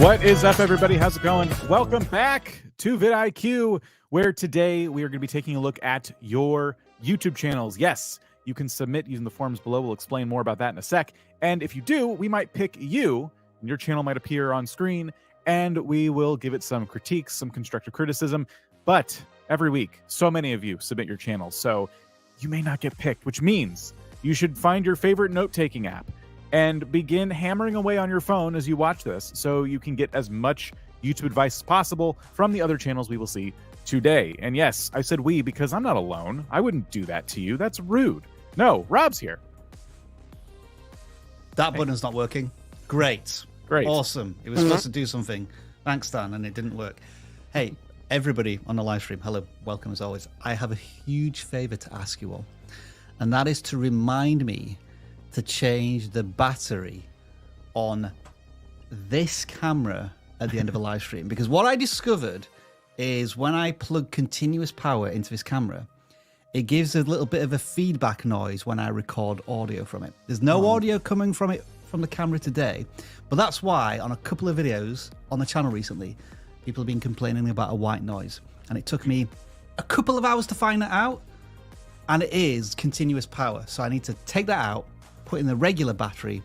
What is up, everybody? How's it going? Welcome back to vidIQ, where today we are going to be taking a look at your YouTube channels. Yes, you can submit using the forms below. We'll explain more about that in a sec. And if you do, we might pick you, and your channel might appear on screen, and we will give it some critiques, some constructive criticism. But every week, so many of you submit your channels, so you may not get picked, which means you should find your favorite note-taking app and begin hammering away on your phone as you watch this so you can get as much YouTube advice as possible from the other channels we will see today. And yes, I said we because I'm not alone. I wouldn't do that to you. That's rude. No, Rob's here. That button's not working. Great. Awesome. It was supposed to do something. Thanks, Dan, and it didn't work. Hey, everybody on the live stream, hello, welcome as always. I have a huge favor to ask you all, and that is to remind me to change the battery on this camera at the end of a live stream. Because what I discovered is when I plug continuous power into this camera, it gives a little bit of a feedback noise when I record audio from it. There's no audio coming from it from the camera today, but that's why on a couple of videos on the channel recently, people have been complaining about a white noise. And it took me a couple of hours to find that out, and it is continuous power. So I need to take that out, put in the regular battery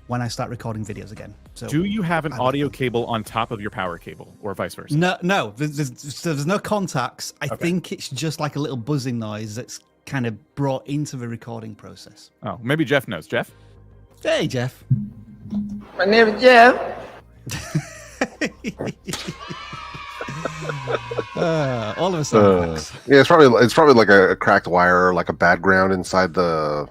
when I start recording videos again. So do you have an audio cable on top of your power cable or vice versa? No, there's no contacts. I think it's just like a little buzzing noise that's kind of brought into the recording process. Oh, maybe Jeff knows. Jeff? Hey, Jeff. My name is Jeff. All of a sudden, yeah, it's probably like a cracked wire or like a bad ground inside the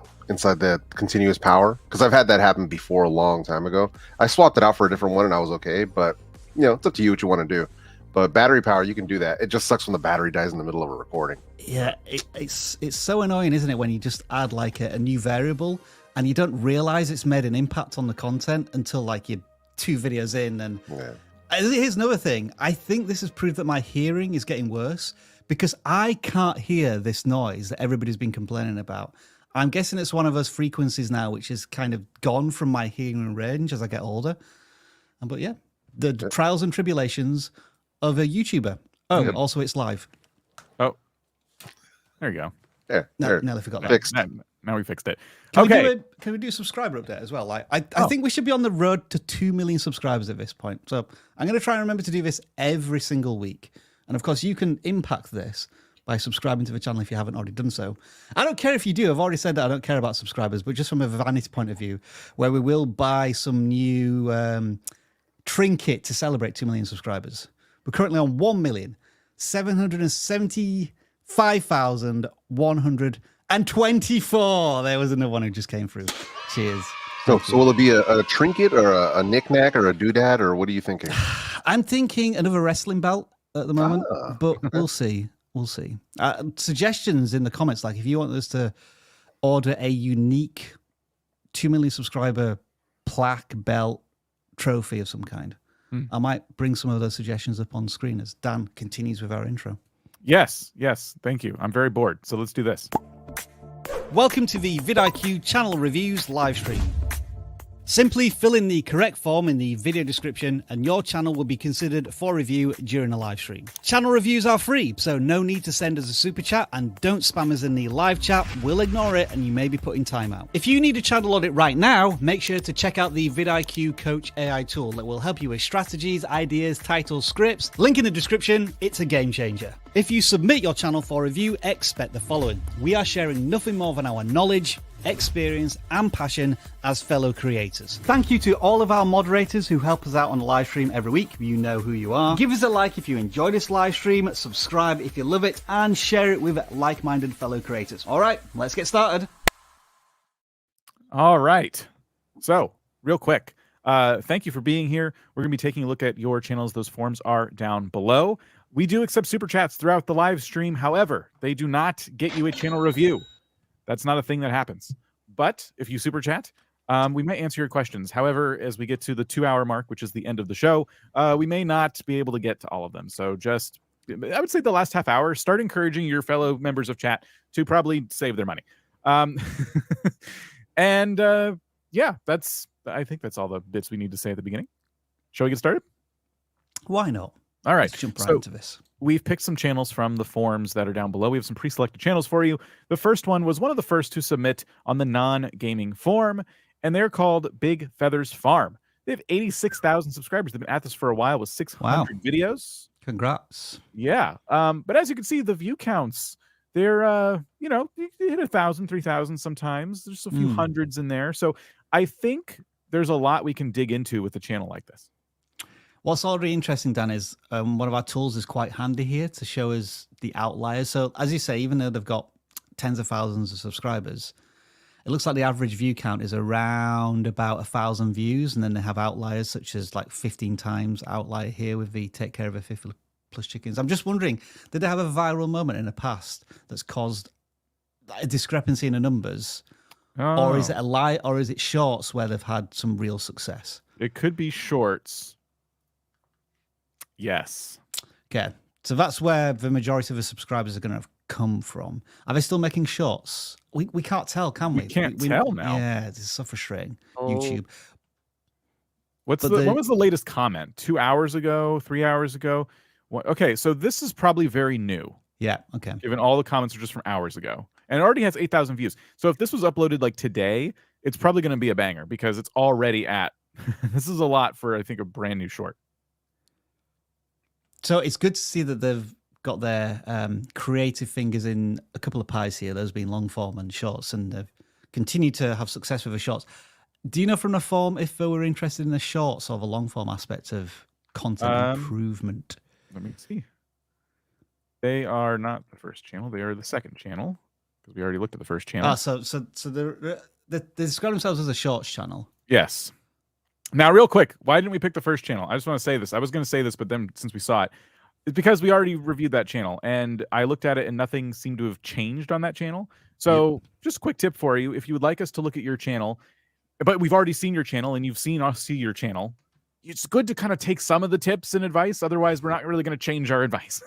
continuous power, because I've had that happen before a long time ago. I swapped it out for a different one and I was okay, but you know, it's up to you what you want to do. But battery power, you can do that. It just sucks when the battery dies in the middle of a recording. Yeah, it's so annoying, isn't it, when you just add like a new variable and you don't realize it's made an impact on the content until like you're 2 videos in. And here's another thing. I think this has proved that my hearing is getting worse because I can't hear this noise that everybody's been complaining about. I'm guessing it's one of those frequencies now which is kind of gone from my hearing range as I get older. But yeah, the trials and tribulations of a YouTuber. Oh, also it's live. Oh, there you go. Yeah, no, nearly forgot that. Fixed. Now we fixed it. Can we do a subscriber update as well? Like, I think we should be on the road to 2 million subscribers at this point. So I'm going to try and remember to do this every single week. And of course, you can impact this by subscribing to the channel if you haven't already done so. I don't care if you do. I've already said that I don't care about subscribers, but just from a vanity point of view, where we will buy some new trinket to celebrate 2 million subscribers. We're currently on 1,775,124. There was another one who just came through. Cheers. So will it be a trinket or a knick-knack or a doodad, or what are you thinking? I'm thinking another wrestling belt at the moment, but we'll see. We'll see. Suggestions in the comments, like if you want us to order a unique 2 million subscriber plaque, belt, trophy of some kind, I might bring some of those suggestions up on screen as Dan continues with our intro. Yes, thank you. I'm very bored, so let's do this. Welcome to the vidIQ channel reviews live stream. Simply fill in the correct form in the video description and your channel will be considered for review during a live stream. Channel reviews are free, so no need to send us a super chat, and don't spam us in the live chat. We'll ignore it and you may be put in timeout. If you need a channel audit right now, make sure to check out the vidIQ Coach AI tool that will help you with strategies, ideas, titles, scripts. Link in the description. It's a game changer. If you submit your channel for review, expect the following. We are sharing nothing more than our knowledge, experience and passion as fellow creators. Thank you to all of our moderators who help us out on the live stream every week. You know who you are. Give us a like if you enjoy this live stream, subscribe if you love it, and share it with like-minded fellow creators. All right, let's get started. All right. So real quick, thank you for being here. We're going to be taking a look at your channels. Those forms are down below. We do accept super chats throughout the live stream. However, they do not get you a channel review. That's not a thing that happens. But if you super chat, we may answer your questions. However, as we get to the 2-hour mark, which is the end of the show, we may not be able to get to all of them. So just, I would say the last half hour, start encouraging your fellow members of chat to probably save their money. And yeah, I think that's all the bits we need to say at the beginning. Shall we get started? Why not? All right. Let's jump right So into this. we've picked some channels from the forums that are down below. We have some pre-selected channels for you. The first one was one of the first to submit on the non-gaming forum, and they're called Big Feathers Farm. They have 86,000 subscribers. They've been at this for a while with 600 videos. Congrats. Yeah. But as you can see, the view counts, they're, you know, you hit 1,000, 3,000 sometimes. There's a few hundreds in there. So I think there's a lot we can dig into with a channel like this. What's already interesting, Dan, is one of our tools is quite handy here to show us the outliers. So as you say, even though they've got tens of thousands of subscribers, it looks like the average view count is around about 1,000 views. And then they have outliers such as like 15 times outlier here with the take care of a 50 plus chickens. I'm just wondering, did they have a viral moment in the past that's caused a discrepancy in the numbers? Oh. Or is it a lie, or is it shorts where they've had some real success? It could be shorts. Yes. Okay. So that's where the majority of the subscribers are going to come from. Are they still making shorts? We can't tell, can we? We can't tell now. Yeah, this is so frustrating. Oh. YouTube. What was the latest comment? 2 hours ago? 3 hours ago? Okay, so this is probably very new. Yeah, okay. Given all the comments are just from hours ago. And it already has 8,000 views. So if this was uploaded like today, it's probably going to be a banger because it's already at... This is a lot for, I think, a brand new short. So it's good to see that they've got their creative fingers in a couple of pies here, those being long form and shorts, and they've continued to have success with the shorts. Do you know from the form if they were interested in the shorts or the long form aspect of content improvement? Let me see. They are not the first channel. They are the second channel because we already looked at the first channel. So they describe themselves as a shorts channel. Yes. Now, real quick, why didn't we pick the first channel? I just want to say this. I was going to say this, but then since we saw it, it's because we already reviewed that channel, and I looked at it, and nothing seemed to have changed on that channel. So just a quick tip for you. If you would like us to look at your channel, but we've already seen your channel, and you've seen us see your channel, it's good to kind of take some of the tips and advice. Otherwise, we're not really going to change our advice.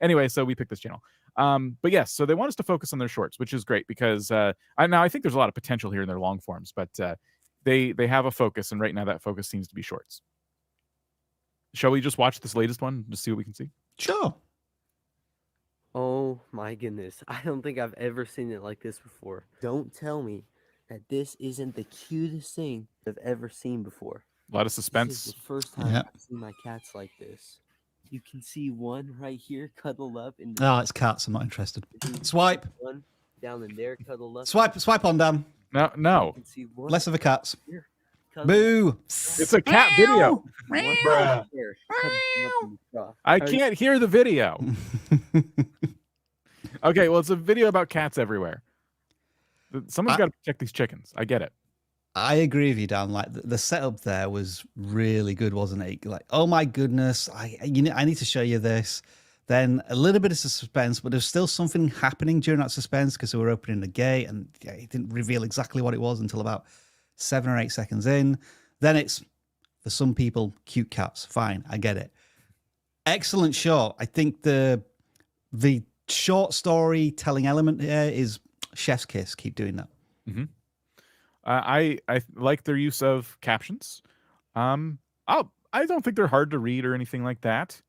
Anyway, so we picked this channel. But yes, so they want us to focus on their shorts, which is great because I think there's a lot of potential here in their long forms, but they have a focus, and right now that focus seems to be shorts. Shall we just watch this latest one to see what we can see? Sure. Oh my goodness. I don't think I've ever seen it like this before. Don't tell me that this isn't the cutest thing I've ever seen before. A lot of This suspense. is the first time I've seen my cats like this. You can see one right here cuddled up in the... No, it's cats. I'm not interested. Swipe. One down in there cuddled up. Swipe on, Dan. No. You can see one Less of the cats. here. Boo. It's a cat video. Right there, cuddled up in the straw. I can't hear the video. Okay, well, it's a video about cats everywhere. Someone's got to protect these chickens. I get it. I agree with you, Dan. Like the setup there was really good, wasn't it? Like, oh my goodness, I need to show you this. Then a little bit of suspense, but there's still something happening during that suspense because they were opening the gate, and it didn't reveal exactly what it was until about 7 or 8 seconds in. Then it's, for some people, cute cats. Fine, I get it. Excellent shot. I think the short storytelling element here is chef's kiss. Keep doing that. Mm-hmm. I like their use of captions. I don't think they're hard to read or anything like that.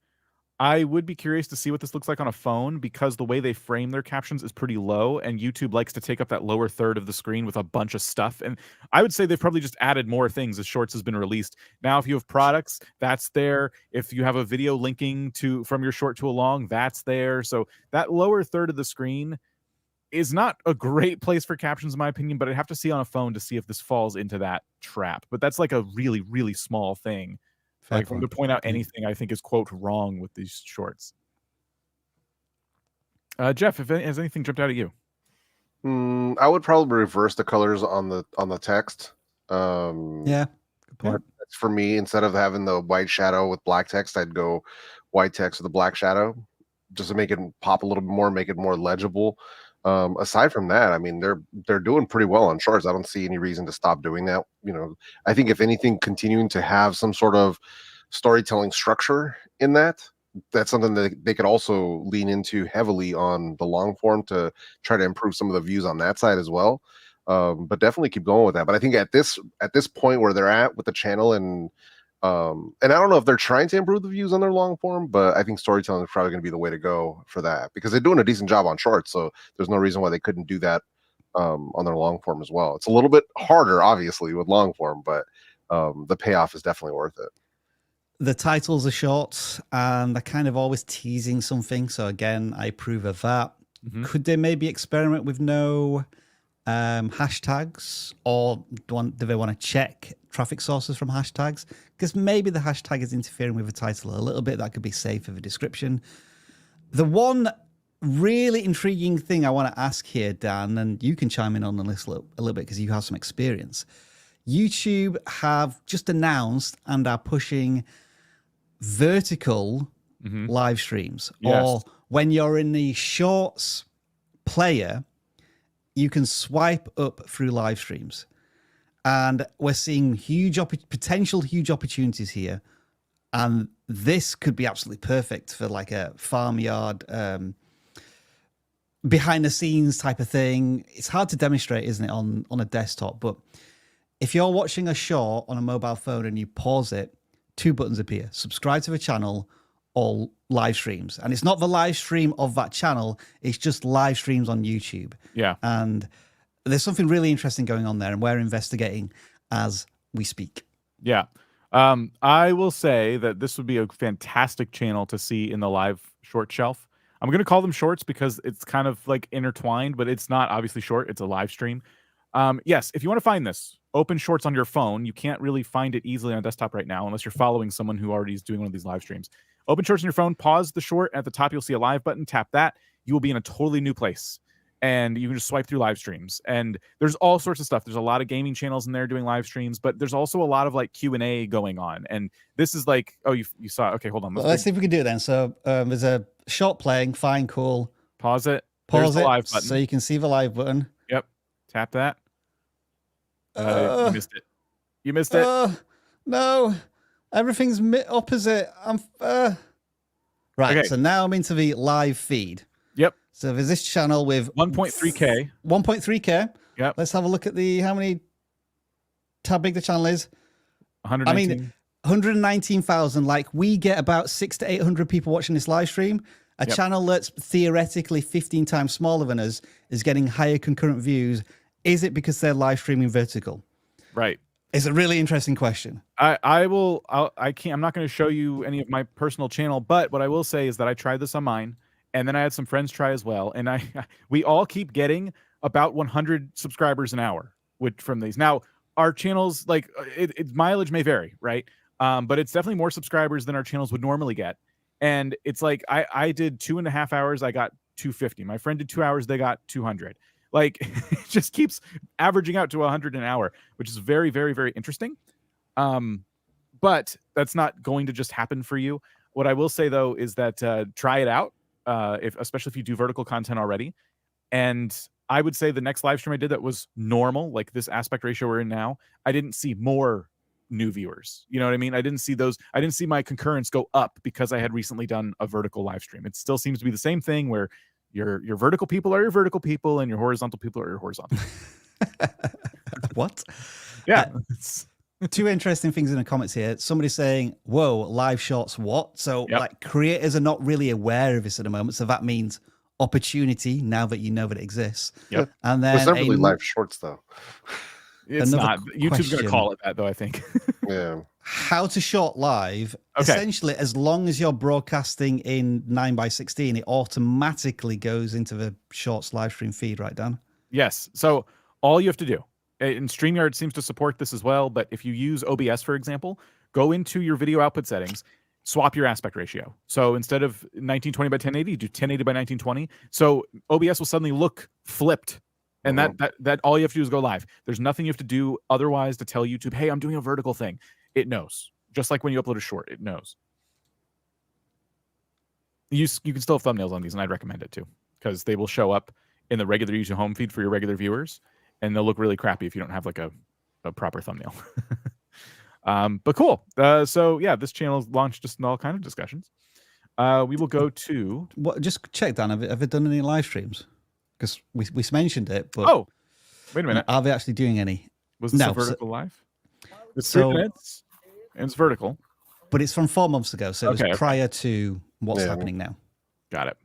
I would be curious to see what this looks like on a phone because the way they frame their captions is pretty low, and YouTube likes to take up that lower third of the screen with a bunch of stuff. And I would say they've probably just added more things as Shorts has been released. Now, if you have products, that's there. If you have a video linking from your short to a long, that's there. So that lower third of the screen is not a great place for captions, in my opinion, but I'd have to see on a phone to see if this falls into that trap. But that's like a really, really small thing. Like, to point out anything I think is, quote, wrong with these shorts. Jeff, has anything jumped out at you? I would probably reverse the colors on the text. Yeah, good point. That's for me. Instead of having the white shadow with black text, I'd go white text with a black shadow, just to make it pop a little bit more, make it more legible. Aside from that, I mean, they're doing pretty well on shorts. I don't see any reason to stop doing that. You know, I think if anything, continuing to have some sort of storytelling structure in that's something that they could also lean into heavily on the long form to try to improve some of the views on that side as well. But definitely keep going with that. But I think at this point where they're at with the channel and And I don't know if they're trying to improve the views on their long form, but I think storytelling is probably going to be the way to go for that because they're doing a decent job on shorts. So there's no reason why they couldn't do that on their long form as well. It's a little bit harder, obviously, with long form, but the payoff is definitely worth it. The titles are short and they're kind of always teasing something. So again, I approve of that. Could they maybe experiment with no hashtags, or do they want to check traffic sources from hashtags? Because maybe the hashtag is interfering with the title a little bit. That could be safe for the description. The one really intriguing thing I want to ask here, Dan, and you can chime in on the list a little bit because you have some experience. YouTube have just announced and are pushing vertical live streams. Yes. Or when you're in the shorts player, you can swipe up through live streams. And we're seeing potential huge opportunities here. And this could be absolutely perfect for like a farmyard, behind the scenes type of thing. It's hard to demonstrate, isn't it, on a desktop? But if you're watching a short on a mobile phone and you pause it, 2 buttons appear: subscribe to the channel or live streams. And it's not the live stream of that channel, it's just live streams on YouTube. Yeah. And there's something really interesting going on there, and we're investigating as we speak. Yeah. I will say that this would be a fantastic channel to see in the live short shelf. I'm going to call them shorts because it's kind of like intertwined, but it's not obviously short. It's a live stream. Yes, if you want to find this, open shorts on your phone. You can't really find it easily on desktop right now unless you're following someone who already is doing one of these live streams. Open shorts on your phone, pause the short. At the top, you'll see a live button. Tap that. You will be in a totally new place. And you can just swipe through live streams. And there's all sorts of stuff. There's a lot of gaming channels in there doing live streams, but there's also a lot of like Q&A going on. And this is like, oh, you saw, okay, hold on. Let's see if we can do it then. So there's a short playing, fine, cool. Pause it. Pause the it live button. so you can see the live button. Yep. Tap that. You missed it. You missed it. No, everything's opposite. Right, okay. So now I'm into the live feed. Yep. So there's this channel with 1.3K. 1.3K. Yep. Let's have a look at how big the channel is. 119. I mean, 119,000. Like, we get about 600 to 800 people watching this live stream. A channel that's theoretically 15 times smaller than us is getting higher concurrent views. Is it because they're live streaming vertical? Right. It's a really interesting question. I'm not going to show you any of my personal channel, but what I will say is that I tried this on mine, and then I had some friends try as well, and we all keep getting about 100 subscribers an hour from these. Now, our channels, like its mileage may vary, right? But it's definitely more subscribers than our channels would normally get. And it's like I did 2.5 hours, I got 250. My friend did 2 hours, they got 200. Like, it just keeps averaging out to 100 an hour, which is very, very, very interesting. But that's not going to just happen for you. What I will say, though, is that try it out, especially if you do vertical content already. And I would say the next live stream I did that was normal, like this aspect ratio we're in now, I didn't see more new viewers. You know what I mean? I didn't see my concurrence go up because I had recently done a vertical live stream. It still seems to be the same thing where your vertical people are your vertical people and your horizontal people are your horizontal. What? Yeah. Two interesting things in the comments here. Somebody's saying, whoa, live shorts, what? So like creators are not really aware of this at the moment. So that means opportunity now that you know that it exists. Yep. And then it's not really live shorts though. It's not. YouTube's going to call it that though, I think. Yeah. How to short live. Okay. Essentially, as long as you're broadcasting in 9:16, it automatically goes into the shorts live stream feed, right, Dan? Yes. So all you have to do, and StreamYard seems to support this as well, but if you use OBS, for example, go into your video output settings, swap your aspect ratio. So instead of 1920 by 1080, do 1080 by 1920. So OBS will suddenly look flipped. And that all you have to do is go live. There's nothing you have to do otherwise to tell YouTube, hey, I'm doing a vertical thing. It knows. Just like when you upload a short, it knows. You can still have thumbnails on these, and I'd recommend it too, because they will show up in the regular YouTube home feed for your regular viewers, and they'll look really crappy if you don't have like a proper thumbnail. But cool. So yeah, this channel is launched just in all kind of discussions. We will go to just check, Dan. Have they done any live streams? Because we mentioned it, but wait a minute. Are they actually doing any? Was this a vertical live? It's 3 minutes. and it's vertical. But it's from 4 months ago, so it was prior to what's Yeah. happening now. Got it.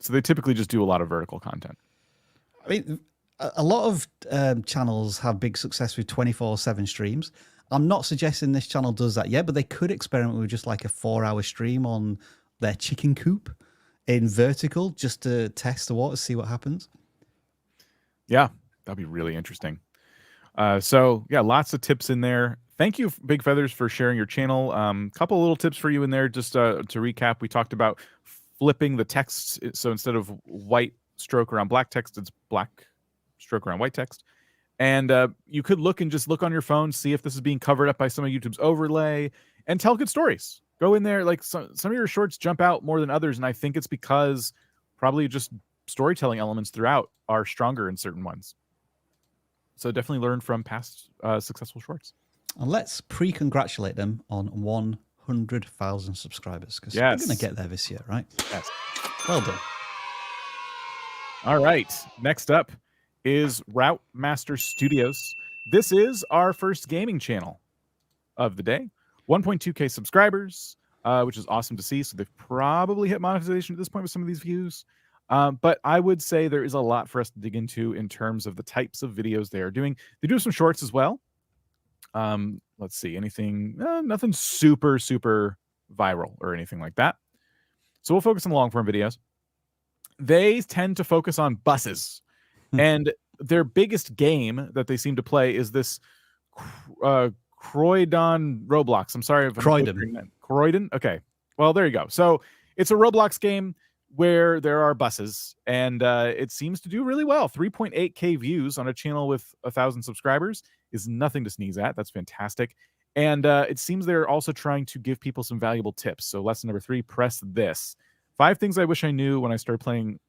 So they typically just do a lot of vertical content. I mean, a lot of channels have big success with 24/7 streams. I'm not suggesting this channel does that yet, but they could experiment with just like a 4-hour stream on their chicken coop in vertical just to test the waters, see what happens. Yeah, that'd be really interesting. So yeah, lots of tips in there. Thank you, Big Feathers, for sharing your channel. Couple little tips for you in there. Just to recap, we talked about flipping the text. So instead of white stroke around black text, it's black stroke around white text. And you could look on your phone, see if this is being covered up by some of YouTube's overlay, and tell good stories. Go in there. Like some of your shorts jump out more than others, and I think it's because probably just storytelling elements throughout are stronger in certain ones. So definitely learn from past successful shorts. And let's pre-congratulate them on 100,000 subscribers, because they're going to get there this year, right? Yes. Well done. All right. Next up is Routemaster Studios. This is our first gaming channel of the day. 1.2K subscribers, which is awesome to see. So they've probably hit monetization at this point with some of these views. But I would say there is a lot for us to dig into in terms of the types of videos they are doing. They do some shorts as well. Let's see, nothing super viral or anything like that. So we'll focus on the long form videos. They tend to focus on buses, and their biggest game that they seem to play is this Croydon Roblox. I'm sorry if I'm Croydon. Okay, well there you go. So it's a Roblox game where there are buses, and it seems to do really well. 3.8K views on a channel with 1,000 subscribers is nothing to sneeze at. That's fantastic. And it seems they're also trying to give people some valuable tips. So lesson number 3, press this. 5 things I wish I knew when I started playing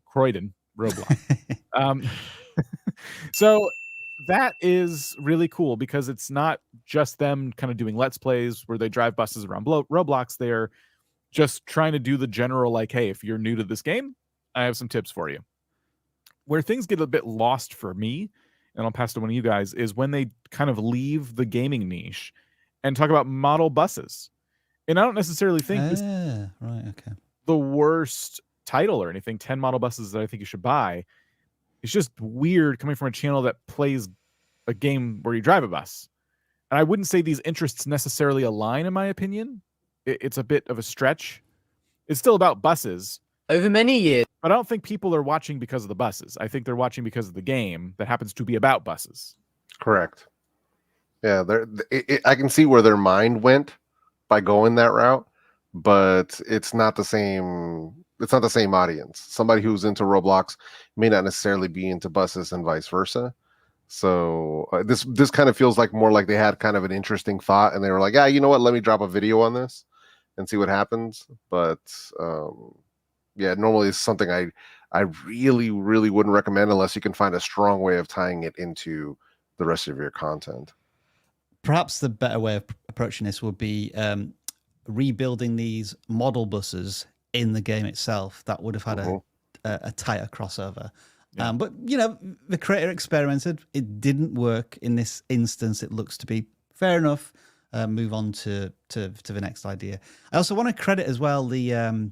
Croydon Roblox. So that is really cool because it's not just them kind of doing Let's Plays where they drive buses around Roblox. They're just trying to do the general, like, hey, if you're new to this game, I have some tips for you. Where things get a bit lost for me, and I'll pass to one of you guys, is when they kind of leave the gaming niche and talk about model buses. And I don't necessarily think this is the worst title or anything, 10 model buses that I think you should buy. It's just weird coming from a channel that plays a game where you drive a bus. And I wouldn't say these interests necessarily align, in my opinion. It's a bit of a stretch. It's still about buses. Over many years. But I don't think people are watching because of the buses. I think they're watching because of the game that happens to be about buses. Correct. Yeah, I can see where their mind went by going that route, but it's not the same. It's not the same audience. Somebody who's into Roblox may not necessarily be into buses and vice versa. So this kind of feels like more like they had kind of an interesting thought, and they were like, "Yeah, you know what? Let me drop a video on this and see what happens." But yeah, normally it's something I really wouldn't recommend unless you can find a strong way of tying it into the rest of your content. Perhaps the better way of approaching this would be rebuilding these model buses in the game itself. That would have had a tighter crossover. Yeah. But, you know, the creator experimented. It didn't work in this instance. It looks to be fair enough. Move on to the next idea. I also want to credit as well the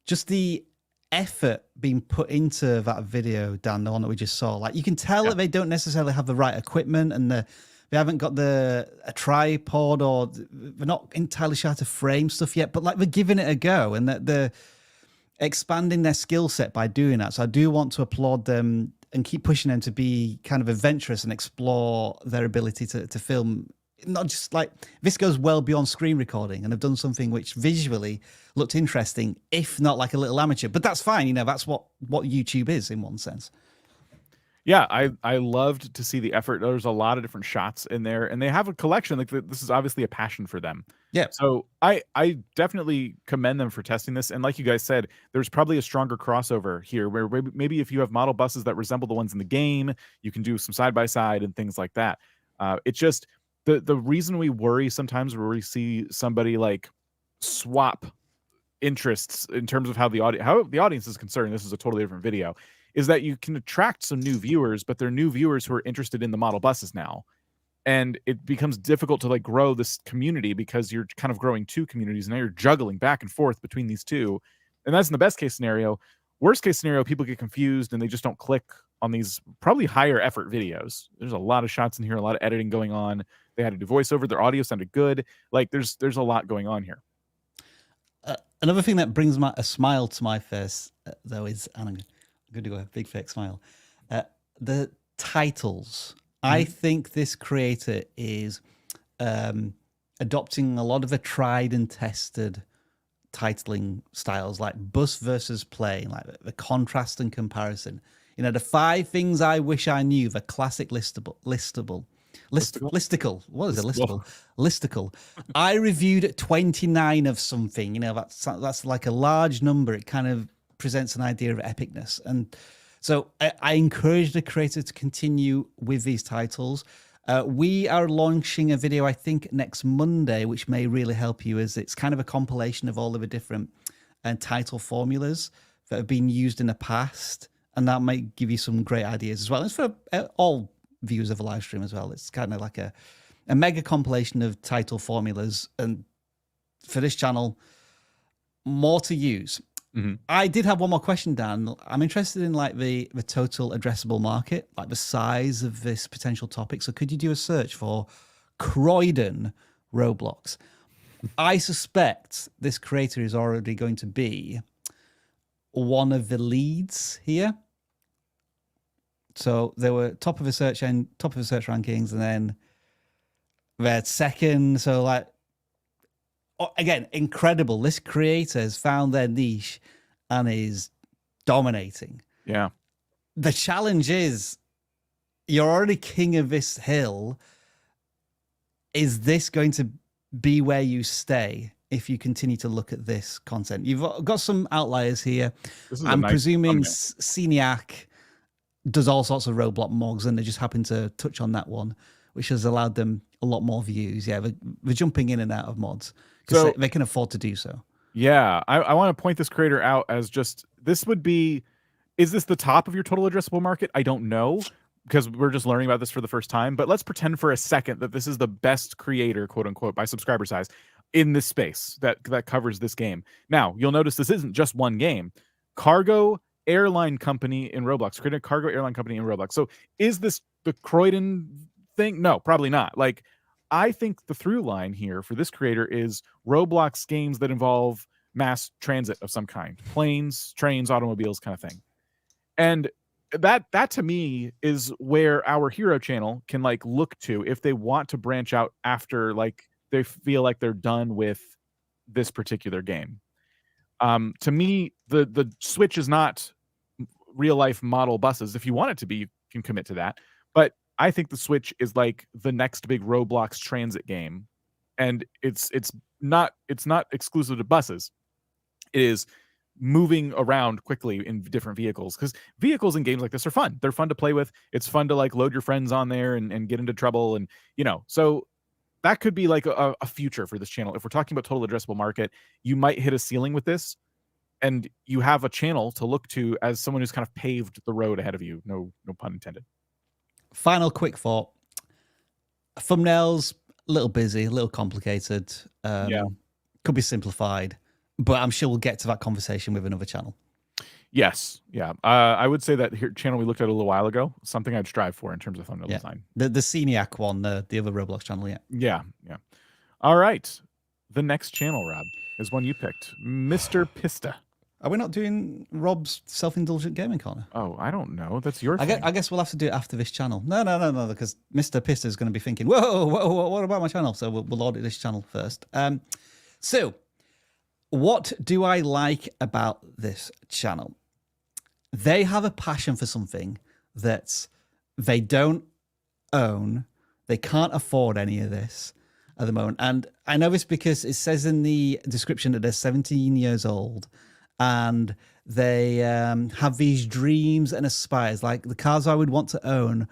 just the effort being put into that video, Dan, the one that we just saw. Like, you can tell that they don't necessarily have the right equipment, and they haven't got a tripod, or they're not entirely sure how to frame stuff yet, but like they're giving it a go, and that they're expanding their skill set by doing that. So I do want to applaud them and keep pushing them to be kind of adventurous and explore their ability to film. Not just like, this goes well beyond screen recording, and they've done something which visually looked interesting, if not like a little amateur. But that's fine, you know, that's what YouTube is in one sense. Yeah, I loved to see the effort. There's a lot of different shots in there, and they have a collection. Like, this is obviously a passion for them. Yeah. So I definitely commend them for testing this. And like you guys said, there's probably a stronger crossover here, where maybe if you have model buses that resemble the ones in the game, you can do some side-by-side and things like that. It's just the reason we worry sometimes where we see somebody like swap interests in terms of how the audience is concerned. This is a totally different video. Is that you can attract some new viewers, but they're new viewers who are interested in the model buses now. and it becomes difficult to like grow this community because you're kind of growing two communities, and now you're juggling back and forth between these two. And that's in the best case scenario. Worst case scenario, people get confused and they just don't click on these probably higher effort videos. There's a lot of shots in here, a lot of editing going on. They had to do voiceover. Their audio sounded good. Like there's a lot going on here. Another thing that brings a smile to my face, though, is, and I'm going to do a big fake smile, the titles. I think this creator is adopting a lot of the tried and tested titling styles, like bus versus plane, like the contrast and comparison. You know, the 5 things I wish I knew, the classic listicle. What is it? Listicle. I reviewed 29 of something. You know, that's like a large number. It kind of presents an idea of epicness. And so I encourage the creator to continue with these titles. We are launching a video, I think, next Monday, which may really help you, as it's kind of a compilation of all of the different title formulas that have been used in the past. And that might give you some great ideas as well. It's for all viewers of the live stream as well. It's kind of like a mega compilation of title formulas. And for this channel, more to use. I did have one more question, Dan. I'm interested in like the total addressable market, like the size of this potential topic. So could you do a search for Croydon Roblox? I suspect this creator is already going to be one of the leads here. So they were top of the search rankings, and then they're second. So like, again, incredible. This creator has found their niche and is dominating. Yeah. The challenge is, you're already king of this hill. Is this going to be where you stay if you continue to look at this content? You've got some outliers here. I'm presuming CLAAAW does all sorts of Roblox mods, and they just happen to touch on that one, which has allowed them a lot more views. Yeah, they're jumping in and out of mods because they can afford to do so. Yeah, I want to point this creator out as just, is this the top of your total addressable market? I don't know, because we're just learning about this for the first time, but let's pretend for a second that this is the best creator, quote unquote, by subscriber size in this space that covers this game. Now, you'll notice this isn't just one game. Cargo airline company in Roblox, created a cargo airline company in Roblox. So is this the Croydon thing? No, probably not. Like, I think the through line here for this creator is Roblox games that involve mass transit of some kind, planes, trains, automobiles, kind of thing. And that to me is where our hero channel can like look to if they want to branch out after like they feel like they're done with this particular game. To me, the Switch is not real life model buses. If you want it to be, you can commit to that. But I think the Switch is like the next big Roblox transit game, and it's not exclusive to buses. It is moving around quickly in different vehicles, because vehicles in games like this are fun. They're fun to play with. It's fun to like load your friends on there and get into trouble, and so that could be like a future for this channel. If we're talking about total addressable market, you might hit a ceiling with this, and you have a channel to look to as someone who's kind of paved the road ahead of you. No pun intended. Final quick thought. Thumbnails, a little busy, a little complicated. Could be simplified, but I'm sure we'll get to that conversation with another channel. Yes. Yeah. I would say that here channel we looked at a little while ago, something I'd strive for in terms of thumbnail design. The CLAAAW one, the other Roblox channel. Yeah. All right. The next channel, Rob, is one you picked, MrPista. Are we not doing Rob's self-indulgent gaming corner? Oh, I don't know. That's your thing. I guess we'll have to do it after this channel. No, because MrPista is going to be thinking, whoa, what about my channel? So we'll audit this channel first. So what do I like about this channel? They have a passion for something that they don't own. They can't afford any of this at the moment. And I know this because it says in the description that they're 17 years old. And they have these dreams and aspires, like the cars I would want to own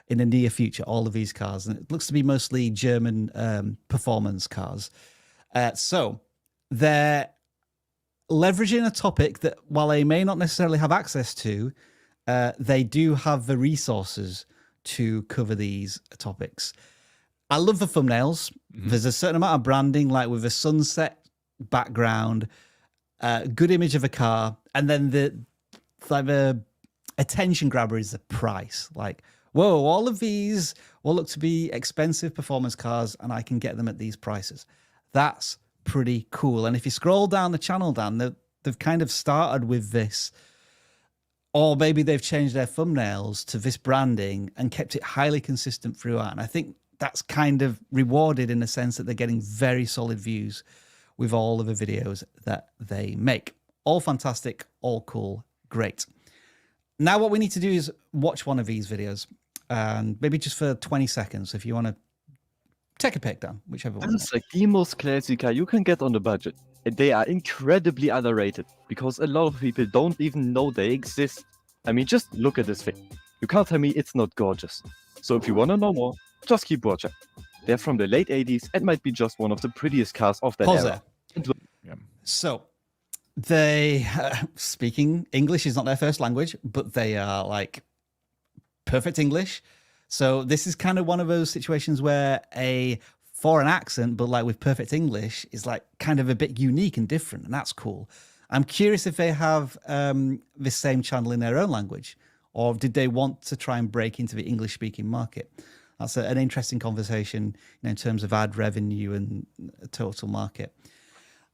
in the near future, all of these cars. And it looks to be mostly German performance cars. So they're leveraging a topic that, while they may not necessarily have access to, they do have the resources to cover these topics. I love the thumbnails. There's a certain amount of branding, like with a sunset background, good image of a car, and then the attention grabber is the price. Like, whoa, all of these will look to be expensive performance cars, and I can get them at these prices. That's pretty cool. And if you scroll down the channel, Dan, they've kind of started with this, or maybe they've changed their thumbnails to this branding and kept it highly consistent throughout. And I think that's kind of rewarded in the sense that they're getting very solid views with all of the videos that they make. All fantastic, all cool, great. Now what we need to do is watch one of these videos, and maybe just for 20 seconds, if you want to take a pick, Dan, whichever one. It's like the most classy car you can get on the budget. And they are incredibly underrated because a lot of people don't even know they exist. I mean, just look at this thing. You can't tell me it's not gorgeous. So if you want to know more, just keep watching. They're from the late 80s and might be just one of the prettiest cars of that era. Yeah. So they, speaking English is not their first language, but they are like perfect English. So this is kind of one of those situations where a foreign accent, but like with perfect English, is like kind of a bit unique and different, and that's cool. I'm curious if they have this same channel in their own language, or did they want to try and break into the English-speaking market? That's an interesting conversation, in terms of ad revenue and total market.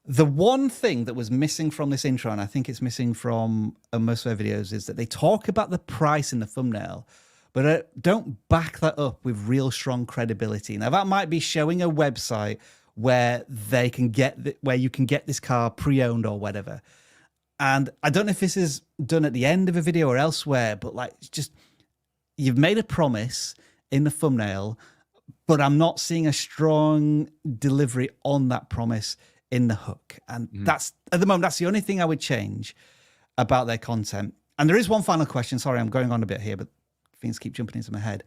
The one thing that was missing from this intro, and I think it's missing from most of their videos, is that they talk about the price in the thumbnail, but don't back that up with real strong credibility. Now, that might be showing a website where they can where you can get this car pre-owned or whatever. And I don't know if this is done at the end of a video or elsewhere, but like, it's just, you've made a promise in the thumbnail, but I'm not seeing a strong delivery on that promise in the hook. And that's, at the moment, that's the only thing I would change about their content. And there is one final question. Sorry, I'm going on a bit here, but things keep jumping into my head.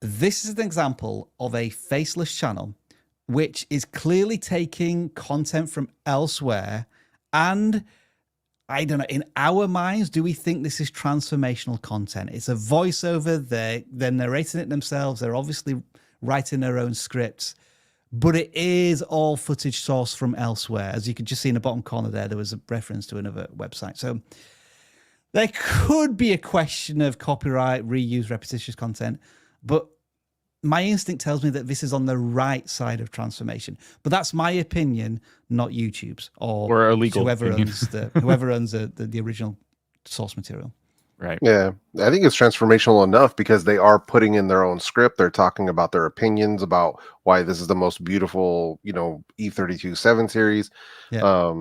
This is an example of a faceless channel, which is clearly taking content from elsewhere. And I don't know, in our minds, do we think this is transformational content? It's a voiceover. They're narrating it themselves. They're obviously writing their own scripts, but it is all footage sourced from elsewhere. As you can just see in the bottom corner there was a reference to another website. So there could be a question of copyright, reuse, repetitious content, but my instinct tells me that this is on the right side of transformation. But that's my opinion, not YouTube's or a legal whoever opinion. whoever owns the original source material. Right. Yeah, I think it's transformational enough because they are putting in their own script. They're talking about their opinions about why this is the most beautiful, E32 7 series. Yeah.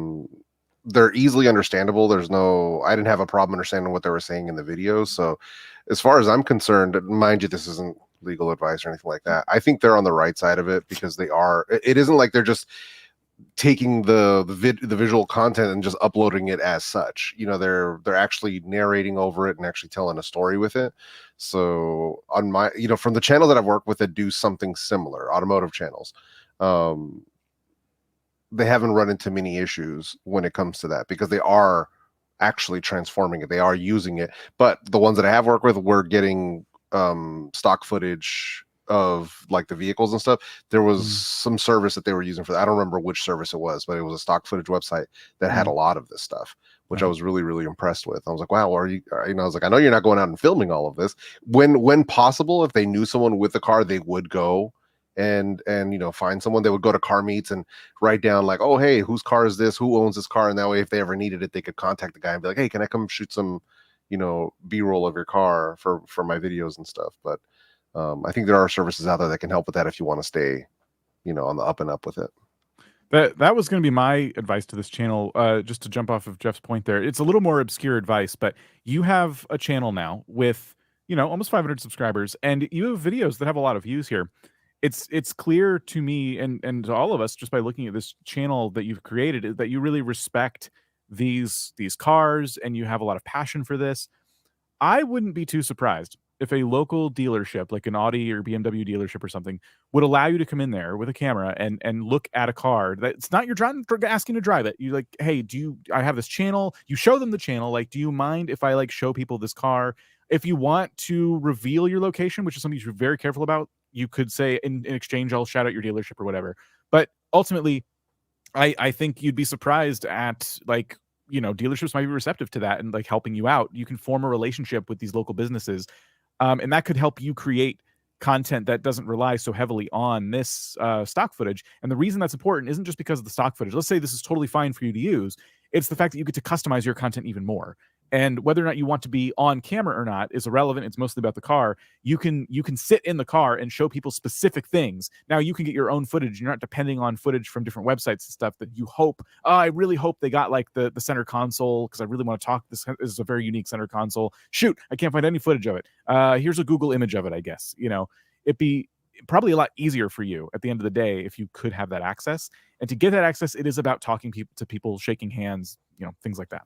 They're easily understandable. I didn't have a problem understanding what they were saying in the videos. So as far as I'm concerned, mind you, this isn't legal advice or anything like that. I think they're on the right side of it because it isn't like they're just taking the visual content and just uploading it as such. They're actually narrating over it and actually telling a story with it. So on my, from the channel that I've worked with that do something similar, automotive channels, they haven't run into many issues when it comes to that because they are actually transforming it. They are using it. But the ones that I have worked with, we're getting stock footage of like the vehicles and stuff. There was some service that they were using for that. I don't remember which service it was, but it was a stock footage website that had a lot of this stuff, which I was really, really impressed with. I was like, wow, I was like, I know you're not going out and filming all of this. When possible, if they knew someone with the car, they would go and find someone. They would go to car meets and write down like, oh, hey, whose car is this? Who owns this car? And that way, if they ever needed it, they could contact the guy and be like, hey, can I come shoot some, B-roll of your car for my videos and stuff. But I think there are services out there that can help with that if you want to stay, on the up and up with it. That was going to be my advice to this channel. Just to jump off of Jeff's point there, it's a little more obscure advice, but you have a channel now with, almost 500 subscribers, and you have videos that have a lot of views here. It's clear to me and to all of us just by looking at this channel that you've created that you really respect these cars and you have a lot of passion for this. I wouldn't be too surprised if a local dealership like an Audi or BMW dealership or something would allow you to come in there with a camera and look at a car that's not you're asking to drive it. You like, hey, I have this channel. You show them the channel. Like, do you mind if I like show people this car? If you want to reveal your location, which is something you should be very careful about, you could say in exchange, I'll shout out your dealership or whatever. But ultimately, I think you'd be surprised at like, dealerships might be receptive to that and like helping you out. You can form a relationship with these local businesses, and that could help you create content that doesn't rely so heavily on this stock footage. And the reason that's important isn't just because of the stock footage. Let's say this is totally fine for you to use. It's the fact that you get to customize your content even more. And whether or not you want to be on camera or not is irrelevant. It's mostly about the car. You can sit in the car and show people specific things. Now you can get your own footage. You're not depending on footage from different websites and stuff that you hope. Oh, I really hope they got like the center console because I really want to talk. This is a very unique center console. Shoot, I can't find any footage of it. Here's a Google image of it, I guess. It'd be probably a lot easier for you at the end of the day if you could have that access. And to get that access, it is about talking to people, shaking hands, things like that.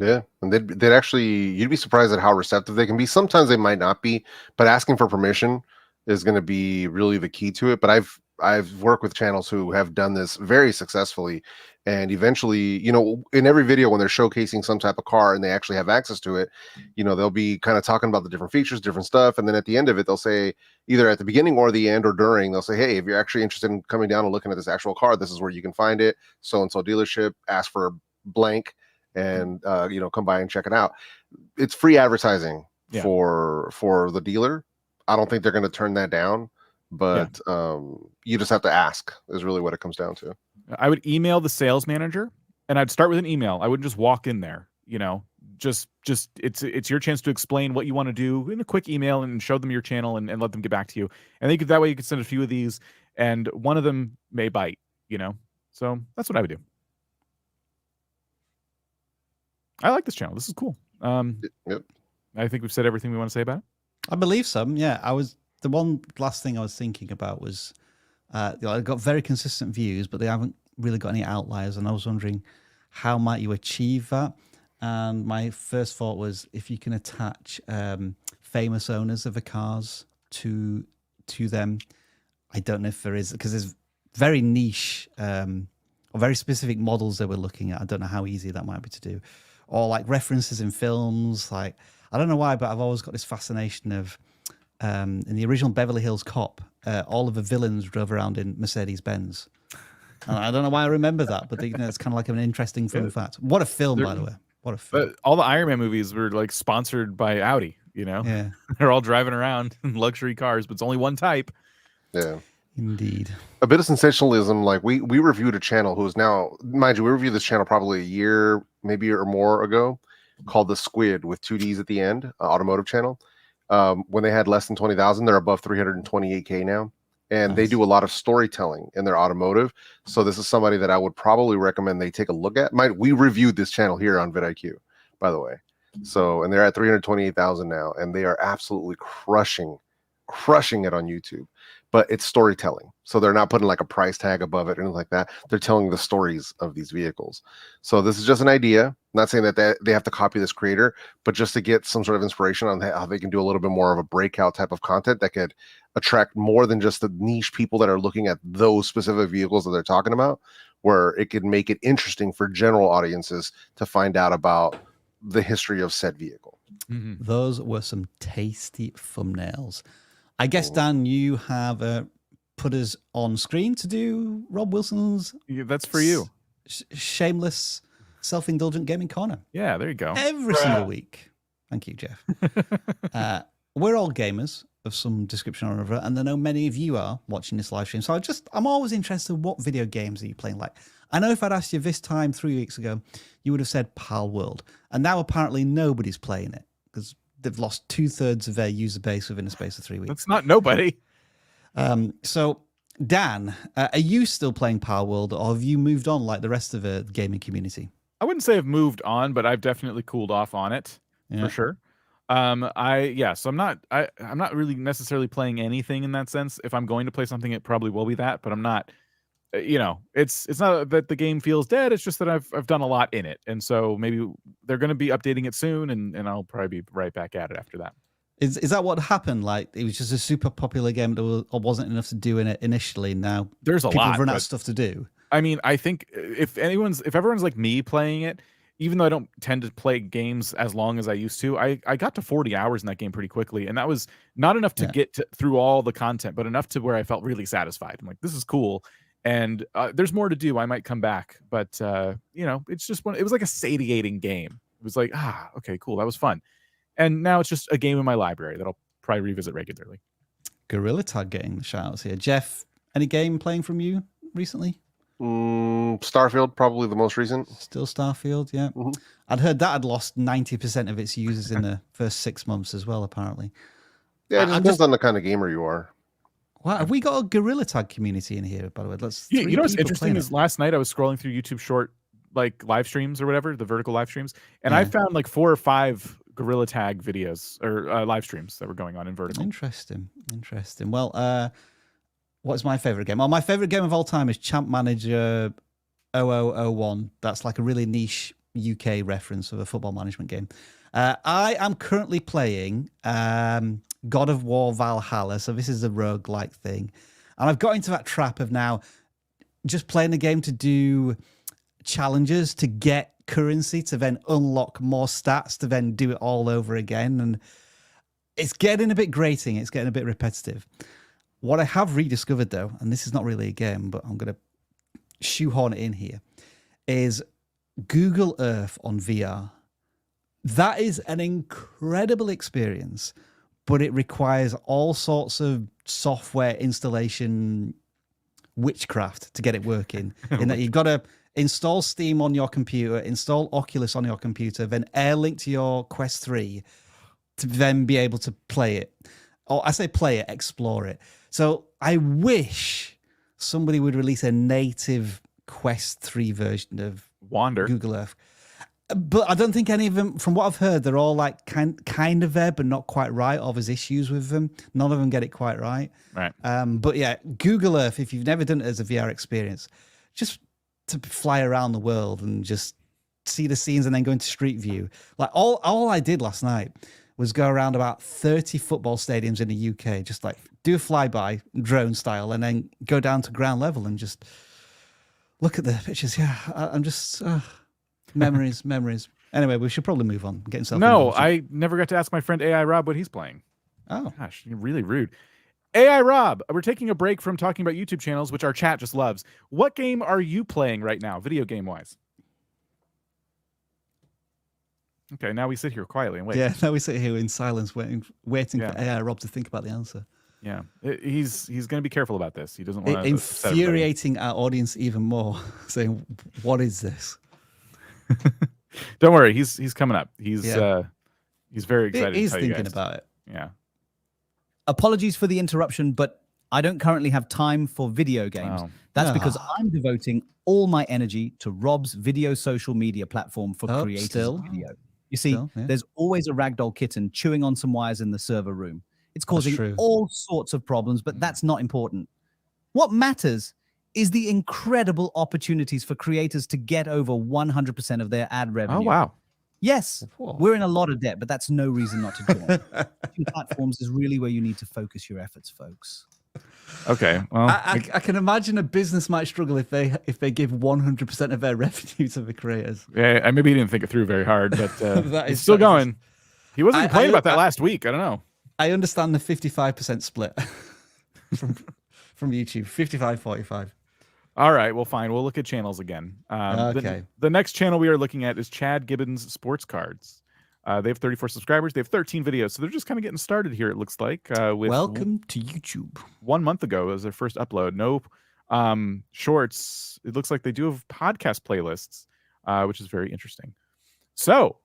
Yeah, and they'd actually, you'd be surprised at how receptive they can be. Sometimes they might not be, but asking for permission is going to be really the key to it. But I've worked with channels who have done this very successfully, and eventually, in every video when they're showcasing some type of car and they actually have access to it, they'll be kind of talking about the different features, different stuff, and then at the end of it, they'll say either at the beginning or the end or during, they'll say, hey, if you're actually interested in coming down and looking at this actual car, this is where you can find it. So and so dealership, ask for blank. And come by and check it out. It's free advertising for the dealer. I don't think they're going to turn that down, but you just have to ask is really what it comes down to. I would email the sales manager, and I'd start with an email. I wouldn't just walk in there. Just it's your chance to explain what you want to do in a quick email and show them your channel and let them get back to you. And that way you could send a few of these, and one of them may bite. So that's what I would do. I like this channel. This is cool. Yep. I think we've said everything we want to say about it. I believe so. Yeah, the one last thing I was thinking about was they've got very consistent views, but they haven't really got any outliers. And I was wondering how might you achieve that? And my first thought was if you can attach famous owners of the cars to them. I don't know if there is, because there's very niche or very specific models that we're looking at. I don't know how easy that might be to do. Or like references in films. Like, I don't know why, but I've always got this fascination of in the original Beverly Hills Cop, all of the villains drove around in Mercedes-Benz. I don't know why I remember that, but it's kind of like an interesting fun fact. What a film, by the way. What a film. All the Iron Man movies were like sponsored by Audi, Yeah. They're all driving around in luxury cars, but it's only one type. Yeah. Indeed. A bit of sensationalism. Like we reviewed a channel who's now, mind you, we reviewed this channel probably a year, maybe or more ago, called The Squid with 2 Ds at the end, automotive channel. When they had less than 20,000, they're above 328K now. And they do a lot of storytelling in their automotive. So this is somebody that I would probably recommend they take a look at. We reviewed this channel here on vidIQ, by the way. So, and they're at 328,000 now, and they are absolutely crushing it on YouTube. But it's storytelling. So they're not putting like a price tag above it or anything like that. They're telling the stories of these vehicles. So this is just an idea. I'm not saying that they have to copy this creator, but just to get some sort of inspiration on how they can do a little bit more of a breakout type of content that could attract more than just the niche people that are looking at those specific vehicles that they're talking about, where it could make it interesting for general audiences to find out about the history of said vehicle. Mm-hmm. Those were some tasty thumbnails. I guess, Dan, you have put us on screen to do Rob Wilson's... Yeah, that's for you. Shameless, self-indulgent gaming corner. Yeah, there you go. Every single week. Thank you, Jeff. We're all gamers of some description or other, and I know many of you are watching this live stream. So I'm always interested in what video games are you playing like. I know if I'd asked you this time 3 weeks ago, you would have said Pal World. And now apparently nobody's playing it because they've lost 2/3 of their user base within a space of 3 weeks. That's not nobody. So, Dan, are you still playing Power World, or have you moved on like the rest of the gaming community? I wouldn't say I've moved on, but I've definitely cooled off on it for sure. So I'm not really necessarily playing anything in that sense. If I'm going to play something, it probably will be that, but I'm not. It's not that the game feels dead. It's just that I've done a lot in it, and so maybe they're going to be updating it soon, and I'll probably be right back at it after that. Is that what happened? Like it was just a super popular game that wasn't enough to do in it initially. Now there's a people lot. Run out of stuff to do. I mean, I think if everyone's like me playing it, even though I don't tend to play games as long as I used to, I got to 40 hours in that game pretty quickly. And that was not enough to get through all the content, but enough to where I felt really satisfied. I'm like, this is cool. And there's more to do. I might come back. But, you know, it's just it was like a satiating game. It was like, okay, cool. That was fun. And now it's just a game in my library that I'll probably revisit regularly. Gorilla Tag getting the shout outs here. Jeff, any game playing from you recently? Starfield, probably the most recent. Still Starfield, yeah. Mm-hmm. I'd heard that had lost 90% of its users in the first 6 months as well, apparently. Yeah, it depends on the kind of gamer you are. Wow, have we got a Gorilla Tag community in here, by the way? You know what's interesting is last night I was scrolling through YouTube short like live streams or whatever, the vertical live streams, and I found like 4 or 5 Gorilla Tag videos or live streams that were going on in vertical. Interesting. Well, what's my favorite game? Well, my favorite game of all time is Champ Manager 0001. That's like a really niche UK reference of a football management game. I am currently playing God of War Valhalla. So this is a roguelike thing. And I've got into that trap of now just playing the game to do challenges, to get currency, to then unlock more stats, to then do it all over again. And it's getting a bit grating. It's getting a bit repetitive. What I have rediscovered, though, and this is not really a game, but I'm going to shoehorn it in here, is Google Earth on VR. That is an incredible experience, but it requires all sorts of software installation witchcraft to get it working. In that you've got to install Steam on your computer, install Oculus on your computer, then Airlink to your Quest 3 to then be able to play it. Or I say play it, explore it. So I wish somebody would release a native Quest 3 version of Wander Google Earth. But I don't think any of them, from what I've heard, they're all like kind of there, but not quite right, or there's issues with them. None of them get it quite right. Right. But yeah, Google Earth, if you've never done it as a VR experience, just to fly around the world and just see the scenes and then go into Street View. Like all I did last night was go around about 30 football stadiums in the UK, just like do a flyby drone style and then go down to ground level and just look at the pictures. Yeah, I'm just memories. Anyway, we should probably move on. Get himself. No, I never got to ask my friend AI Rob what he's playing. Oh, gosh, you're really rude. AI Rob, we're taking a break from talking about YouTube channels, which our chat just loves. What game are you playing right now, video game wise? Okay, now we sit here quietly and wait. Yeah, now we sit here in silence, waiting for AI Rob to think about the answer. Yeah, he's going to be careful about this. He doesn't want to infuriating our audience even more, saying, "What is this?" Don't worry, he's coming up. He's very excited. He's thinking about it. Yeah. Apologies for the interruption, but I don't currently have time for video games. That's because I'm devoting all my energy to Rob's video social media platform for creators of video. You see, there's always a ragdoll kitten chewing on some wires in the server room. It's causing all sorts of problems, but that's not important. What matters is the incredible opportunities for creators to get over 100% of their ad revenue. Oh, wow. Yes, we're in a lot of debt, but that's no reason not to join. Platforms is really where you need to focus your efforts, folks. Okay. Well, I can imagine a business might struggle if they give 100% of their revenue to the creators. Yeah, I maybe didn't think it through very hard, but he's still going. He wasn't complaining about that last week. I don't know. I understand the 55% split from YouTube, 55-45. All right, well, fine. We'll look at channels again. Okay. The next channel we are looking at is Chad Gibbons Sports Cards. They have 34 subscribers. They have 13 videos, so they're just kind of getting started here, it looks like. Welcome to YouTube. 1 month ago was their first upload. No shorts. It looks like they do have podcast playlists, which is very interesting. So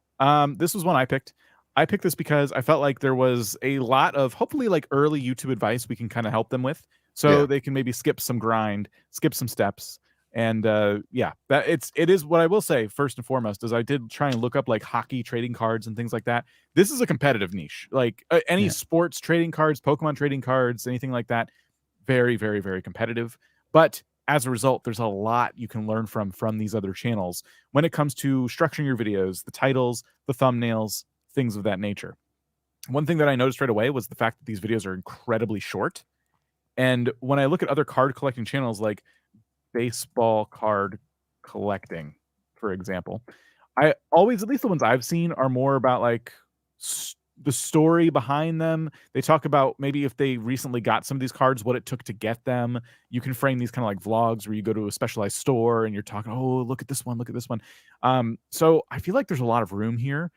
this was one I picked. I picked this because I felt like there was a lot of hopefully like early YouTube advice we can kind of help them with. So they can maybe skip some grind, skip some steps. And it is what I will say first and foremost is I did try and look up like hockey trading cards and things like that. This is a competitive niche, like any sports trading cards, Pokemon trading cards, anything like that. Very, very, very competitive. But as a result, there's a lot you can learn from these other channels when it comes to structuring your videos, the titles, the thumbnails, things of that nature. One thing that I noticed right away was the fact that these videos are incredibly short. And when I look at other card collecting channels like baseball card collecting, for example, I always, at least the ones I've seen, are more about like the story behind them. They talk about maybe if they recently got some of these cards, what it took to get them. You can frame these kind of like vlogs where you go to a specialized store and you're talking, oh, look at this one, look at this one. So I feel like there's a lot of room here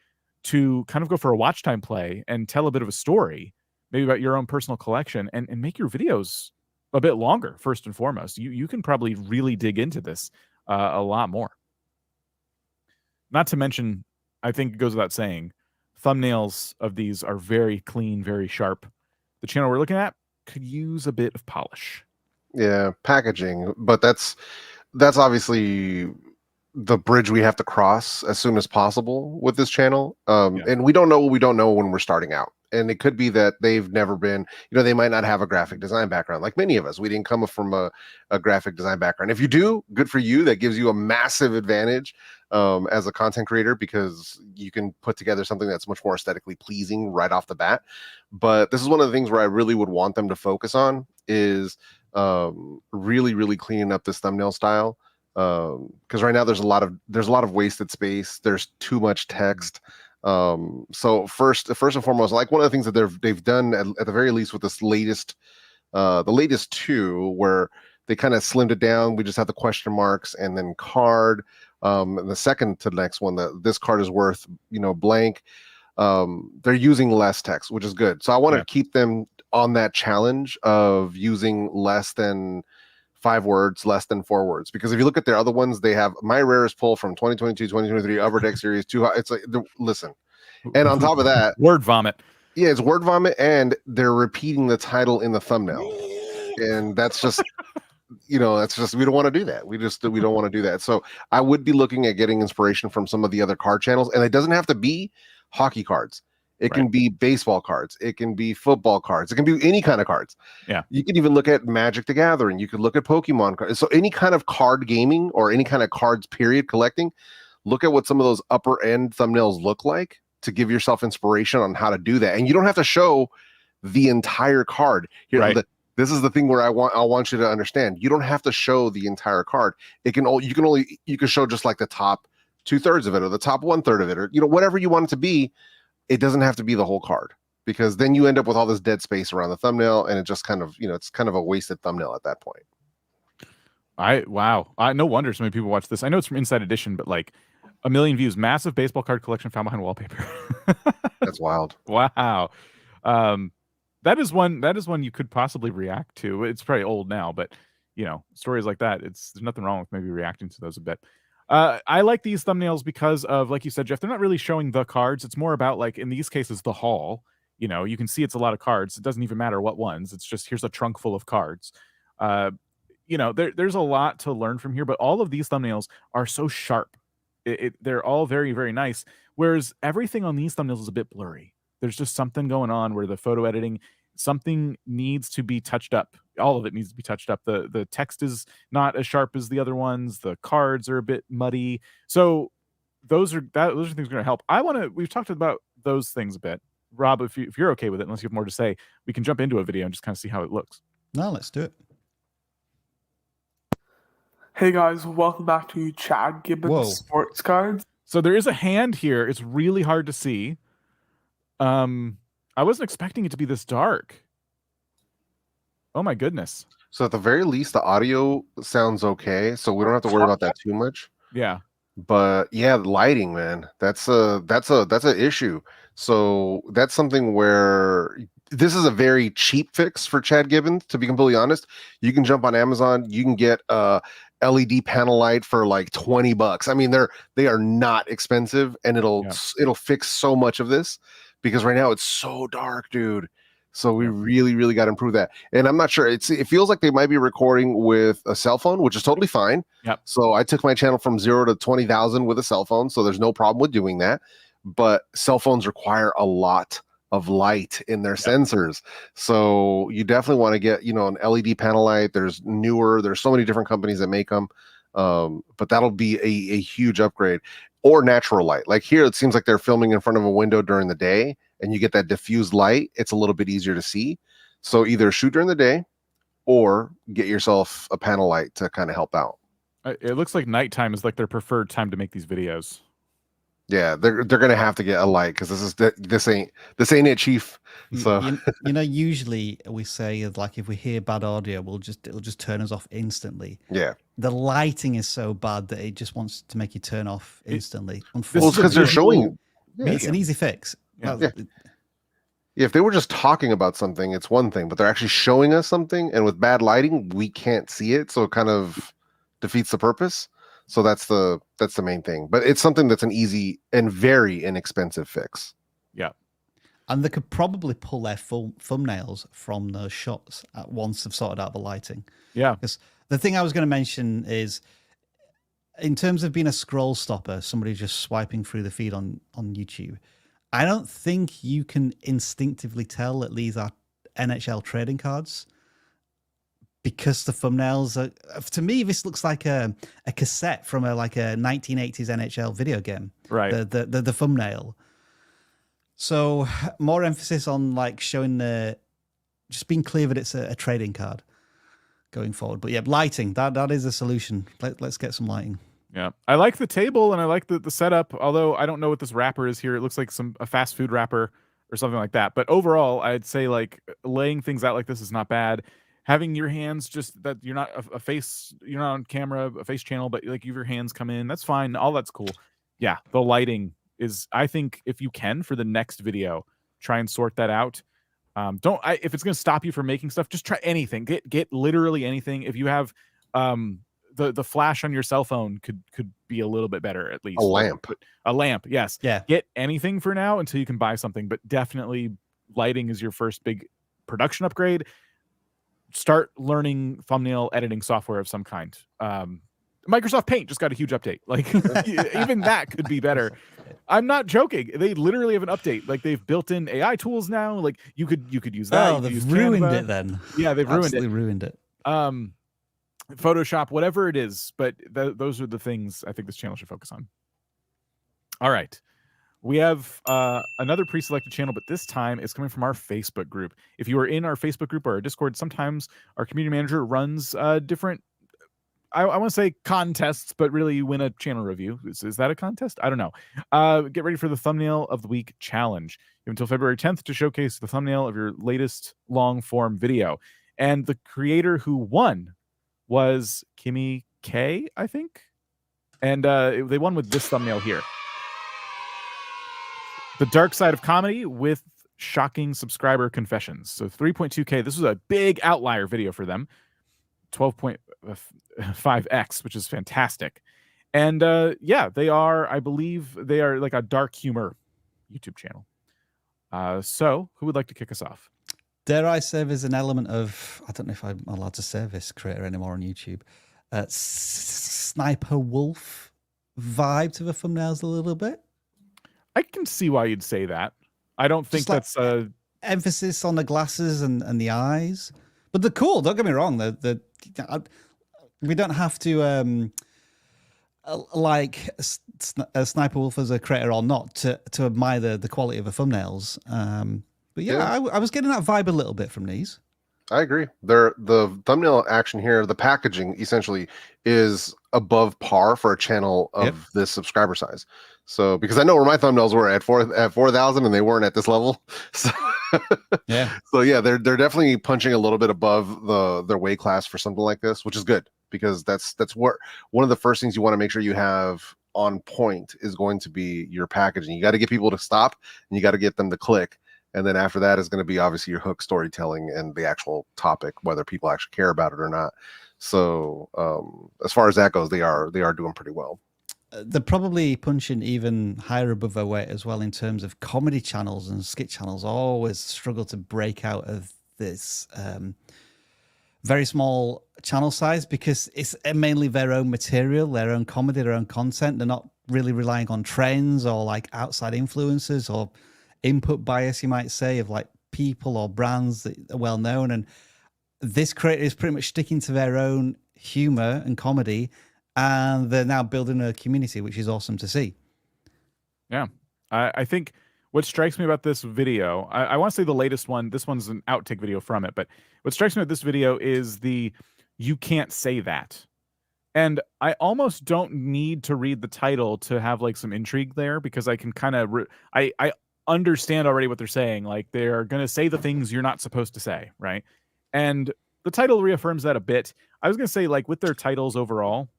to kind of go for a watch time play and tell a bit of a story, maybe about your own personal collection, and make your videos a bit longer. First and foremost, you can probably really dig into this a lot more. Not to mention, I think it goes without saying, thumbnails of these are very clean, very sharp. The channel we're looking at could use a bit of polish. Yeah, packaging, but that's obviously the bridge we have to cross as soon as possible with this channel. And we don't know what we don't know when we're starting out. And it could be that they've never been, they might not have a graphic design background. Like many of us, we didn't come from a graphic design background. If you do, good for you. That gives you a massive advantage as a content creator, because you can put together something that's much more aesthetically pleasing right off the bat. But this is one of the things where I really would want them to focus on is really, really cleaning up this thumbnail style. Because right now there's a lot of wasted space. There's too much text. So first and foremost, like one of the things that they've done at the very least with this latest, the latest two, where they kind of slimmed it down. We just have the question marks and then card. And the second to the next one, this card is worth, blank. They're using less text, which is good. So I want to keep them on that challenge of using less than 5 words, less than 4 words. Because if you look at their other ones, they have my rarest pull from 2022, 2023, Upper Deck Series 2. It's like, listen. And on top of that, word vomit. Yeah, it's word vomit, and they're repeating the title in the thumbnail. And that's just, that's just, we don't want to do that. We don't want to do that. So I would be looking at getting inspiration from some of the other card channels. And it doesn't have to be hockey cards. It can be baseball cards. It can be football cards. It can be any kind of cards. Yeah. You can even look at Magic the Gathering. You could look at Pokemon cards. So any kind of card gaming or any kind of cards, period, collecting, look at what some of those upper end thumbnails look like to give yourself inspiration on how to do that. And you don't have to show the entire card. Here, this is the thing where I want you to understand. You don't have to show the entire card. You can show just like the top 2/3 of it or the top 1/3 of it, or whatever you want it to be. It doesn't have to be the whole card, because then you end up with all this dead space around the thumbnail, and it just kind of, it's kind of a wasted thumbnail at that point. No wonder so many people watch this. I know it's from Inside Edition, but like 1 million views, massive baseball card collection found behind wallpaper. That's wild. Wow. That is one you could possibly react to. It's probably old now, but stories like that, there's nothing wrong with maybe reacting to those a bit. I like these thumbnails because of, like you said, Jeff, they're not really showing the cards. It's more about, like, in these cases, the haul. You can see it's a lot of cards. It doesn't even matter what ones. It's just, here's a trunk full of cards. There's a lot to learn from here, but all of these thumbnails are so sharp. They're all very, very nice. Whereas everything on these thumbnails is a bit blurry. There's just something going on where the photo editing, something needs to be touched up. All of it needs to be touched up. The text is not as sharp as the other ones. The cards are a bit muddy. So those are things that are going to help. We've talked about those things a bit. Rob, if you're okay with it, unless you have more to say, we can jump into a video and just kind of see how it looks. No, let's do it. Hey guys, welcome back to Chad Gibbons Sports Cards. So there is a hand here. It's really hard to see. I wasn't expecting it to be this dark. Oh my goodness. So at the very least, the audio sounds okay, so we don't have to worry about that too much. Yeah. But yeah, the lighting, man, that's an issue. So that's something where this is a very cheap fix for Chad Gibbons, to be completely honest. You can jump on Amazon, you can get a LED panel light for like $20. I mean, they are not expensive, and it'll fix so much of this, because right now it's so dark, dude. So we really, really got to improve that. And I'm not sure. It feels like they might be recording with a cell phone, which is totally fine. Yep. So I took my channel from 0 to 20,000 with a cell phone, so there's no problem with doing that. But cell phones require a lot of light in their sensors. So you definitely want to get, an LED panel light. There's so many different companies that make them. But that'll be a huge upgrade. Or natural light. Like here, it seems like they're filming in front of a window during the day, and you get that diffused light. It's a little bit easier to see. So either shoot during the day or get yourself a panel light to kind of help out. It looks like nighttime is like their preferred time to make these videos. Yeah, they're gonna have to get a light because this ain't it, Chief. So usually we say like if we hear bad audio, it'll just turn us off instantly. Yeah, the lighting is so bad that it just wants to make you turn off instantly. Well, it's because they're showing. It's an easy fix. Yeah. If they were just talking about something, it's one thing, but they're actually showing us something, and with bad lighting, we can't see it, so it kind of defeats the purpose. So that's the main thing. But it's something that's an easy and very inexpensive fix. Yeah. And they could probably pull their full thumbnails from those shots at once they've sorted out the lighting. Yeah. Because the thing I was going to mention is, in terms of being a scroll stopper, somebody just swiping through the feed on YouTube, I don't think you can instinctively tell that these are NHL trading cards, because the thumbnails are, to me, this looks like a cassette from a 1980s NHL video game. Right. The thumbnail. So more emphasis on like showing just being clear that it's a trading card going forward. But yeah, lighting, that is a solution. Let's get some lighting. Yeah, I like the table and I like the setup, although I don't know what this wrapper is here. It looks like a fast food wrapper or something like that. But overall, I'd say like laying things out like this is not bad. Having your hands just that you're not a face, you're not on camera, a face channel, but like your hands come in, that's fine. All that's cool. Yeah, the lighting is, I think if you can for the next video, try and sort that out. If it's going to stop you from making stuff, just try anything. Get literally anything. If you have the flash on your cell phone could be a little bit better, at least. A lamp, yes. Yeah. Get anything for now until you can buy something, but definitely lighting is your first big production upgrade. Start learning thumbnail editing software of some kind. Microsoft Paint just got a huge update. Like even that could be better. I'm not joking. They literally have an update. Like they've built in AI tools now. Like you could use that. Oh, they've ruined it then. Yeah, they've ruined it. Photoshop, whatever it is, but those are the things I think this channel should focus on. All right. We have another pre-selected channel, but this time it's coming from our Facebook group. If you are in our Facebook group or our Discord, sometimes our community manager runs different, I want to say contests, but really you win a channel review. Is that a contest? I don't know. Get ready for the Thumbnail of the Week challenge. You have until February 10th to showcase the thumbnail of your latest long-form video. And the creator who won was Kimmy K, I think. And they won with this thumbnail here. The Dark Side of Comedy with Shocking Subscriber Confessions. So 3.2K. This was a big outlier video for them. 12.5x, which is fantastic. And yeah, I believe they are like a dark humor YouTube channel. So who would like to kick us off? Dare I say there's an element of, I don't know if I'm allowed to say this creator anymore on YouTube, Sniper Wolf vibe to the thumbnails a little bit? I can see why you'd say that. I don't think that's a emphasis on the glasses and the eyes, but they're cool. Don't get me wrong. We don't have to like a Sniper Wolf as a creator or not to admire the quality of the thumbnails. But yeah, I was getting that vibe a little bit from these. I agree. The thumbnail action here, the packaging essentially is above par for a channel of this subscriber size. So because I know where my thumbnails were at 4,000 and they weren't at this level. So yeah. So yeah, they're definitely punching a little bit above their weight class for something like this, which is good because that's what one of the first things you want to make sure you have on point is going to be your packaging. You got to get people to stop and you got to get them to click. And then after that is going to be obviously your hook storytelling and the actual topic, whether people actually care about it or not. So as far as that goes, they are doing pretty well. They're probably punching even higher above their weight as well in terms of comedy channels and skit channels. Always struggle to break out of this very small channel size because it's mainly their own material, their own comedy, their own content. They're not really relying on trends or like outside influences or input bias, you might say, of like people or brands that are well known. And this creator is pretty much sticking to their own humor and comedy, and they're now building a community, which is awesome to see. Yeah, I think what strikes me about this video, I want to say the latest one, this one's an outtake video from it, but what strikes me about this video is you can't say that. And I almost don't need to read the title to have like some intrigue there, because I can kind of I understand already what they're saying. Like, they're going to say the things you're not supposed to say, right? And the title reaffirms that a bit. I was going to say, like, with their titles overall,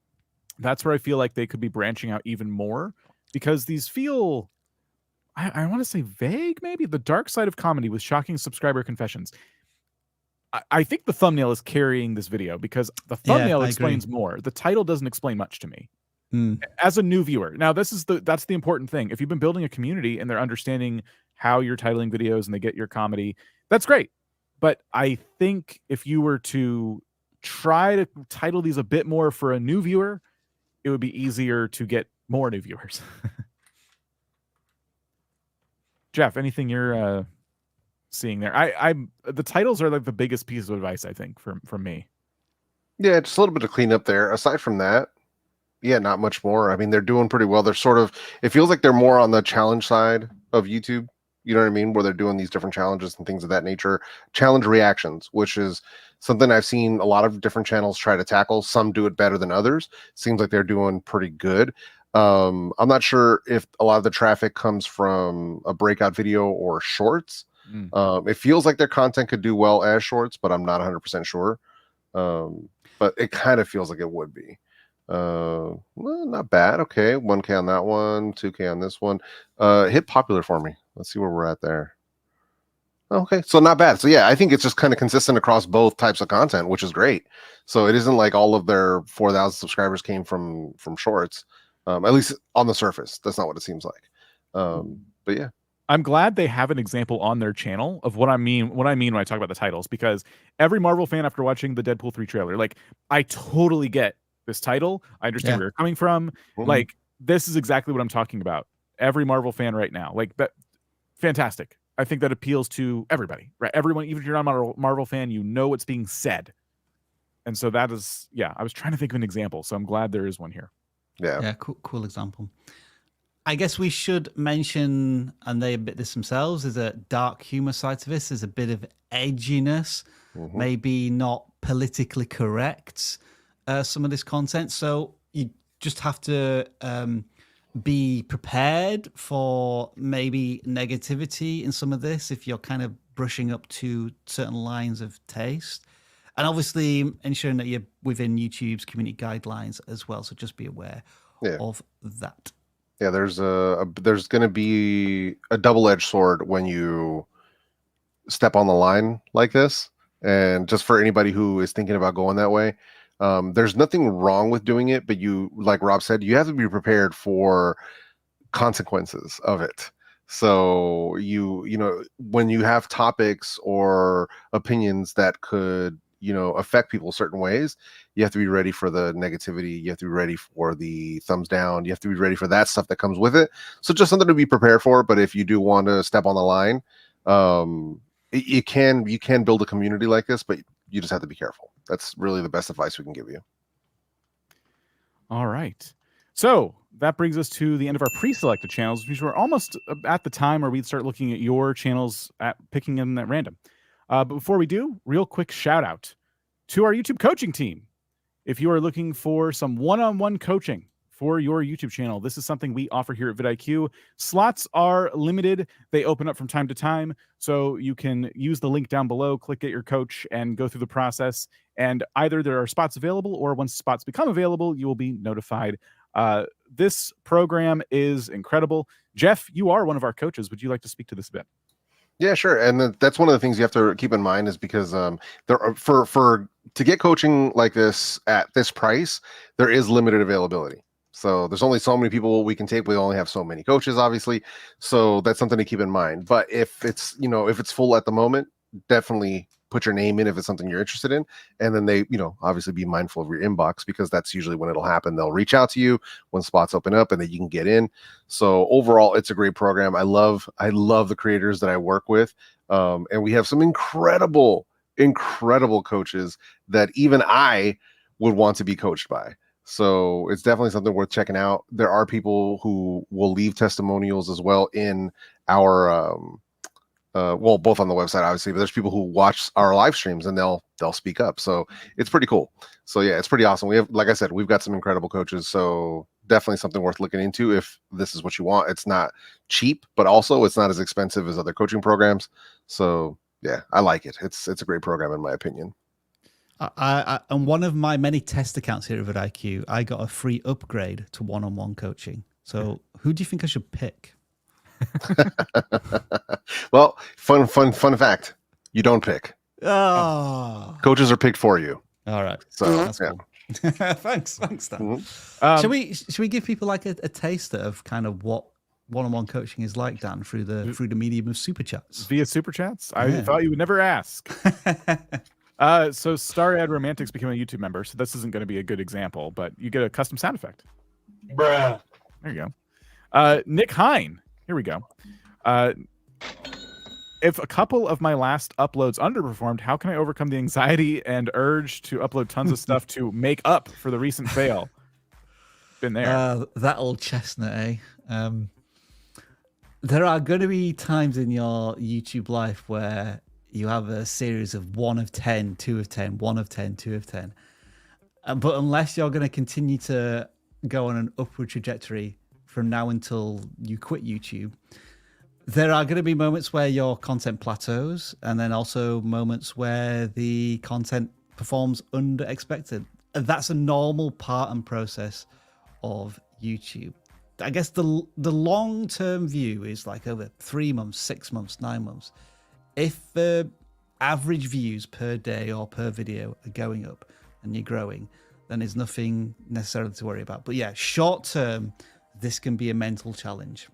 that's where I feel like they could be branching out even more, because these feel, I want to say vague, maybe. The dark side of comedy with shocking subscriber confessions. I think the thumbnail is carrying this video, because the thumbnail explains more. The title doesn't explain much to me as a new viewer. Now, that's the important thing. If you've been building a community and they're understanding how you're titling videos and they get your comedy, that's great. But I think if you were to try to title these a bit more for a new viewer, it would be easier to get more new viewers. Jeff, anything you're seeing there? The titles are like the biggest piece of advice, I think, from me. Yeah, just a little bit of cleanup there. Aside from that, yeah, not much more. I mean, they're doing pretty well. They're sort of, it feels like they're more on the challenge side of YouTube. You know what I mean? Where they're doing these different challenges and things of that nature. Challenge reactions, which is something I've seen a lot of different channels try to tackle. Some do it better than others. Seems like they're doing pretty good. I'm not sure if a lot of the traffic comes from a breakout video or shorts. It feels like their content could do well as shorts, but I'm not 100% sure. But it kind of feels like it would be. Well, not bad. Okay, 1K on that one, 2K on this one. Hit popular for me. Let's see where we're at there. Okay, so not bad. So yeah, I think it's just kind of consistent across both types of content, which is great. So it isn't like all of their 4,000 subscribers came from shorts. At least on the surface, that's not what it seems like. But yeah. I'm glad they have an example on their channel of what I mean when I talk about the titles, because every Marvel fan, after watching the Deadpool 3 trailer, like, I totally get this title. I understand where you're coming from. Like, this is exactly what I'm talking about. Every Marvel fan right now, like, that, fantastic. I think that appeals to everybody, right? Everyone, even if you're not a Marvel fan, you know what's being said. And so that is, yeah, I was trying to think of an example, so I'm glad there is one here. Yeah, cool example. I guess we should mention, and they admit this themselves, there's a dark humor side to this. There's a bit of edginess, maybe not politically correct, some of this content. So you just have to be prepared for maybe negativity in some of this if you're kind of brushing up to certain lines of taste. And obviously ensuring that you're within YouTube's community guidelines as well. So just be aware of that. Yeah, there's going to be a double-edged sword when you step on the line like this. And just for anybody who is thinking about going that way, there's nothing wrong with doing it, but you, like Rob said, you have to be prepared for consequences of it. So you know, when you have topics or opinions that could, you know, affect people certain ways, you have to be ready for the negativity. You have to be ready for the thumbs down. You have to be ready for that stuff that comes with it. So just something to be prepared for. But if you do want to step on the line, you can build a community like this, but you just have to be careful. That's really the best advice we can give you. All right. So that brings us to the end of our pre-selected channels, which we're almost at the time where we'd start looking at your channels, at picking them at random. But before we do, real quick shout out to our YouTube coaching team. If you are looking for some one-on-one coaching for your YouTube channel, this is something we offer here at vidIQ. Slots are limited. They open up from time to time. So you can use the link down below, click Get Your Coach, and go through the process. And either there are spots available, or once spots become available, you will be notified. This program is incredible. Jeff, you are one of our coaches. Would you like to speak to this a bit? Yeah, sure. And that's one of the things you have to keep in mind, is because there are, for to get coaching like this at this price, there is limited availability. So there's only so many people we can take. We only have so many coaches, obviously. So that's something to keep in mind. But if it's, you know, if it's full at the moment, definitely put your name in if it's something you're interested in. And then they, you know, obviously be mindful of your inbox, because that's usually when it'll happen. They'll reach out to you when spots open up, and then you can get in. So overall, it's a great program. I love the creators that I work with. And we have some incredible coaches that even I would want to be coached by. So it's definitely something worth checking out. There are people who will leave testimonials as well in our Well, both on the website, obviously, but there's people who watch our live streams and they'll speak up. So it's pretty cool. So yeah, it's pretty awesome. We have, like I said, we've got some incredible coaches. So definitely something worth looking into if this is what you want. It's not cheap, but also it's not as expensive as other coaching programs. So yeah, I like it. It's a great program in my opinion. On one of my many test accounts here at vidIQ, I got a free upgrade to one-on-one coaching. So who do you think I should pick? Well, fun fact. You don't pick. Oh. Coaches are picked for you. All right. So that's yeah. cool. Thanks, Dan. Should we give people like a taster of kind of what one-on-one coaching is like, Dan, through the medium of super chats? Via super chats? I thought you would never ask. So Starad Romantics became a YouTube member, so this isn't going to be a good example, but you get a custom sound effect. Bruh. There you go. Nick Hine. Here we go. If a couple of my last uploads underperformed, how can I overcome the anxiety and urge to upload tons of stuff to make up for the recent fail? Been there. That old chestnut, eh? There are going to be times in your YouTube life where you have a series of 1 of 10, 2 of 10, 1 of 10, 2 of 10. But unless you're going to continue to go on an upward trajectory from now until you quit YouTube, there are going to be moments where your content plateaus, and then also moments where the content performs under expected. That's a normal part and process of YouTube. I guess the long-term view is like over 3 months, 6 months, 9 months. If the average views per day or per video are going up and you're growing, then there's nothing necessarily to worry about. But yeah, short term, this can be a mental challenge.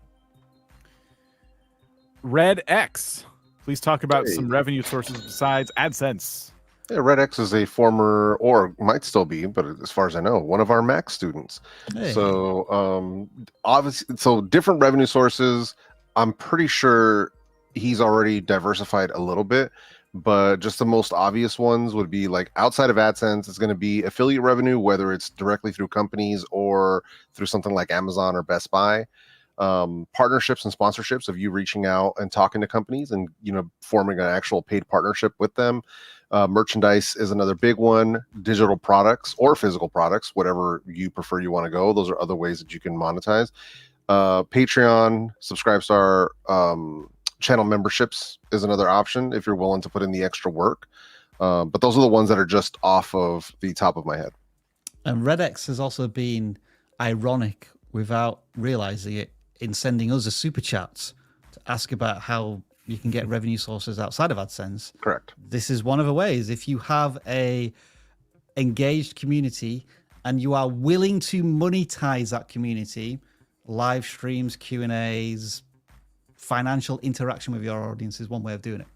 Red X, please talk about some revenue sources besides AdSense. Yeah, Red X is a former, or might still be, but as far as I know, one of our Max students. Hey. So obviously, so different revenue sources. I'm pretty sure he's already diversified a little bit, but just the most obvious ones would be like outside of AdSense, it's going to be affiliate revenue, whether it's directly through companies or through something like Amazon or Best Buy. Partnerships and sponsorships of you reaching out and talking to companies and, you know, forming an actual paid partnership with them. Merchandise is another big one. Digital products or physical products, whatever you prefer, you want to go. Those are other ways that you can monetize. Patreon, Subscribestar, channel memberships is another option if you're willing to put in the extra work. But those are the ones that are just off of the top of my head. And RedX has also been ironic without realizing it in sending us a super chat to ask about how you can get revenue sources outside of AdSense. Correct. This is one of the ways. If you have a engaged community and you are willing to monetize that community, live streams, Q&As, financial interaction with your audience is one way of doing it.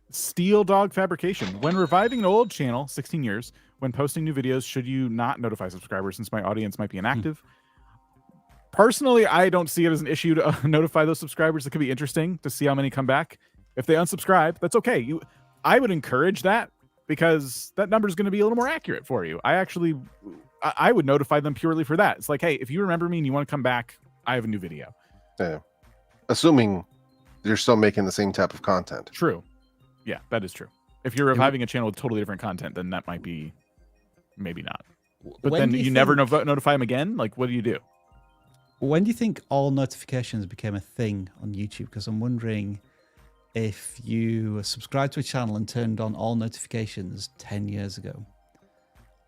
Steel Dog Fabrication. When reviving an old channel, 16 years, when posting new videos, should you not notify subscribers since my audience might be inactive? Personally, I don't see it as an issue to notify those subscribers. It could be interesting to see how many come back. If they unsubscribe, that's okay. I would encourage that because that number is going to be a little more accurate for you. I would notify them purely for that. It's like, hey, if you remember me and you want to come back, I have a new video. Yeah. Assuming you're still making the same type of content. True. Yeah, that is true. If you're reviving a channel with totally different content, then that might be maybe not. But then you never notify them again? Like, what do you do? When do you think all notifications became a thing on YouTube? Because I'm wondering if you subscribed to a channel and turned on all notifications 10 years ago,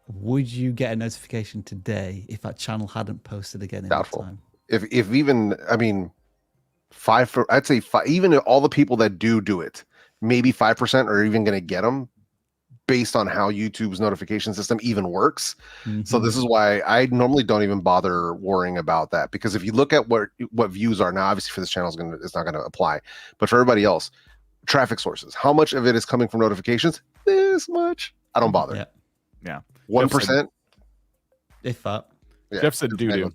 would you get a notification today if that channel hadn't posted again in that time? If even, I mean, I'd say even all the people that do it, maybe 5% are even going to get them based on how YouTube's notification system even works. Mm-hmm. So this is why I normally don't even bother worrying about that, because if you look at what views are now, obviously for this channel it's not going to apply, but for everybody else, traffic sources, how much of it is coming from notifications? This much. I don't bother. Yeah. 1%. If that. Yeah. Jeff said doo-doo.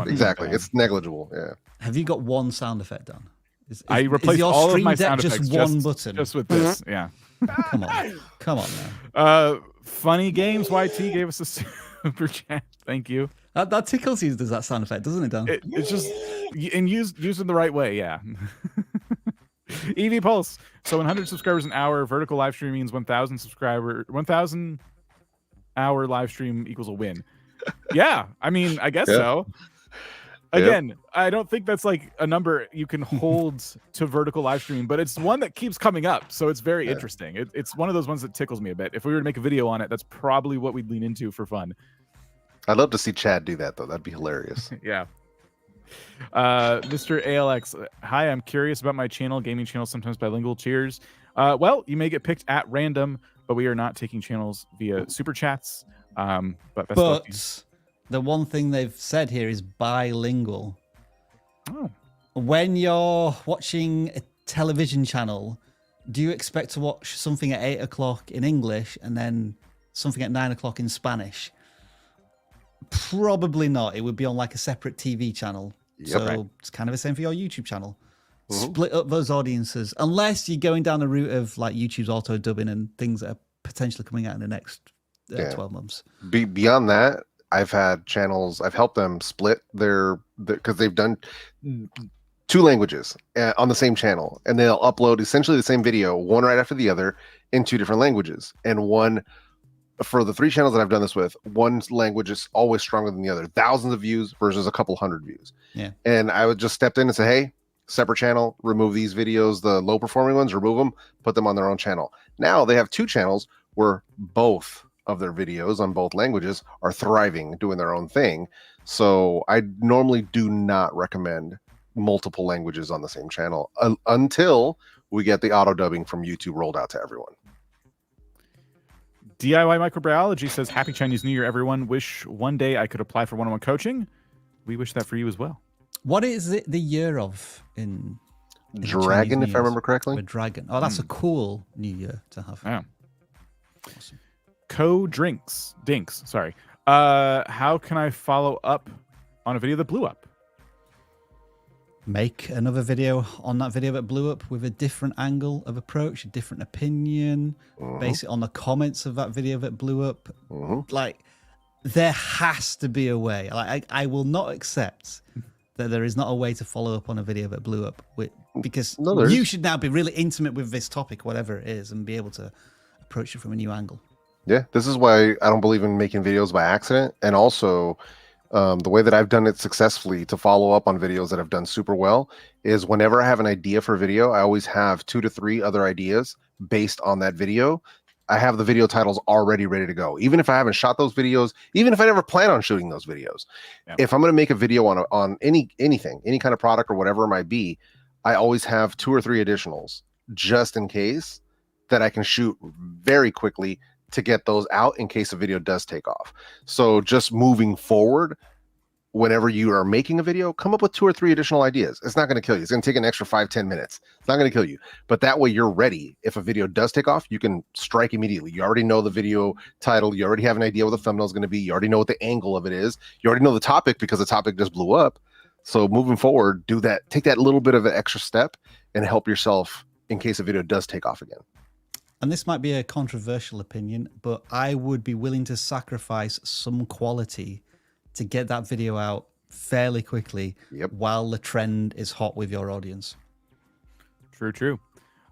Exactly. It's negligible. Yeah. Have you got one sound effect done? I replaced all of my sound effects just one button. Just with this, yeah. Come on, man. Funny Games YT gave us a super chat. Thank you. That tickles you. Does that sound effect, doesn't it, Dan? It's just and used in the right way, yeah. EV Pulse. So 100 subscribers an hour. Vertical live stream means 1,000 hour live stream equals a win. Yeah, I mean, I guess so. Again, I don't think that's like a number you can hold to vertical live streaming, but it's one that keeps coming up. So it's very interesting. It's one of those ones that tickles me a bit. If we were to make a video on it, that's probably what we'd lean into for fun. I'd love to see Chad do that, though. That'd be hilarious. Yeah. Mr. ALX, hi, I'm curious about my channel, gaming channel, sometimes bilingual. Cheers. Well, you may get picked at random, but we are not taking channels via super chats. But the one thing they've said here is bilingual. Oh. When you're watching a television channel, do you expect to watch something at 8 o'clock in English and then something at 9 o'clock in Spanish? Probably not. It would be on like a separate TV channel. So it's kind of the same for your YouTube channel. Split up those audiences, unless you're going down the route of like YouTube's auto dubbing and things that are potentially coming out in the next 12 months. Beyond that, I've had channels, I've helped them split because they've done 2 languages on the same channel, and they'll upload essentially the same video, one right after the other, in 2 different languages. And one, for the 3 channels that I've done this with, one language is always stronger than the other. Thousands of views versus a couple hundred views. Yeah. And I would just step in and say, hey, separate channel, remove these videos, the low performing ones, remove them, put them on their own channel. Now they have 2 channels where both of their videos on both languages are thriving, doing their own thing. So I normally do not recommend multiple languages on the same channel until we get the auto dubbing from YouTube rolled out to everyone. DIY Microbiology says, happy Chinese New Year, everyone. Wish one day I could apply for one-on-one coaching. We wish that for you as well. What is it the year of in Dragon, if I remember correctly? With Dragon. Oh, that's a cool new year to have. Yeah. Awesome. Dinks, sorry. How can I follow up on a video that blew up? Make another video on that video that blew up with a different angle of approach, a different opinion, base it on the comments of that video that blew up. Like, there has to be a way. Like, I will not accept that there is not a way to follow up on a video that blew up because you should now be really intimate with this topic, whatever it is, and be able to approach it from a new angle. Yeah, this is why I don't believe in making videos by accident. And also, the way that I've done it successfully to follow up on videos that have done super well is whenever I have an idea for a video, I always have 2 to 3 other ideas based on that video. I have the video titles already ready to go. Even if I haven't shot those videos, even if I never plan on shooting those videos, if I'm going to make a video on anything, any kind of product or whatever it might be, I always have 2 or 3 additionals just in case that I can shoot very quickly to get those out in case a video does take off. So just moving forward, whenever you are making a video, come up with 2 or 3 additional ideas. It's not going to kill you. It's going to take an extra 5-10 minutes. It's not going to kill you. But that way you're ready. If a video does take off, you can strike immediately. You already know the video title. You already have an idea what the thumbnail is going to be. You already know what the angle of it is. You already know the topic because the topic just blew up. So moving forward, do that. Take that little bit of an extra step and help yourself in case a video does take off again. And this might be a controversial opinion, but I would be willing to sacrifice some quality to get that video out fairly quickly while the trend is hot with your audience. True.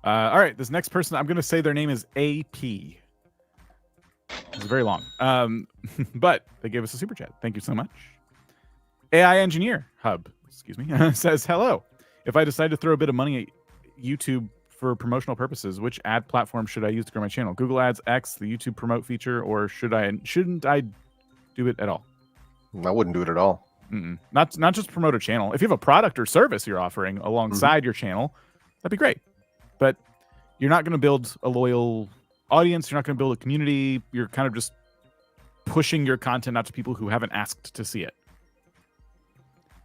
All right, this next person, I'm going to say their name is AP. It's very long. But they gave us a super chat. Thank you so much. AI Engineer Hub, says, hello. If I decide to throw a bit of money at YouTube for promotional purposes, which ad platform should I use to grow my channel? Google Ads, X, the YouTube promote feature, or shouldn't I do it at all? I wouldn't do it at all. Not just promote a channel. If you have a product or service you're offering alongside your channel, that'd be great. But you're not going to build a loyal audience. You're not going to build a community. You're kind of just pushing your content out to people who haven't asked to see it.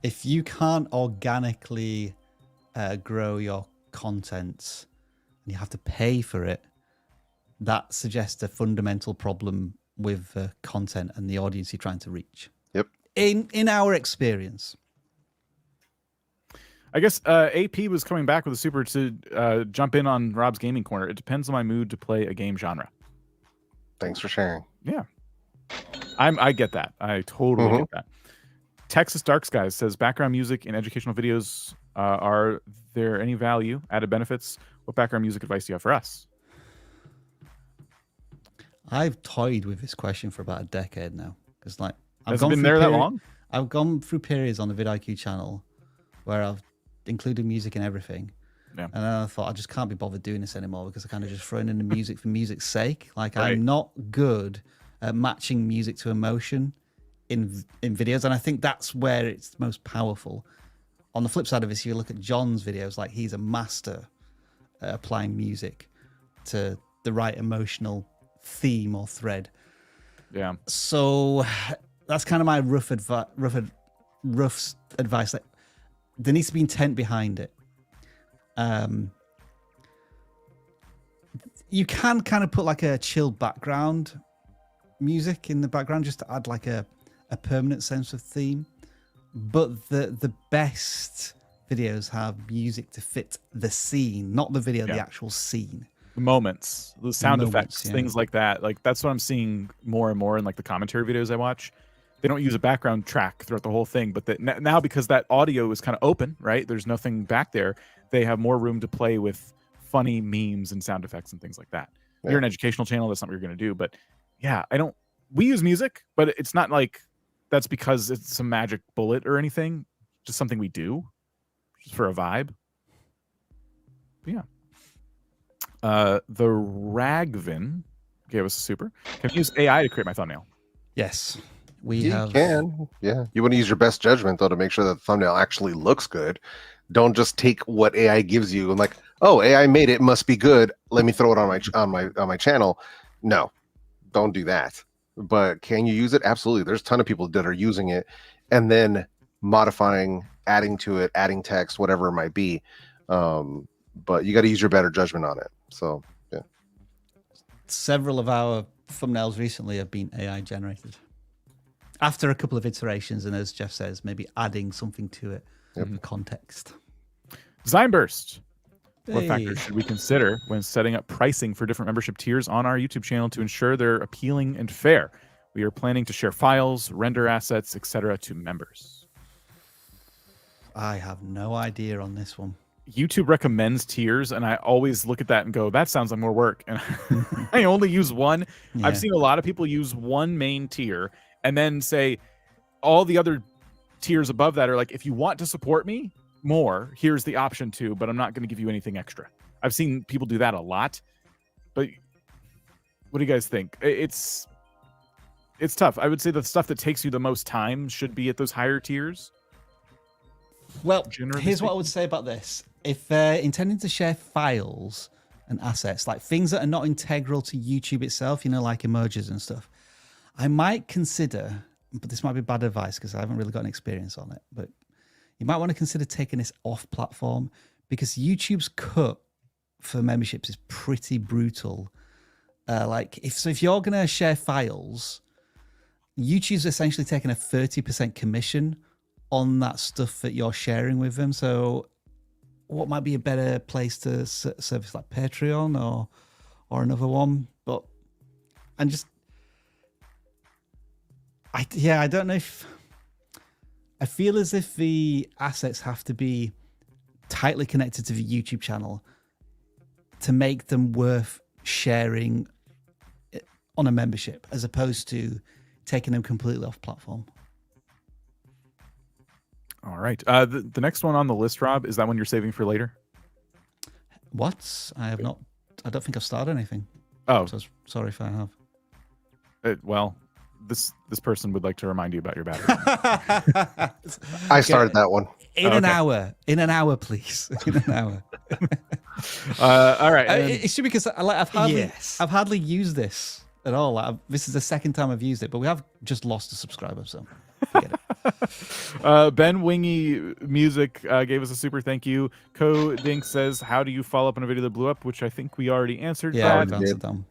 If you can't organically grow your content and you have to pay for it, that suggests a fundamental problem with the content and the audience you're trying to reach. Yep. In our experience. I guess AP was coming back with a super to jump in on Rob's Gaming Corner. It depends on my mood to play a game genre. Thanks for sharing. Yeah. I get that. I totally get that. Texas Dark Skies says background music in educational videos Are there any value, added benefits? What background music advice do you have for us? I've toyed with this question for about a decade now. Because like Has it been there that long? I've gone through periods on the vidIQ channel where I've included music and everything. Yeah. And then I thought I just can't be bothered doing this anymore because I kind of just thrown in the music for music's sake. Like Right. I'm not good at matching music to emotion in videos, and I think that's where it's most powerful. On the flip side of this, you look at John's videos, like he's a master at applying music to the right emotional theme or thread. Yeah. So that's kind of my rough advice. Like, there needs to be intent behind it. You can kind of put like a chilled background music in the background just to add like a permanent sense of theme. But the best videos have music to fit the scene, not the video, the actual scene. The moments, the sound Moments, effects, yeah. things like that. Like that's what I'm seeing more and more in like the commentary videos I watch. They don't use a background track throughout the whole thing, but now because that audio is kind of open, right? There's nothing back there. They have more room to play with funny memes and sound effects and things like that. Yeah. You're an educational channel. That's not what you're going to do. But yeah, we use music, but it's not like that's because it's some magic bullet or anything. Just something we do just for a vibe. But yeah. The Ragvin gave us a super. Can I use AI to create my thumbnail? Yes, You can. Yeah. You want to use your best judgment though to make sure that the thumbnail actually looks good. Don't just take what AI gives you and like, oh, AI made it, must be good. Let me throw it on my channel. No, don't do that. But can you use it? Absolutely. There's a ton of people that are using it and then modifying, adding to it, adding text, whatever it might be. But you got to use your better judgment on it. So yeah. Several of our thumbnails recently have been AI generated. After a couple of iterations, and as Jeff says, maybe adding something to it, context. Design Burst. What Hey. factors should we consider when setting up pricing for different membership tiers on our YouTube channel to ensure they're appealing and fair? We are planning to share files, render assets, etc. to members. I have no idea on this one. YouTube recommends tiers, and I always look at that and go, that sounds like more work. And I only use one. Yeah. I've seen a lot of people use one main tier and then say all the other tiers above that are like, if you want to support me more, here's the option to, but I'm not going to give you anything extra. I've seen people do that a lot. But what do you guys think? It's tough. I would say the stuff that takes you the most time should be at those higher tiers. Well, Generally here's what I speaking. would say about this. If they're intending to share files and assets, like things that are not integral to YouTube itself, you know, like emojis and stuff, I might consider, but this might be bad advice because I haven't really got an experience on it, but you might want to consider taking this off platform because YouTube's cut for memberships is pretty brutal. If you're going to share files, YouTube's essentially taking a 30% commission on that stuff that you're sharing with them. So what might be a better place to service, like Patreon or another one? But I don't know if I feel as if the assets have to be tightly connected to the YouTube channel to make them worth sharing on a membership, as opposed to taking them completely off platform. All right. The next one on the list, Rob, is that one you're saving for later? What? I don't think I've started anything. Oh, So sorry if I have. well, this person would like to remind you about your battery. I started that one. In an hour, please. In an hour. All right. It should be because I've hardly used this at all. This is the second time I've used it, but we have just lost a subscriber, so forget it. Ben Wingy Music gave us a super thank you. Dink says, how do you follow up on a video that blew up? Which I think we already answered. Yeah, that. we've answered them.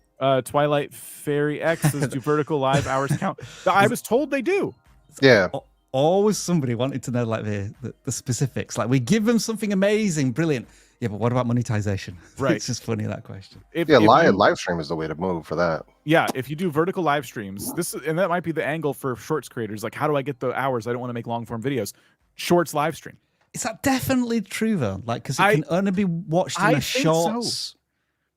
Twilight Fairy X says, do vertical live hours count? I was told they do. Yeah. Always somebody wanted to know like the specifics. Like we give them something amazing, brilliant. Yeah, but what about monetization? Right. It's just funny, that question. Live stream is the way to move for that. Yeah, if you do vertical live streams, and that might be the angle for shorts creators. Like, how do I get the hours? I don't want to make long form videos. Shorts live stream. Is that definitely true though? Like, because it can only be watched in a shorts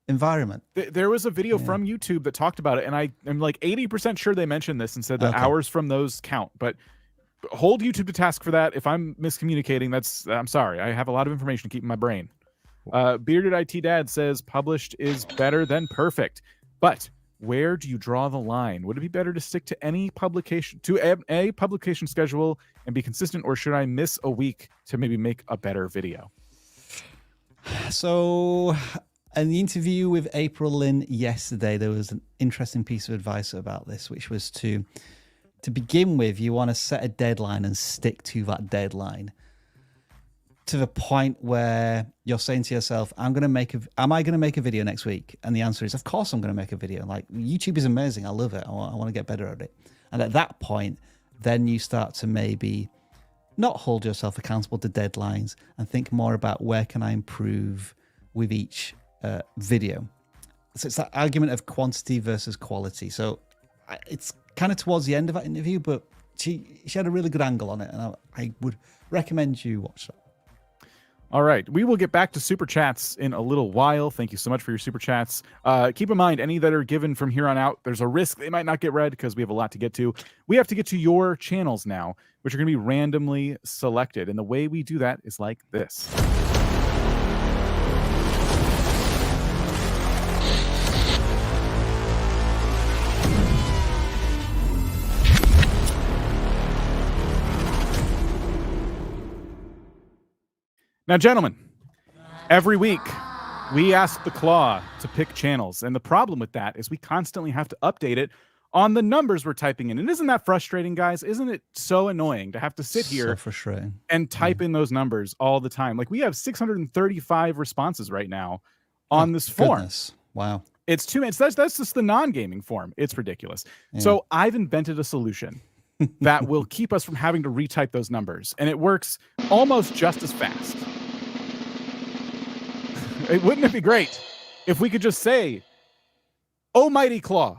environment. There was a video from YouTube that talked about it, and I'm like 80% sure they mentioned this and said that hours from those count. But hold YouTube to task for that. If I'm miscommunicating, I'm sorry. I have a lot of information to keep in my brain. Bearded IT Dad says published is better than perfect, but where do you draw the line? Would it be better to stick to any publication, a publication schedule and be consistent, or should I miss a week to maybe make a better video? So in the interview with April Lynn yesterday, there was an interesting piece of advice about this, which was to begin with, you want to set a deadline and stick to that deadline to the point where you're saying to yourself, am I going to make a video next week? And the answer is, of course I'm going to make a video. Like, YouTube is amazing. I love it. I want to get better at it. And at that point, then you start to maybe not hold yourself accountable to deadlines and think more about where can I improve with each video. So it's that argument of quantity versus quality. So it's kind of towards the end of that interview, but she had a really good angle on it, and I would recommend you watch that. All right, we will get back to super chats in a little while. Thank you so much for your super chats. Keep in mind, any that are given from here on out, there's a risk they might not get read because we have a lot to get to. We have to get to your channels now, which are going to be randomly selected. And the way we do that is like this. Now, gentlemen, every week we ask the CLAAAW to pick channels, and the problem with that is we constantly have to update it on the numbers we're typing in. And isn't that frustrating, guys? Isn't it so annoying to have to sit here and type in those numbers all the time? Like, we have 635 responses right now on this form. Goodness. Wow. It's too much. That's just the non-gaming form. It's ridiculous. Yeah. So I've invented a solution that will keep us from having to retype those numbers, and it works almost just as fast. Wouldn't it be great if we could just say, Almighty CLAAAW,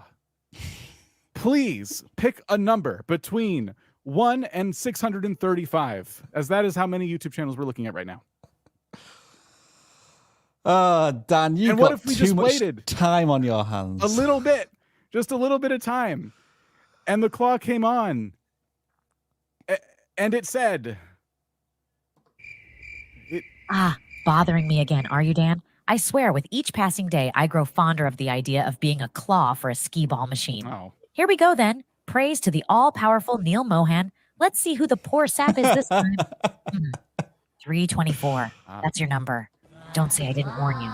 please pick a number between 1 and 635, as that is how many YouTube channels we're looking at right now. Dan, you've got too much time on your hands. A little bit, just a little bit of time. And the CLAAAW came on, and it said... Bothering me again, are you, Dan? I swear, with each passing day, I grow fonder of the idea of being a claw for a skee-ball machine. Oh. Here we go, then. Praise to the all-powerful Neil Mohan. Let's see who the poor sap is this time. 324. That's your number. Don't say I didn't warn you.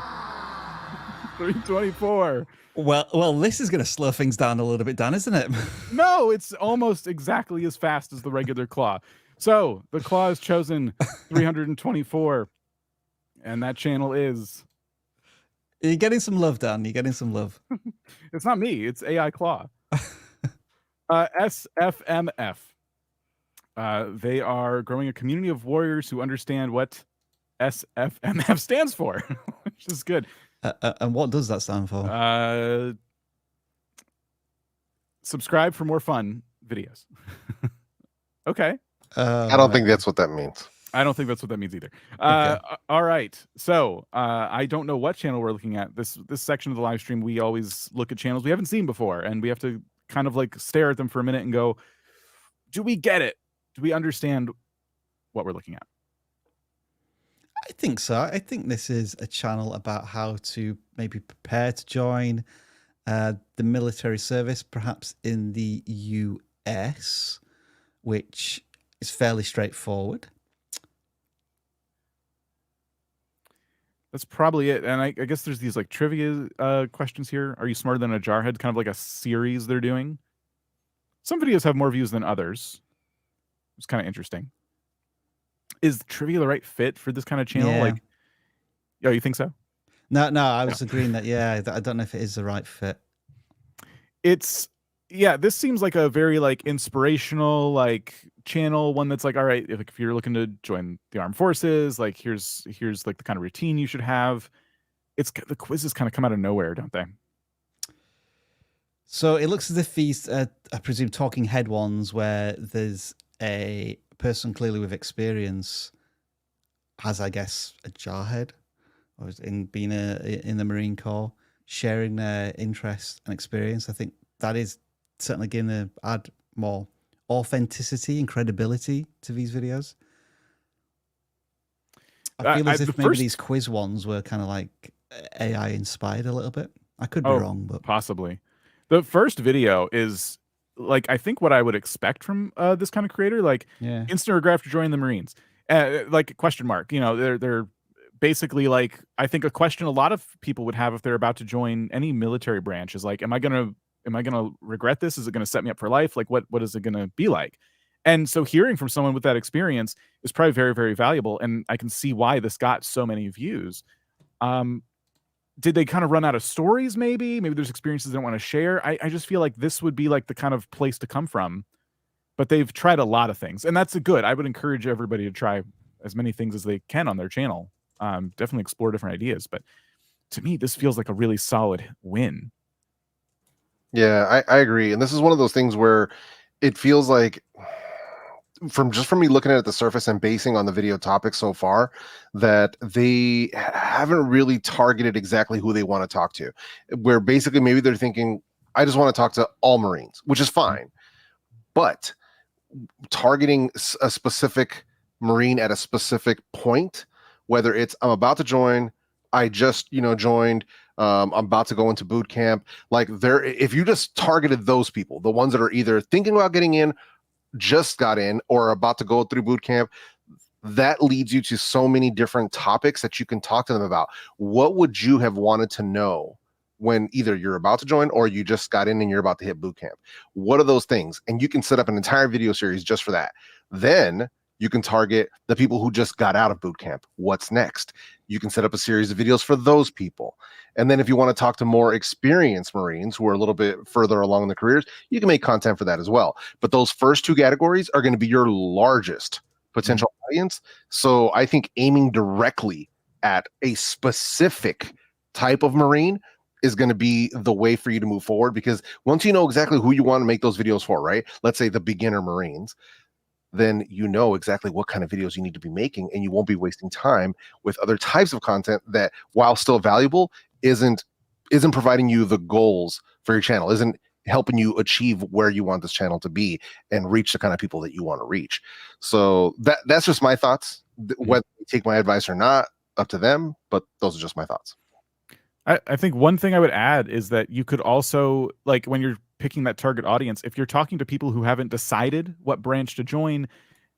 324. Well, this is going to slow things down a little bit, Dan, isn't it? No, it's almost exactly as fast as the regular CLAAAW. So the CLAAAW has chosen 324. And that channel is... You're getting some love, Dan. You're getting some love. It's not me. It's AI CLAAAW. SFMF. They are growing a community of warriors who understand what SFMF stands for, which is good. And what does that stand for? Subscribe for more fun videos. Okay. I don't think that's what that means. I don't think that's what that means either. Okay. All right. So I don't know what channel we're looking at. This section of the live stream, we always look at channels we haven't seen before, and we have to kind of like stare at them for a minute and go, do we get it? Do we understand what we're looking at? I think so. I think this is a channel about how to maybe prepare to join the military service, perhaps in the US, which is fairly straightforward. That's probably it. And I guess there's these like trivia questions here. Are you smarter than a jarhead? Kind of like a series they're doing. Some videos have more views than others. It's kind of interesting. Is trivia the right fit for this kind of channel? Yeah. Like, oh, you think so? No, I was agreeing that, yeah, I don't know if it is the right fit. This seems like a very like inspirational like channel, one that's like, all right, if you're looking to join the armed forces, like here's like the kind of routine you should have. The quizzes kind of come out of nowhere, don't they? So it looks as if these, I presume, talking head ones where there's a person clearly with experience as I guess a jarhead, or in being in the Marine Corps, sharing their interest and experience. I think that is certainly going to add more authenticity and credibility to these videos. I feel as if maybe these quiz ones were kind of like AI inspired a little bit. I could be wrong, but possibly. The first video is like, I think what I would expect from this kind of creator, like instant regret after joining the Marines, like question mark. You know, they're basically like, I think a question a lot of people would have if they're about to join any military branch is like, am I gonna regret this? Is it gonna set me up for life? Like, what is it gonna be like? And so hearing from someone with that experience is probably very, very valuable. And I can see why this got so many views. Did they kind of run out of stories? Maybe there's experiences they don't want to share. I just feel like this would be like the kind of place to come from, but they've tried a lot of things, and that's good. I would encourage everybody to try as many things as they can on their channel. Definitely explore different ideas, but to me, this feels like a really solid win. Yeah, I agree. And this is one of those things where it feels like from me looking at the surface and basing on the video topic so far, that they haven't really targeted exactly who they want to talk to, where basically maybe they're thinking, I just want to talk to all Marines, which is fine, but targeting a specific Marine at a specific point, whether it's I'm about to join, I just joined, I'm about to go into boot camp, like if you just targeted those people, the ones that are either thinking about getting in, just got in, or about to go through boot camp, that leads you to so many different topics that you can talk to them about. What would you have wanted to know when either you're about to join or you just got in and you're about to hit boot camp? What are those things? And you can set up an entire video series just for that. Then you can target the people who just got out of boot camp. What's next? You can set up a series of videos for those people. And then if you want to talk to more experienced Marines who are a little bit further along in their careers, you can make content for that as well. But those first two categories are going to be your largest potential audience. So I think aiming directly at a specific type of Marine is going to be the way for you to move forward, because once you know exactly who you want to make those videos for, right? Let's say the beginner Marines, then you know exactly what kind of videos you need to be making, and you won't be wasting time with other types of content that, while still valuable, isn't providing you the goals for your channel, isn't helping you achieve where you want this channel to be and reach the kind of people that you want to reach. So that's just my thoughts. Whether they take my advice or not, up to them, but those are just my thoughts. I think one thing I would add is that you could also, like, when you're picking that target audience, if you're talking to people who haven't decided what branch to join,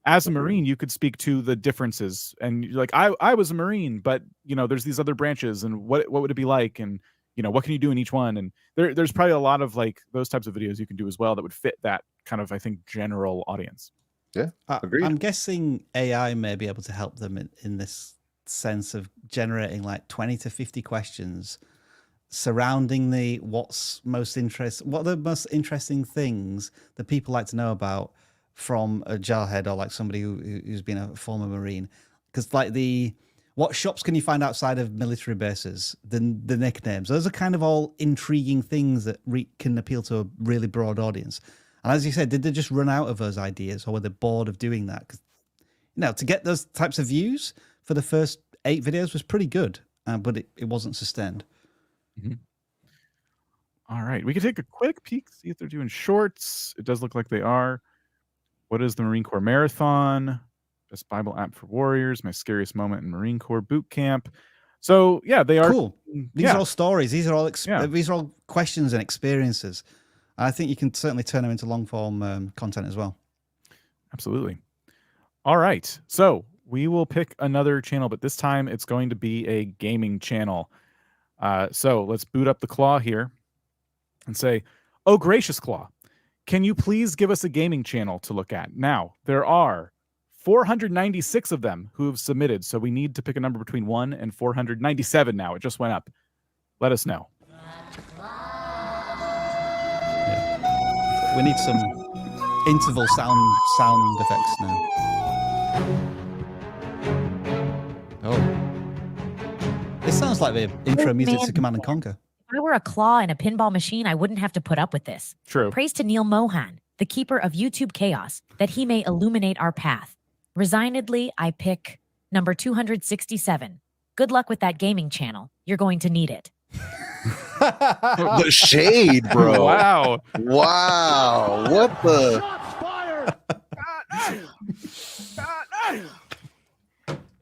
as a Marine, you could speak to the differences. And you're like, I was a Marine, but there's these other branches, and what would it be like, and what can you do in each one? And there's probably a lot of like those types of videos you can do as well that would fit that kind of, I think, general audience. Yeah, agreed. I'm guessing AI may be able to help them in this sense of generating like 20 to 50 questions surrounding what are the most interesting things that people like to know about from a jarhead, or like somebody who's been a former Marine. Because like what shops can you find outside of military bases, the nicknames, those are kind of all intriguing things that can appeal to a really broad audience. And as you said, did they just run out of those ideas, or were they bored of doing that? Because to get those types of views for the first 8 videos was pretty good, but it wasn't sustained. Mm-hmm. All right, we can take a quick peek, see if they're doing shorts. It does look like they are. What is the Marine Corps Marathon? Best Bible app for warriors. My scariest moment in Marine Corps boot camp. So yeah, they are cool. These are all stories. These are all questions and experiences. I think you can certainly turn them into long form content as well. Absolutely. All right, so we will pick another channel, but this time it's going to be a gaming channel. So let's boot up the CLAAAW here and say, oh, gracious CLAAAW, can you please give us a gaming channel to look at? Now, there are 496 of them who have submitted, so we need to pick a number between 1 and 497 now. It just went up. Let us know. Yeah. We need some interval sound effects now. Oh. This sounds like the intro music to Command & Conquer. If I were a claw in a pinball machine, I wouldn't have to put up with this. True. Praise to Neil Mohan, the keeper of YouTube chaos, that he may illuminate our path. Resignedly, I pick Number 267. Good luck with that gaming channel. You're going to need it. The shade, bro. Wow. Wow. What the?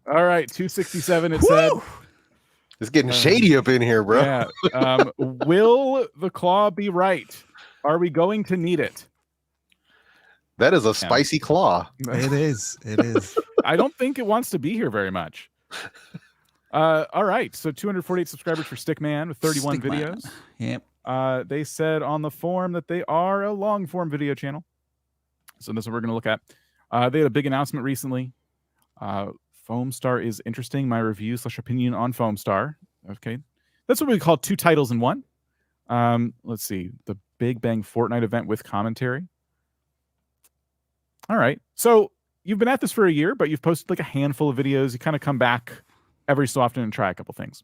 All right, 267 it said. It's getting shady up in here, bro. Yeah. Will the claw be right? Are we going to need it? That is a spicy claw. It is. It is. I don't think it wants to be here very much. All right. So 248 subscribers for Stickman with 31 videos. Yep. They said on the form that they are a long form video channel. So this is what we're going to look at. They had a big announcement recently. Foamstar is interesting. My review / opinion on Foamstar. Okay. That's what we call 2 titles in one. Let's see. The Big Bang Fortnite event with commentary. All right. So you've been at this for a year, but you've posted like a handful of videos. You kind of come back every so often and try a couple things.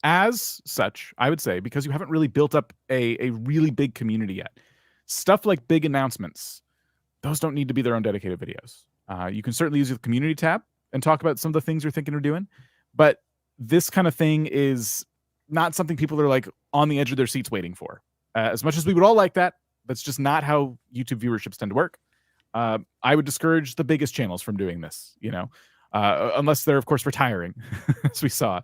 As such, I would say, because you haven't really built up a really big community yet, stuff like big announcements, those don't need to be their own dedicated videos. You can certainly use the community tab and talk about some of the things you're thinking of doing, but this kind of thing is not something people are like on the edge of their seats waiting for. As much as we would all like that, that's just not how YouTube viewerships tend to work. I would discourage the biggest channels from doing this, you know, unless they're, of course, retiring, as we saw.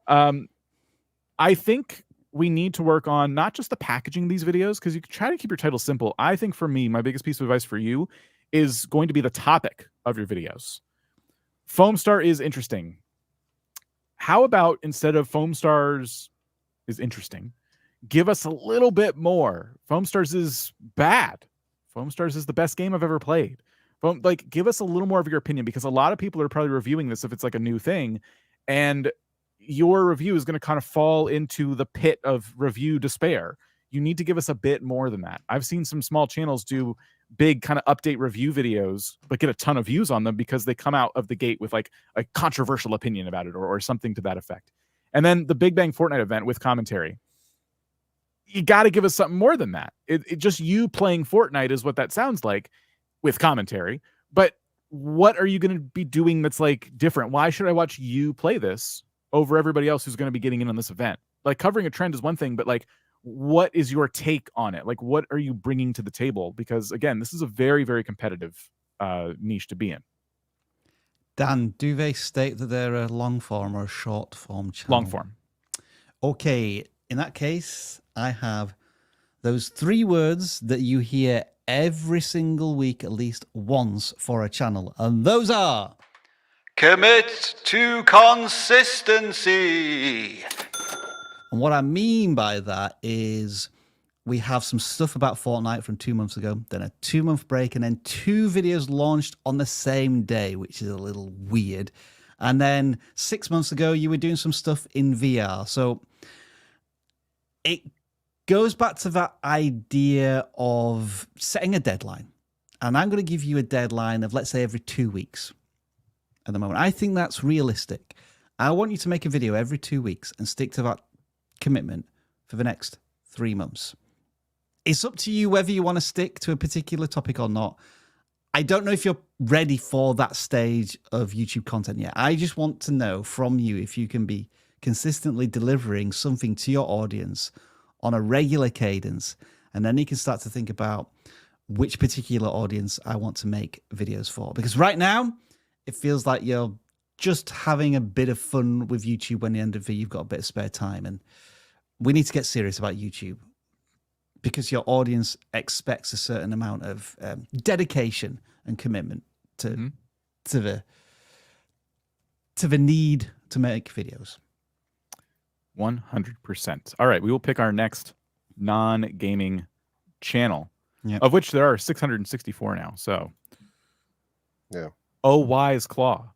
I think we need to work on not just the packaging of these videos, because you can try to keep your title simple. I think for me, my biggest piece of advice for you is going to be the topic of your videos. Foamstar is interesting. How about instead of Foamstars is interesting, give us a little bit more. Foamstars is bad. Foamstars is the best game I've ever played. Like, give us a little more of your opinion, because a lot of people are probably reviewing this if it's like a new thing, and your review is going to kind of fall into the pit of review despair. You need to give us a bit more than that. I've seen some small channels do big kind of update review videos, but get a ton of views on them because they come out of the gate with like a controversial opinion about it or something to that effect. And then the Big Bang Fortnite event with commentary. You got to give us something more than that. It just you playing Fortnite is what that sounds like with commentary. But what are you going to be doing that's like different? Why should I watch you play this over everybody else who's going to be getting in on this event? Like, covering a trend is one thing, but like, what is your take on it? Like, what are you bringing to the table? Because again, this is a very, very competitive niche to be in. Dan, do they state that they're a long form or a short form channel? Long form. Okay, in that case, I have those 3 words that you hear every single week at least once for a channel, and those are commit to consistency. And what I mean by that is we have some stuff about Fortnite from 2 months ago, then a 2-month break, and then 2 videos launched on the same day, which is a little weird. And then 6 months ago, you were doing some stuff in VR. So it goes back to that idea of setting a deadline. And I'm going to give you a deadline of, let's say, every 2 weeks at the moment. I think that's realistic. I want you to make a video every 2 weeks and stick to that commitment for the next 3 months. It's up to you whether you want to stick to a particular topic or not. I don't know if you're ready for that stage of YouTube content yet. I just want to know from you if you can be consistently delivering something to your audience on a regular cadence, and then you can start to think about which particular audience I want to make videos for. Because right now, it feels like you're just having a bit of fun with YouTube when the end of the you've got a bit of spare time, and we need to get serious about YouTube because your audience expects a certain amount of dedication and commitment to the need to make videos. 100%. All right, we will pick our next non-gaming channel, of which there are 664 now. So, yeah. Oh, wise claw.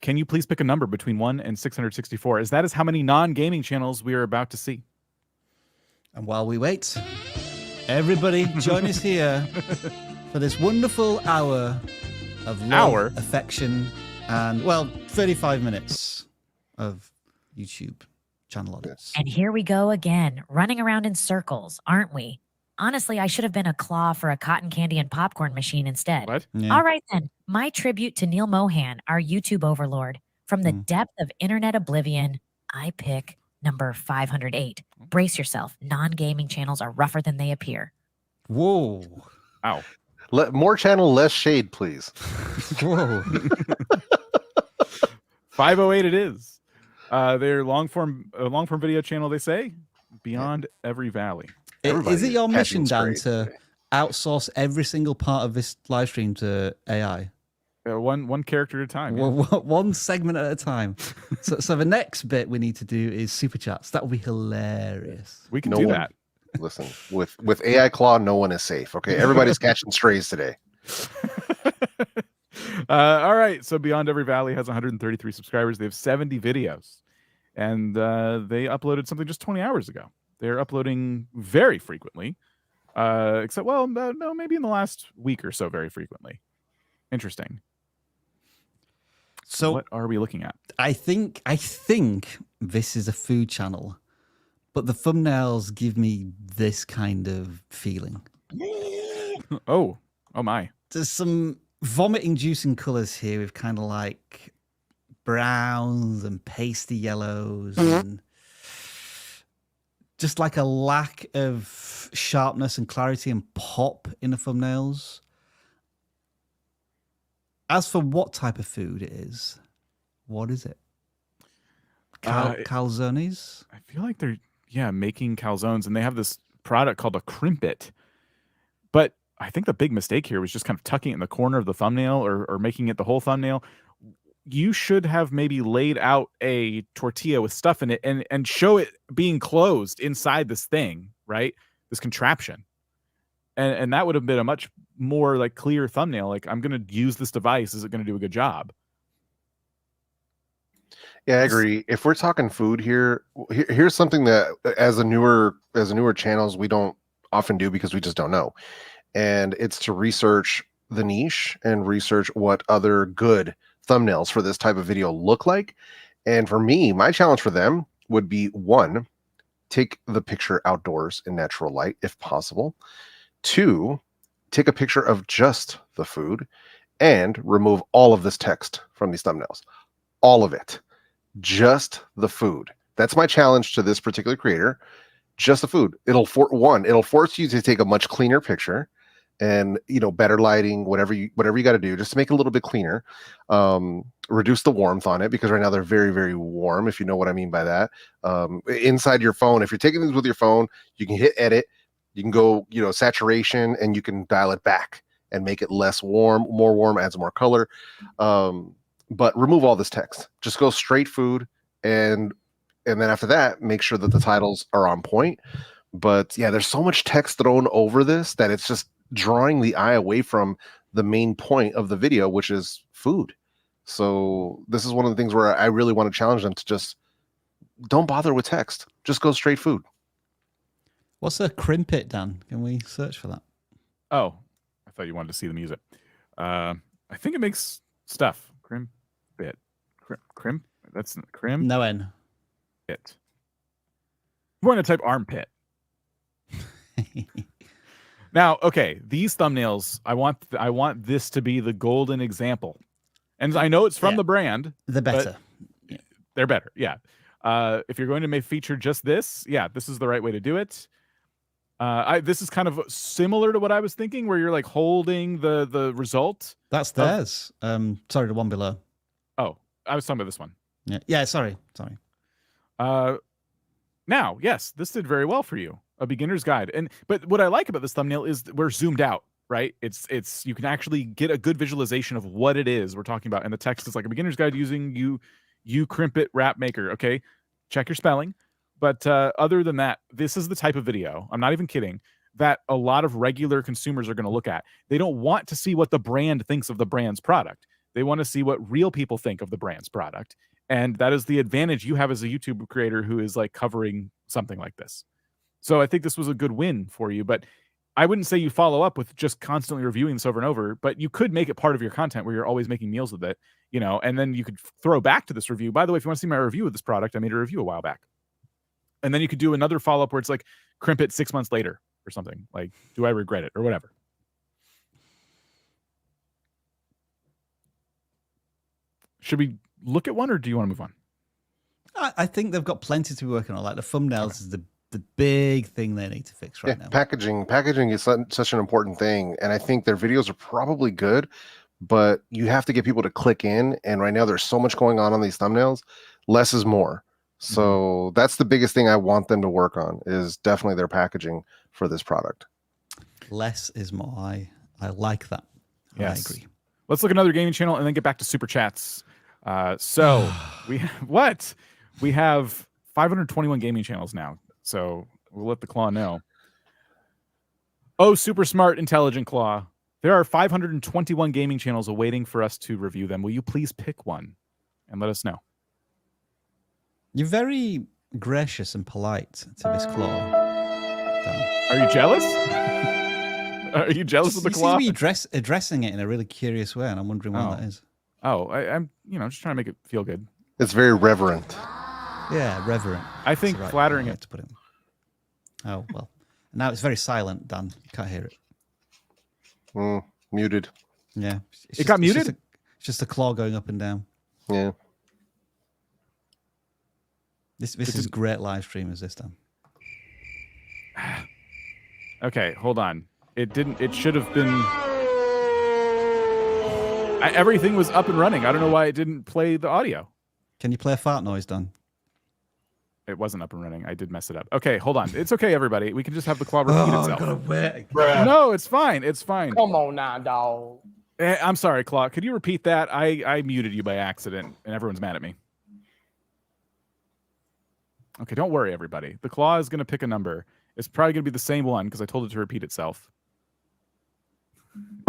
Can you please pick a number between 1 and 664? As that is how many non-gaming channels we are about to see. And while we wait, everybody join us here for this wonderful hour of love, affection, and, well, 35 minutes of YouTube channel audits. And here we go again, running around in circles, aren't we? Honestly, I should have been a claw for a cotton candy and popcorn machine instead. What? All right, then. My tribute to Neil Mohan, our YouTube overlord. From the depth of internet oblivion, I pick number 508. Brace yourself. Non-gaming channels are rougher than they appear. Whoa. Ow. More channel, less shade, please. Whoa. 508 it is. Their long form video channel, they say, beyond every valley. Is it your mission, Dan, to outsource every single part of this live stream to AI? One character at a time. Yeah. One segment at a time. So the next bit we need to do is super chats. That would be hilarious. We can do that. Listen, with AI Claw, no one is safe. Okay, everybody's catching strays today. All right. So Beyond Every Valley has 133 subscribers. They have 70 videos, and they uploaded something just 20 hours ago. They're uploading very frequently, except no, maybe in the last week or so, very frequently. Interesting. So what are we looking at? I think this is a food channel, but the thumbnails give me this kind of feeling. Oh my. There's some vomit-inducing colors here with kind of like browns and pasty yellows and just like a lack of sharpness and clarity and pop in the thumbnails. As for what type of food it is, what is it? Calzones? I feel like they're making calzones, and they have this product called a crimpet. But I think the big mistake here was just kind of tucking it in the corner of the thumbnail or making it the whole thumbnail. You should have maybe laid out a tortilla with stuff in it and show it being closed inside this thing, right? This contraption. And that would have been a much more like clear thumbnail. Like, I'm going to use this device. Is it going to do a good job? Yeah, I agree. If we're talking food here, here's something that as a newer channels, we don't often do because we just don't know. And it's to research the niche and research what other good thumbnails for this type of video look like. And for me, my challenge for them would be 1, take the picture outdoors in natural light if possible. 2, take a picture of just the food and remove all of this text from these thumbnails. All of it. Just the food. That's my challenge to this particular creator. Just the food. It'll force you to take a much cleaner picture and, better lighting, whatever you got to do, just to make it a little bit cleaner. Reduce the warmth on it, because right now they're very, very warm, if you know what I mean by that. Inside your phone, if you're taking these with your phone, you can hit edit. You can go, saturation, and you can dial it back and make it less warm, more warm, adds more color. But remove all this text. Just go straight food, and then after that, make sure that the titles are on point. But yeah, there's so much text thrown over this that it's just drawing the eye away from the main point of the video, which is food. So this is one of the things where I really want to challenge them to just don't bother with text. Just go straight food. What's a crimpet, Dan? Can we search for that? Oh, I thought you wanted to see the music. I think it makes stuff. Crimpet. Crimp. That's crim. No N. It. We're going to type armpit. Now, okay, these thumbnails, I want this to be the golden example. And I know it's from the brand. The better. They're better, yeah. If you're going to feature just this, this is the right way to do it. This is kind of similar to what I was thinking, where you're like holding the result. That's theirs. Sorry, the one below. Oh, I was talking about this one. Yeah, sorry. Now, yes, this did very well for you. A beginner's guide. But what I like about this thumbnail is we're zoomed out, right? It's you can actually get a good visualization of what it is we're talking about. And the text is like a beginner's guide using you crimpet wrap maker. Okay, check your spelling. But other than that, this is the type of video, I'm not even kidding, that a lot of regular consumers are going to look at. They don't want to see what the brand thinks of the brand's product. They want to see what real people think of the brand's product. And that is the advantage you have as a YouTube creator who is like covering something like this. So I think this was a good win for you. But I wouldn't say you follow up with just constantly reviewing this over and over, but you could make it part of your content where you're always making meals with it, and then you could throw back to this review. By the way, if you want to see my review of this product, I made a review a while back. And then you could do another follow-up where it's like crimp it 6 months later, or something. Like, do I regret it or whatever? Should we look at one, or do you want to move on? I think they've got plenty to be working on. Like the thumbnails is the big thing they need to fix right now. Packaging is such an important thing, and I think their videos are probably good, but you have to get people to click in. And right now, there's so much going on these thumbnails. Less is more. So that's the biggest thing I want them to work on, is definitely their packaging for this product. Less is more. I like that. Yes. I agree. Let's look at another gaming channel and then get back to super chats. So we have 521 gaming channels now. So we'll let the Claw know. Oh, super smart, intelligent Claw. There are 521 gaming channels awaiting for us to review them. Will you please pick one and let us know? You're very gracious and polite to this Claw. Are you jealous? Are you jealous of the Claw? You seem to be addressing it in a really curious way, and I'm wondering why that is. Oh, I'm just trying to make it feel good. It's very reverent. Yeah, reverent. I think flattering it to put it. Oh well, now it's very silent, Dan. You can't hear it. Muted. Yeah, it got muted. It's just a Claw going up and down. Yeah. This is great live stream, is this, Dan? Okay, hold on. It didn't. It should have been. Everything was up and running. I don't know why it didn't play the audio. Can you play a fart noise, Dan? It wasn't up and running. I did mess it up. Okay, hold on. It's okay, everybody. We can just have the Claw repeat itself. I'm gonna wait. No, it's fine. It's fine. Come on now, dog. I'm sorry, Claw. Could you repeat that? I muted you by accident, and everyone's mad at me. Okay, don't worry, everybody. The Claw is going to pick a number. It's probably going to be the same one because I told it to repeat itself.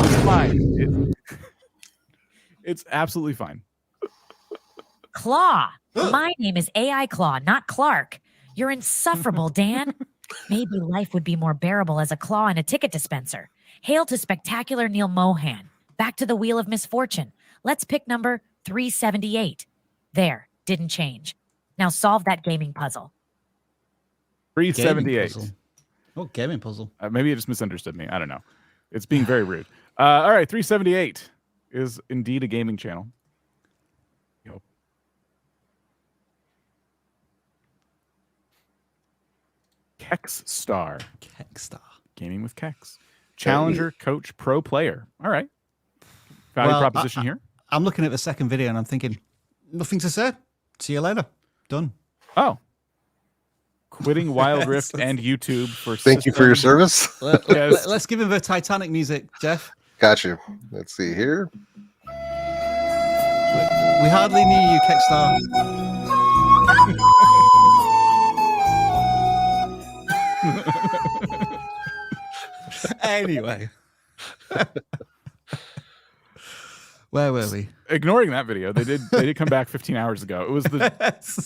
It's fine. It's absolutely fine. Claw. My name is AI Claw, not Clark. You're insufferable, Dan. Maybe life would be more bearable as a claw in a ticket dispenser. Hail to spectacular Neil Mohan. Back to the wheel of misfortune. Let's pick number 378. There, didn't change. Now solve that gaming puzzle. 378. Gaming puzzle. Maybe it just misunderstood me. I don't know. It's being very rude. All right, 378 is indeed a gaming channel. Yo. Kexstar. Kexstar. Gaming with Kex. Challenger, coach, pro player. All right. Value proposition here. I'm looking at the second video and I'm thinking, nothing to say. See you later. Done. Oh. Quitting Wild Rift and YouTube for Thank you for your service. Let's give him the Titanic music, Jeff. Got you. Let's see here. We hardly knew you, Kexstar. Anyway. Where were we? Ignoring that video, they did come back 15 hours ago. It was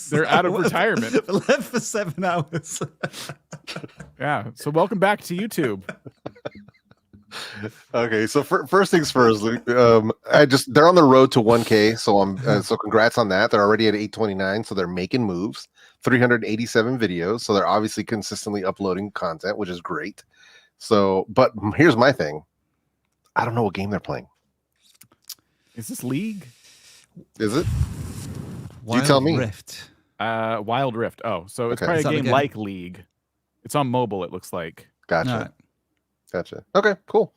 they're out of retirement. Left for 7 hours. Yeah. So welcome back to YouTube. Okay, so first things first, they're on the road to 1K, so so congrats on that. They're already at 829, so they're making moves. 387 videos, so they're obviously consistently uploading content, which is great. So, but here's my thing. I don't know what game they're playing. Is this League? Is it? Wild you tell me. Rift. Wild Rift. Oh, so it's Okay. probably a game like League. It's on mobile, it looks like. Gotcha. All right. Gotcha. Okay, cool.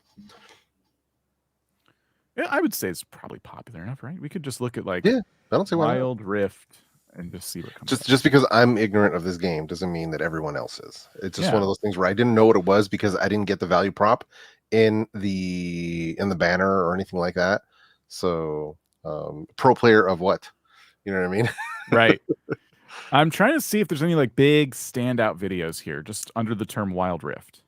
Yeah, I would say it's probably popular enough, right? We could just look at like I don't see why Wild Rift and just see what comes up. Just because I'm ignorant of this game doesn't mean that everyone else is. It's just one of those things where I didn't know what it was because I didn't get the value prop in the banner or anything like that. So pro player of what? You know what I mean? Right. I'm trying to see if there's any like big standout videos here just under the term Wild Rift.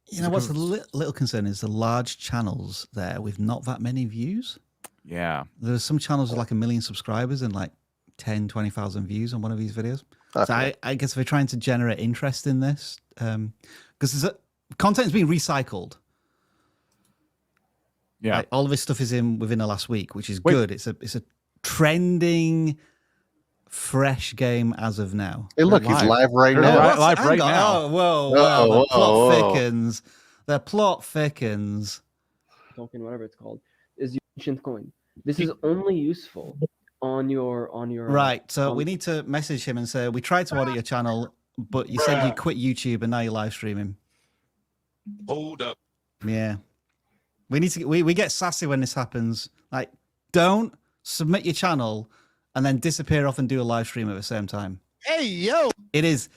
You know what's a little concern is the large channels there with not that many views. Yeah. There's some channels with like 1 million subscribers and like 10, 20,000 views on one of these videos. Okay. So I guess they're trying to generate interest in this because content is being recycled. Yeah. Like, all of this stuff is in within the last week, which is good. It's a trending fresh game as of now. Hey, look, he's live right They're now. live right Hang on. now. Oh, whoa, Uh-oh, wow. The plot whoa. thickens. The plot thickens. Token, whatever it's called, is your ancient coin. This is only useful on your Right. So we need to message him and say, we tried to audit your channel, but you said you quit YouTube and now you're live streaming. Hold up. Yeah. We need to we get sassy when this happens. Like, don't submit your channel and then disappear off and do a live stream at the same time. Hey, yo. It is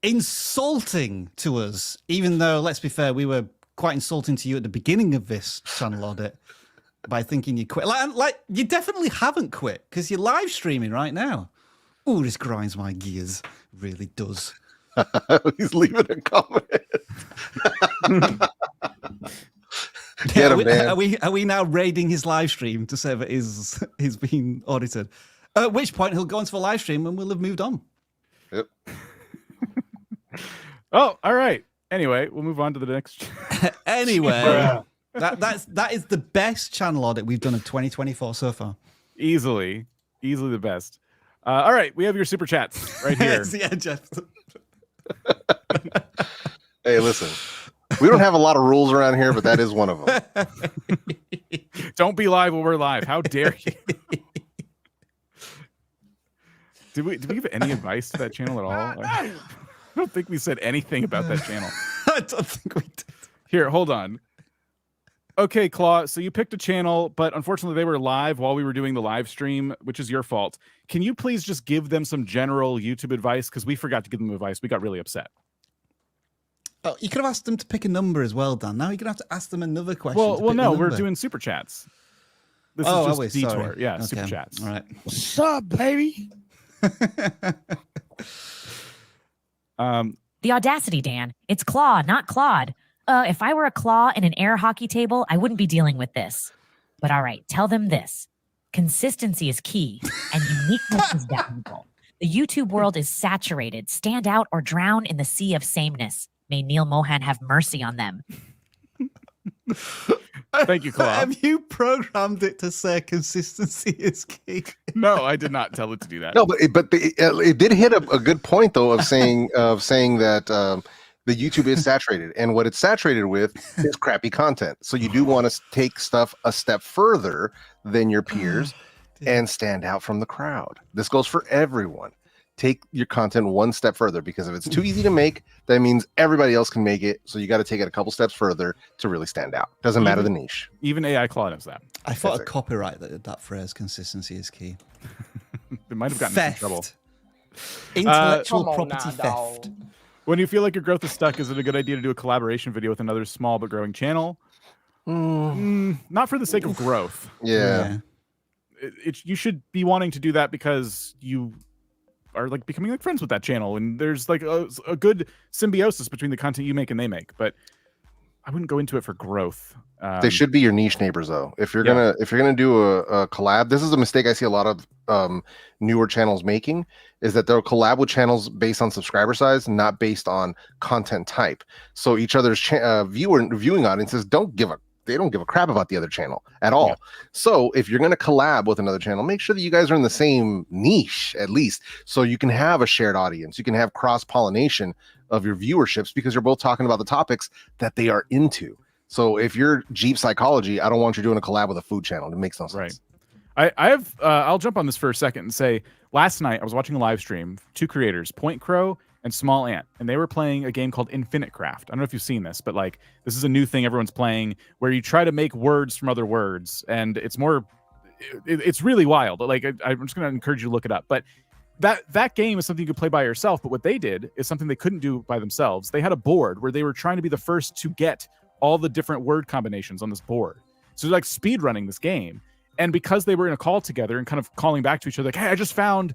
insulting to us, even though, let's be fair, we were quite insulting to you at the beginning of this channel audit by thinking you quit. Like you definitely haven't quit because you're live streaming right now. Oh, this grinds my gears. Really does. He's leaving a comment. Get him, man. Are we now raiding his live stream to say that he's been audited? At which point he'll go into the live stream and we'll have moved on. Yep. Oh, all right. Anyway, we'll move on to the next. Anyway, that is the best channel audit we've done of 2024 so far. Easily the best. All right, we have your super chats right here. Yeah, Jeff. Hey, listen. We don't have a lot of rules around here, but that is one of them. Don't be live when we're live. How dare you? Did we give any advice to that channel at all? I don't think we said anything about that channel. I don't think we did. Here, hold on. Okay, CLAAAW, so you picked a channel, but unfortunately they were live while we were doing the live stream, which is your fault. Can you please just give them some general YouTube advice? Because we forgot to give them advice. We got really upset. Oh, you could have asked them to pick a number as well, Dan. Now you're going to have to ask them another question. Well, no, we're doing super chats. This is just detour. Sorry. Yeah, Okay. super chats. All right. What's up, baby? The audacity, Dan. It's CLAAAW, not Claude. If I were a claw in an air hockey table, I wouldn't be dealing with this. But all right, tell them this. Consistency is key, and uniqueness is valuable. The YouTube world is saturated. Stand out or drown in the sea of sameness. May Neil Mohan have mercy on them. Thank you, CLAAAW. Have you programmed it to say consistency is key? No, I did not tell it to do that. No, but it did hit a good point though of saying that the YouTube is saturated, and what it's saturated with is crappy content. So you do want to take stuff a step further than your peers and stand out from the crowd. This goes for everyone. Take your content one step further, because if it's too easy to make, that means everybody else can make it. So you got to take it a couple steps further to really stand out. Doesn't matter the niche. Even AI Claude knows that. I thought a copyright that phrase, consistency is key. It might have gotten us in trouble. Intellectual property theft. When you feel like your growth is stuck, is it a good idea to do a collaboration video with another small but growing channel? Not for the sake of growth. Yeah. You should be wanting to do that because you are like becoming like friends with that channel, and there's like a good symbiosis between the content you make and they make. But I wouldn't go into it for growth. They should be your niche neighbors though. If you're gonna do a collab, this is a mistake I see a lot of newer channels making, is that they'll collab with channels based on subscriber size, not based on content type. So each other's viewing audiences don't give a crap about the other channel at all. Yeah. So if you're going to collab with another channel, make sure that you guys are in the same niche at least, so you can have a shared audience. You can have cross-pollination of your viewerships because you're both talking about the topics that they are into. So if you're Jeep Psychology, I don't want you doing a collab with a food channel. It makes no sense. Right. I'll jump on this for a second and say, last night I was watching a live stream, two creators, Point Crow and Small Ant, and they were playing a game called Infinite Craft. I don't know if you've seen this, but like this is a new thing everyone's playing where you try to make words from other words, and it's really wild. Like I'm just going to encourage you to look it up. But that game is something you could play by yourself, but what they did is something they couldn't do by themselves. They had a board where they were trying to be the first to get all the different word combinations on this board. So they're like speed running this game. And because they were in a call together and kind of calling back to each other, like, hey, I just found,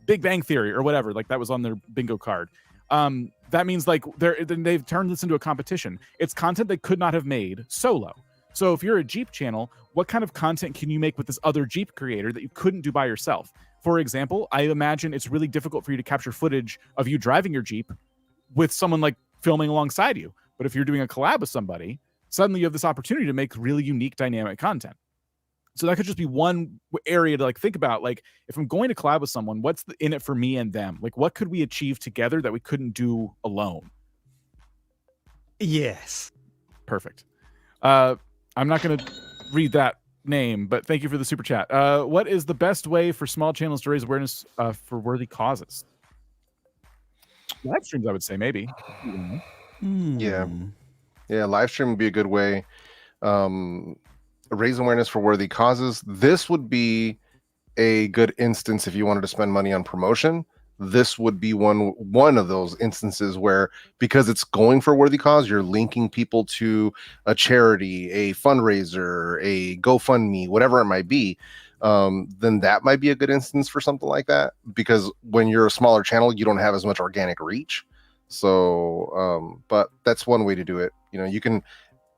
Big Bang Theory or whatever, like that was on their bingo card. That means like they've turned this into a competition. It's content they could not have made solo. So if you're a Jeep channel, what kind of content can you make with this other Jeep creator that you couldn't do by yourself? For example, I imagine it's really difficult for you to capture footage of you driving your Jeep with someone like filming alongside you. But if you're doing a collab with somebody, suddenly you have this opportunity to make really unique, dynamic content. So that could just be one area to like think about. Like, if I'm going to collab with someone, what's in it for me and them? Like, what could we achieve together that we couldn't do alone? Yes. Perfect. I'm not going to read that name, but thank you for the super chat. What is the best way for small channels to raise awareness for worthy causes? Live streams, I would say, maybe. Yeah. Live stream would be a good way. Raise awareness for worthy causes. This would be a good instance if you wanted to spend money on promotion. This would be one of those instances where, because it's going for a worthy cause, you're linking people to a charity, a fundraiser, a GoFundMe, whatever it might be. Then that might be a good instance for something like that, because when you're a smaller channel, you don't have as much organic reach. So but that's one way to do it. You know, you can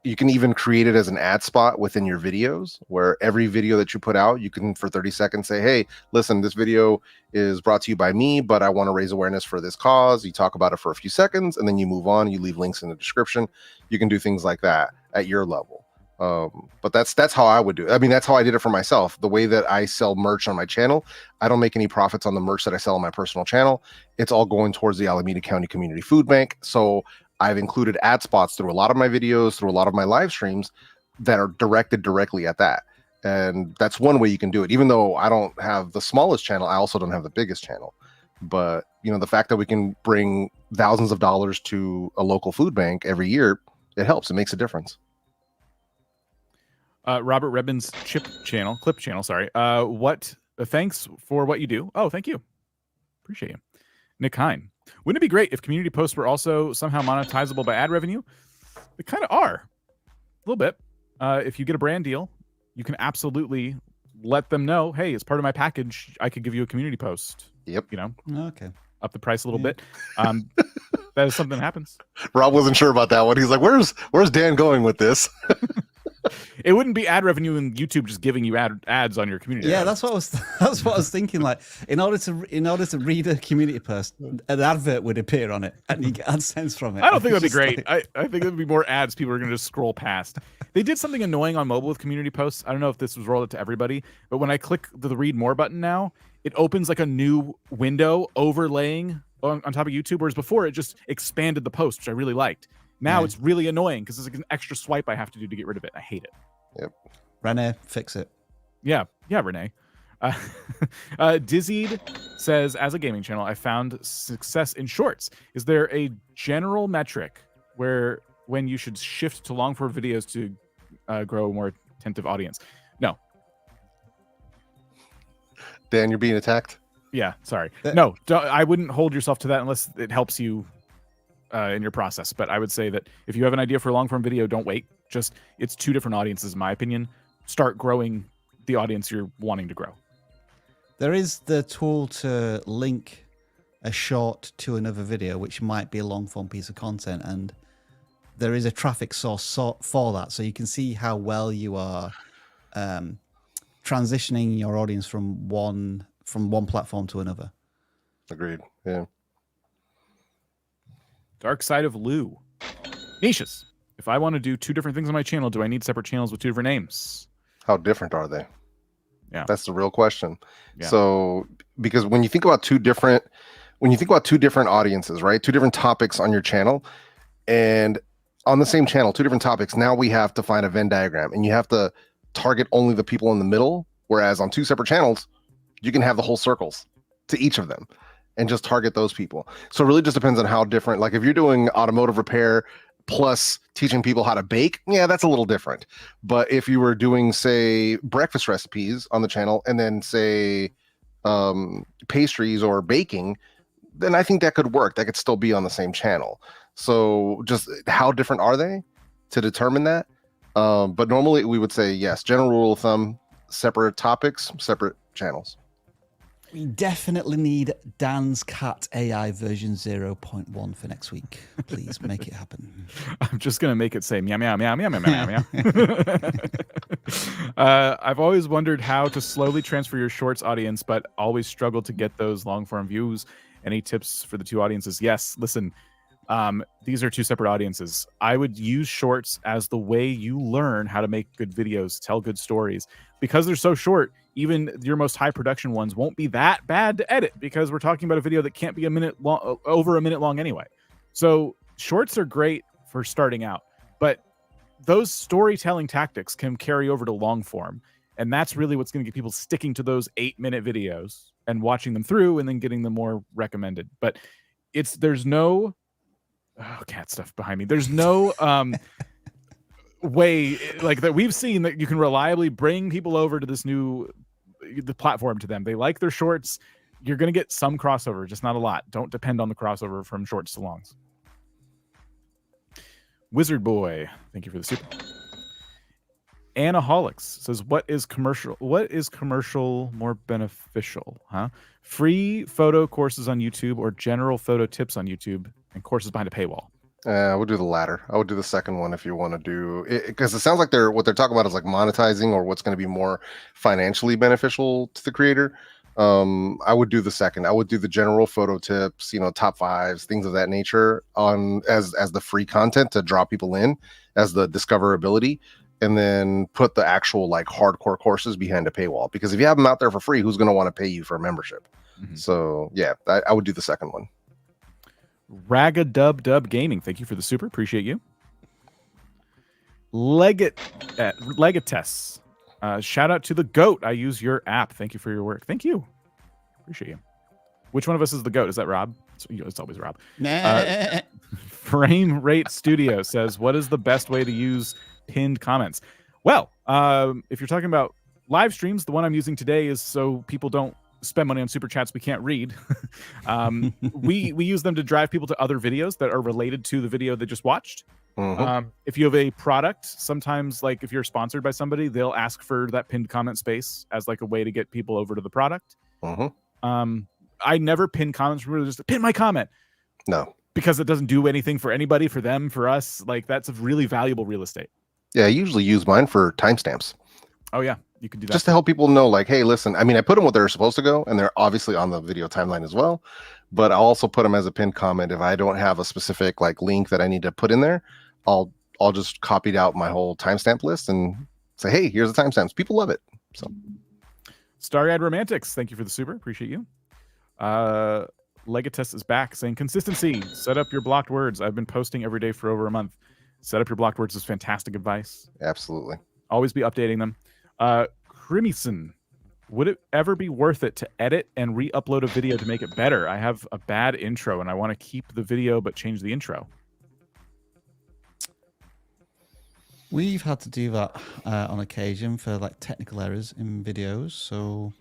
even create it as an ad spot within your videos, where every video that you put out, you can for 30 seconds say, hey, listen, this video is brought to you by me, but I want to raise awareness for this cause. You talk about it for a few seconds and then you move on. You leave links in the description. You can do things like that at your level. But that's how I would do it. I mean, that's how I did it for myself. The way that I sell merch on my channel, I don't make any profits on the merch that I sell on my personal channel. It's all going towards the Alameda County Community Food Bank. So I've included ad spots through a lot of my videos, through a lot of my live streams that are directed directly at that. And that's one way you can do it. Even though I don't have the smallest channel, I also don't have the biggest channel. But, you know, the fact that we can bring thousands of dollars to a local food bank every year, it helps. It makes a difference. Robert Rebin's clip channel, sorry. Thanks for what you do. Oh, thank you. Appreciate you. Nick Hine. Wouldn't it be great if community posts were also somehow monetizable by ad revenue? They kind of are. A little bit. If you get a brand deal, you can absolutely let them know, hey, as part of my package, I could give you a community post. Yep. You know? Okay. Up the price a little bit. That is something that happens. Rob wasn't sure about that one. He's like, where's Dan going with this? It wouldn't be ad revenue in YouTube just giving you ads on your community. Yeah, that's what I was thinking. Like, in order to read a community post, an advert would appear on it, and you get AdSense from it. I don't think that'd be great. I think there'd be more ads people are going to just scroll past. They did something annoying on mobile with community posts. I don't know if this was rolled out to everybody, but when I click the read more button now, it opens like a new window overlaying on top of YouTube, whereas before it just expanded the post, which I really liked. Now it's really annoying because it's like an extra swipe I have to do to get rid of it. I hate it. Yep. Renee, fix it. Yeah, Renee. Dizzied says, as a gaming channel, I found success in shorts. Is there a general metric when you should shift to long form videos to grow a more attentive audience? No. Dan, you're being attacked? Yeah, sorry. No, I wouldn't hold yourself to that unless it helps you in your process. But I would say that if you have an idea for a long form video, don't wait. It's two different audiences, in my opinion. Start growing the audience you're wanting to grow. There is the tool to link a short to another video, which might be a long form piece of content, and there is a traffic source for that, so you can see how well you are transitioning your audience from one platform to another. Agreed. Yeah. Dark Side of Lou. Niches. If I want to do two different things on my channel, do I need separate channels with two different names? How different are they? Yeah, that's the real question. Yeah. So, because when you think about two different audiences, right? Two different topics on your channel, and on the same channel, two different topics. Now we have to find a Venn diagram, and you have to target only the people in the middle. Whereas on two separate channels, you can have the whole circles to each of them, and just target those people. So it really just depends on how different. Like if you're doing automotive repair plus teaching people how to bake, yeah, that's a little different. But if you were doing, say, breakfast recipes on the channel and then say pastries or baking, then I think that could work. That could still be on the same channel. So just how different are they to determine that? But normally we would say, yes, general rule of thumb, separate topics, separate channels. We definitely need Dan's Cat AI version 0.1 for next week. Please make it happen. I'm just going to make it say meow, meow, meow, meow, meow, meow, meow. I've always wondered how to slowly transfer your shorts audience, but always struggled to get those long form views. Any tips for the two audiences? Yes, listen, These are two separate audiences. I would use shorts as the way you learn how to make good videos, tell good stories. Because they're so short, even your most high production ones won't be that bad to edit because we're talking about a video that can't be over a minute long anyway. So shorts are great for starting out, but those storytelling tactics can carry over to long form. And that's really what's going to get people sticking to those 8-minute videos and watching them through and then getting them more recommended. But there's no cat stuff behind me. There's no way like that we've seen that you can reliably bring people over to this the platform to them. They like their shorts. You're going to get some crossover, just not a lot. Don't depend on the crossover from shorts to longs. Wizard Boy, thank you for the super. Anaholics says, what is commercial more beneficial? Free photo courses on YouTube or general photo tips on YouTube and courses behind a paywall? I would do the latter. I would do the second one if you want to do it, because it sounds like what they're talking about is like monetizing or what's going to be more financially beneficial to the creator. I would do the second. I would do the general photo tips, top fives, things of that nature as the free content to draw people in as the discoverability, and then put the actual like hardcore courses behind a paywall. Because if you have them out there for free, who's going to want to pay you for a membership? Mm-hmm. So yeah, I would do the second one. Ragadub Gaming, thank you for the super. Appreciate you. Legates. Shout out to the GOAT. I use your app. Thank you for your work. Thank you. Appreciate you. Which one of us is the GOAT? Is that Rob? It's always Rob. Frame Rate Studio says, what is the best way to use pinned comments? Well, if you're talking about live streams, the one I'm using today is so people don't spend money on super chats we can't read. We use them to drive people to other videos that are related to the video they just watched. Mm-hmm. If you have a product, sometimes like if you're sponsored by somebody, they'll ask for that pinned comment space as like a way to get people over to the product. Mm-hmm. I never pin comments from just pin my comment. No, because it doesn't do anything for anybody, for them, for us. Like that's a really valuable real estate. Yeah, I usually use mine for timestamps. Oh yeah, you can do that just to help people know, like, hey, listen. I mean, I put them where they're supposed to go, and they're obviously on the video timeline as well. But I also put them as a pinned comment if I don't have a specific like link that I need to put in there. I'll just copy out my whole timestamp list and say, hey, here's the timestamps. People love it. So, Starry-Eyed Romantics, thank you for the super. Appreciate you. Legatess is back saying consistency. Set up your blocked words. I've been posting every day for over a month. Set up your blocked words is fantastic advice. Absolutely. Always be updating them. Crimson, would it ever be worth it to edit and re-upload a video to make it better? I have a bad intro and I want to keep the video but change the intro. We've had to do that on occasion for like technical errors in videos. So,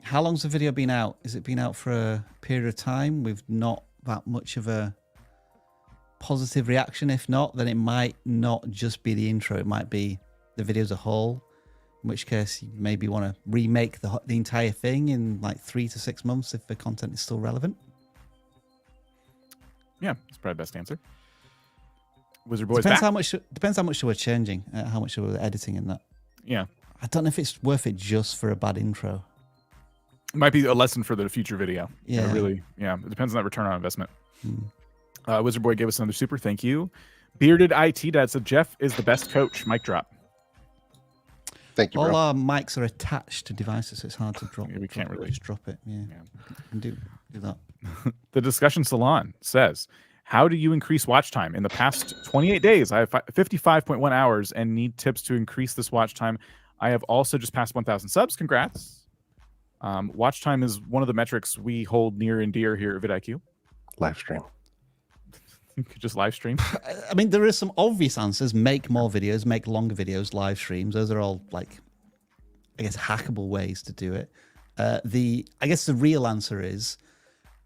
how long's the video been out? Has it been out for a period of time with not that much of a positive reaction? If not, then it might not just be the intro. It might be the video as a whole. In which case, you maybe want to remake the entire thing in like 3 to 6 months if the content is still relevant. Yeah, that's probably the best answer. Wizard Boy's depends back. Depends how much we're changing, how much we're editing in that. Yeah, I don't know if it's worth it just for a bad intro. It might be a lesson for the future video. Yeah, really. Yeah, it depends on that return on investment. Wizard Boy gave us another super. Thank you. Bearded IT Dad said Jeff is the best coach. Mic drop. Thank you. All bro. our mics are attached to devices, so it's hard to drop. Yeah, we can't really just drop it. Yeah. Can do that. The Discussion Salon says, how do you increase watch time? In the past 28 days, I have 55.1 hours and need tips to increase this watch time. I have also just passed 1,000 subs. Congrats. Watch time is one of the metrics we hold near and dear here at vidIQ. Live stream. You could just live stream. I mean, there are some obvious answers. Make more videos, make longer videos, live streams. Those are all like, I guess, hackable ways to do it. I guess the real answer is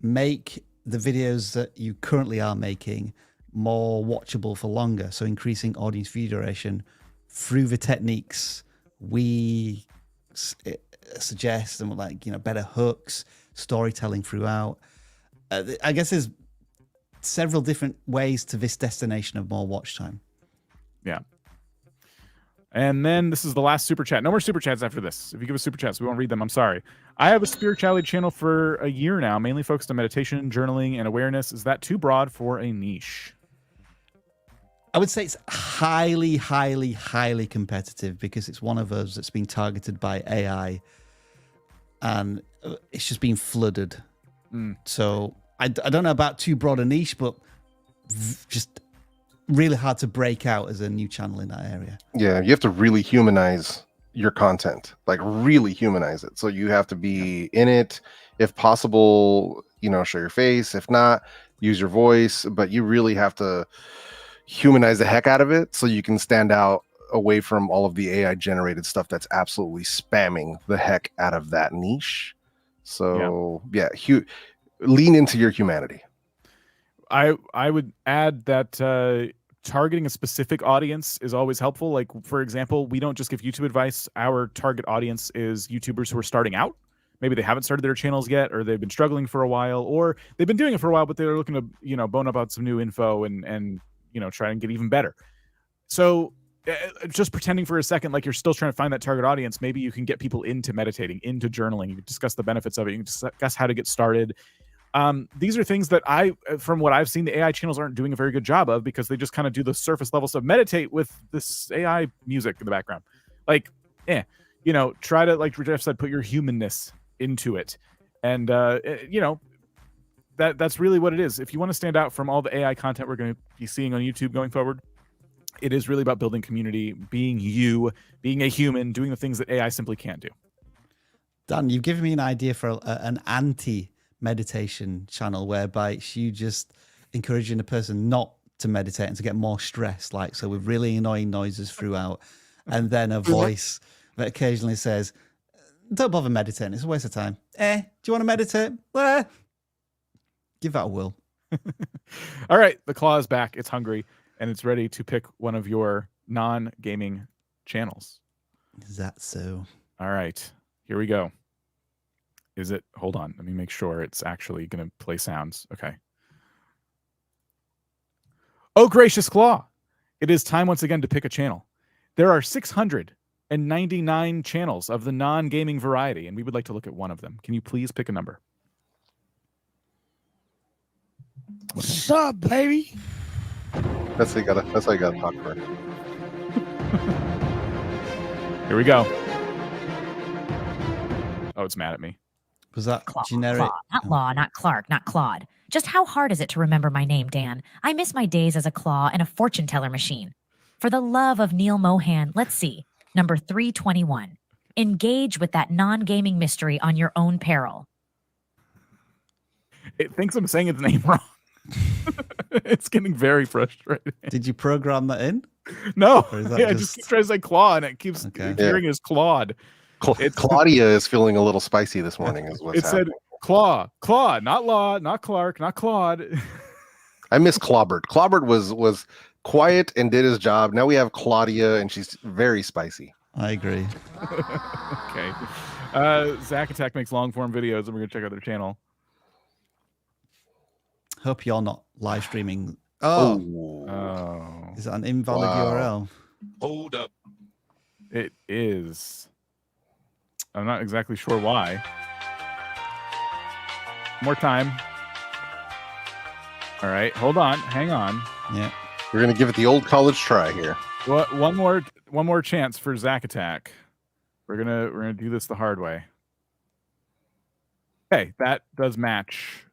make the videos that you currently are making more watchable for longer. So increasing audience view duration through the techniques we suggest, and like, better hooks, storytelling throughout. I guess there's several different ways to this destination of more watch time. Yeah. And then this is the last super chat. No more super chats after this. If you give us super chats, we won't read them. I'm sorry. I have a spirituality channel for a year now, mainly focused on meditation, journaling, and awareness. Is that too broad for a niche? I would say it's highly, highly, highly competitive because it's one of those that's been targeted by AI and it's just been flooded. So I don't know about too broad a niche, but just really hard to break out as a new channel in that area. Yeah, you have to really humanize your content, like really humanize it. So you have to be in it, if possible, you know, show your face. If not, use your voice, but you really have to humanize the heck out of it so you can stand out away from all of the AI generated stuff that's absolutely spamming the heck out of that niche. So yeah, lean into your humanity. I would add that targeting a specific audience is always helpful. Like, for example, we don't just give YouTube advice. Our target audience is YouTubers who are starting out. Maybe they haven't started their channels yet, or they've been struggling for a while, or they've been doing it for a while, but they're looking to, you know, bone up on some new info and you know, try and get even better. So just pretending for a second like you're still trying to find that target audience, maybe you can get people into meditating, into journaling. You can discuss the benefits of it. You can discuss how to get started. These are things that from what I've seen, the AI channels aren't doing a very good job of because they just kind of do the surface level stuff. Meditate with this AI music in the background. Like, you know, try to, like Jeff said, put your humanness into it. And, you know, that's really what it is. If you want to stand out from all the AI content we're going to be seeing on YouTube going forward, it is really about building community, being you, being a human, doing the things that AI simply can't do. Dan, you've given me an idea for an anti-meditation channel whereby you just encouraging a person not to meditate and to get more stressed, like so with really annoying noises throughout, and then a voice that occasionally says, "Don't bother meditating; it's a waste of time." Do you want to meditate? Give that a whirl. All right, the claw is back. It's hungry, and it's ready to pick one of your non-gaming channels. Is that so? All right, here we go. Is it? Hold on. Let me make sure it's actually going to play sounds. Okay. Oh, gracious claw. It is time once again to pick a channel. There are 699 channels of the non-gaming variety, and we would like to look at one of them. Can you please pick a number? What's up, baby? That's how you gotta talk first. Here we go. Oh, it's mad at me. Was that Claw, generic? Claw, not Law, not Clark, not Claude. Just how hard is it to remember my name, Dan? I miss my days as a claw and a fortune teller machine. For the love of Neil Mohan, let's see. Number 321. Engage with that non-gaming mystery on your own peril. It thinks I'm saying its name wrong. It's getting very frustrating. Did you program that in? No. Or is that Yeah, I just keep trying to say claw, and it keeps hearing it as Claude. Claudia is feeling a little spicy this morning. Is what's happening. Said claw, not Law, not Clark, not Claude. I miss Clobbert. Clobbert was quiet and did his job. Now we have Claudia, and she's very spicy. I agree. Okay. ZachAttack makes long form videos, and we're gonna check out their channel. Hope you're not live streaming. Oh. Is that an invalid URL? Hold up. It is. I'm not exactly sure why. More time. All right, hold on, hang on. Yeah, we're gonna give it the old college try here. What? One more chance for ZachAttack. We're gonna do this the hard way. Okay, that does match.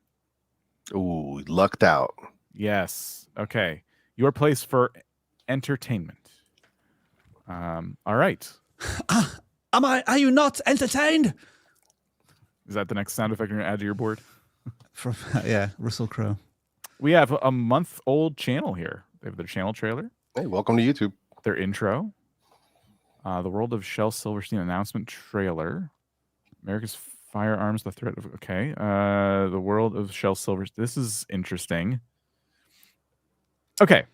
Ooh, lucked out. Yes. Okay. Your place for entertainment. All right. Are you not entertained? Is that the next sound effect you're gonna add to your board? From Russell Crowe. We have a month-old channel here. They have their channel trailer. Hey, welcome to YouTube. Their intro. The World of Shel Silverstein announcement trailer. America's Firearms, the threat of... Okay. The World of Shel Silverstein. This is interesting. Okay.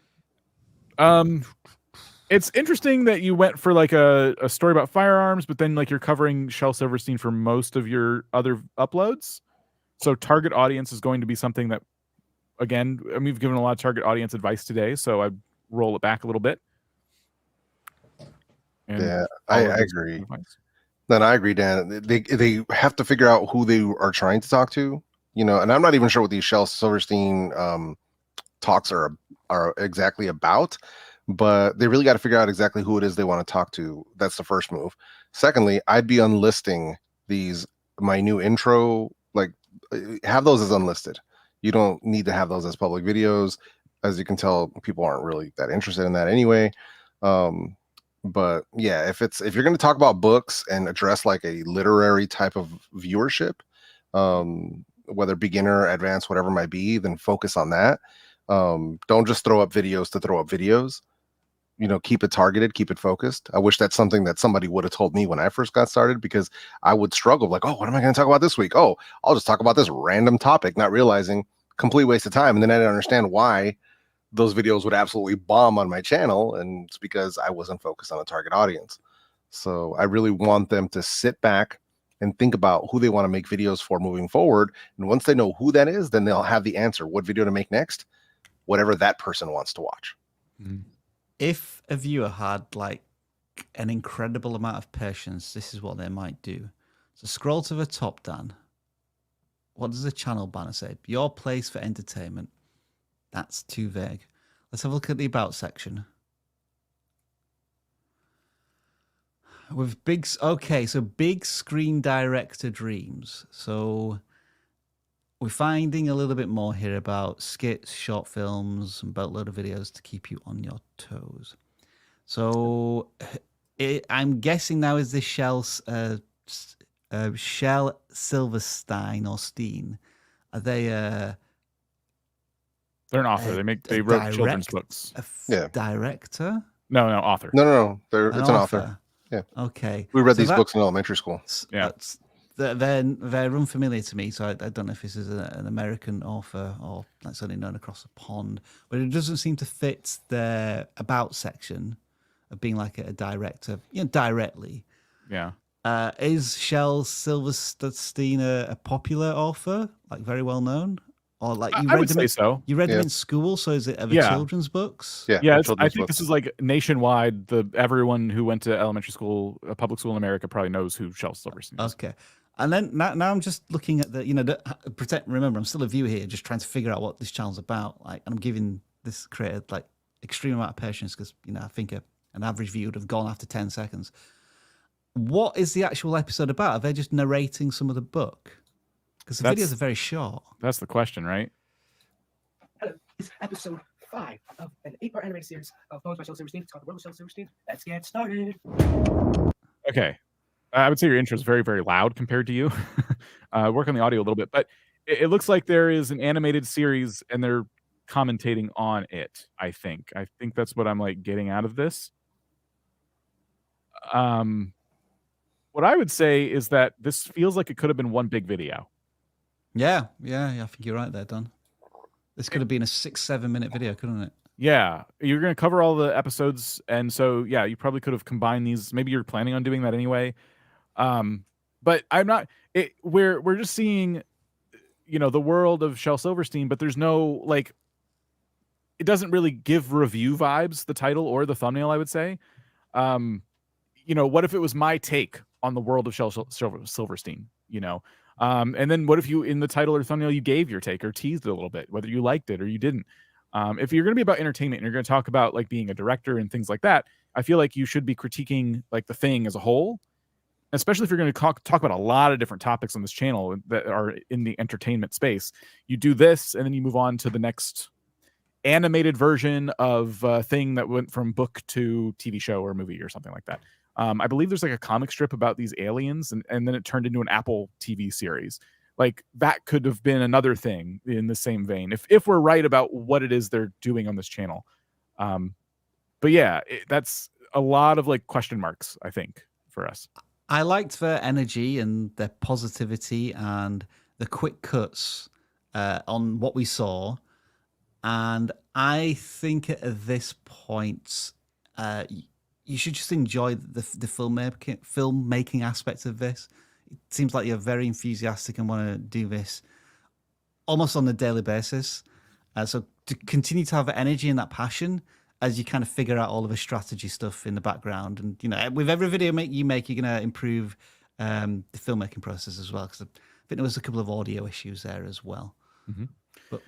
It's interesting that you went for like a story about firearms, but then like you're covering Shel Silverstein for most of your other uploads. So target audience is going to be something that, again, I mean, we've given a lot of target audience advice today, so I'd roll it back a little bit. Yeah, I agree. Then I agree, Dan. They have to figure out who they are trying to talk to, you know. And I'm not even sure what these Shel Silverstein talks are exactly about, but they really got to figure out exactly who it is they want to talk to. That's the first move. Secondly, I'd be unlisting my new intro, like have those as unlisted. You don't need to have those as public videos. As you can tell, people aren't really that interested in that anyway. But yeah, if you're going to talk about books and address like a literary type of viewership, whether beginner, advanced, whatever it might be, then focus on that. Don't just throw up videos to throw up videos. You know, keep it targeted, keep it focused. I wish that's something that somebody would have told me when I first got started, because I would struggle like, oh, what am I going to talk about this week? Oh, I'll just talk about this random topic, not realizing complete waste of time. And then I didn't understand why those videos would absolutely bomb on my channel, and it's because I wasn't focused on a target audience. So I really want them to sit back and think about who they want to make videos for moving forward. And once they know who that is, then they'll have the answer, what video to make next, whatever that person wants to watch. If a viewer had like an incredible amount of patience, this is what they might do. So scroll to the top, Dan. What does the channel banner say? Your place for entertainment. That's too vague. Let's have a look at the about section. With so big screen director dreams. So we're finding a little bit more here about skits, short films, and boatload of videos to keep you on your toes. So I'm guessing now is this Shel Silverstein or Steen? Are they they're an author. They wrote children's books. Director? No, author. No. It's an author. Yeah. Okay. We read these books in elementary school. Yeah. They're unfamiliar to me, so I don't know if this is an American author or like something known across the pond. But it doesn't seem to fit their about section of being like a director, directly. Yeah. Is Shel Silverstein a popular author, like very well known? Or like I would say so. You read them in school, so is it the children's books? Yeah. I think this is like nationwide. Everyone who went to elementary school, public school in America, probably knows who Shel Silverstein is. Okay, and then now I'm just looking at remember, I'm still a viewer here, just trying to figure out what this channel's about. Like, and I'm giving this creator like extreme amount of patience because I think an average view would have gone after 10 seconds. What is the actual episode about? Are they just narrating some of the book? Because the videos are very short. That's the question, right? Hello, this is episode 5 of an 8-part animated series of poems by Shel Silverstein. It's called The World of Shel Silverstein. Let's get started. Okay. I would say your intro is very, very loud compared to you. Work on the audio a little bit, but it looks like there is an animated series and they're commentating on it, I think. I think that's what I'm like getting out of this. What I would say is that this feels like it could have been one big video. Yeah, I think you're right there, Don. This could have been a 6-7 minute video, couldn't it? Yeah, you're going to cover all the episodes, and so yeah, you probably could have combined these. Maybe you're planning on doing that anyway. But I'm not. We're just seeing, the world of Shel Silverstein, but there's no like. It doesn't really give review vibes, the title or the thumbnail, I would say. What if it was my take on the world of Shel Silverstein? And then what if you, in the title or thumbnail, you gave your take or teased it a little bit, whether you liked it or you didn't. If you're going to be about entertainment and you're going to talk about like being a director and things like that, I feel like you should be critiquing like the thing as a whole, especially if you're going to talk about a lot of different topics on this channel that are in the entertainment space. You do this and then you move on to the next animated version of a thing that went from book to TV show or movie or something like that. I believe there's like a comic strip about these aliens and then it turned into an Apple TV series. Like that could have been another thing in the same vein if we're right about what it is they're doing on this channel. But yeah, that's a lot of like question marks, I think, for us. I liked their energy and their positivity and the quick cuts on what we saw. And I think at this point, you should just enjoy the filmmaking aspect of this. It seems like you're very enthusiastic and want to do this almost on a daily basis. So to continue to have that energy and that passion as you kind of figure out all of the strategy stuff in the background. And, you know, with every video you make, you're going to improve the filmmaking process as well. Because I think there was a couple of audio issues there as well. Mm-hmm.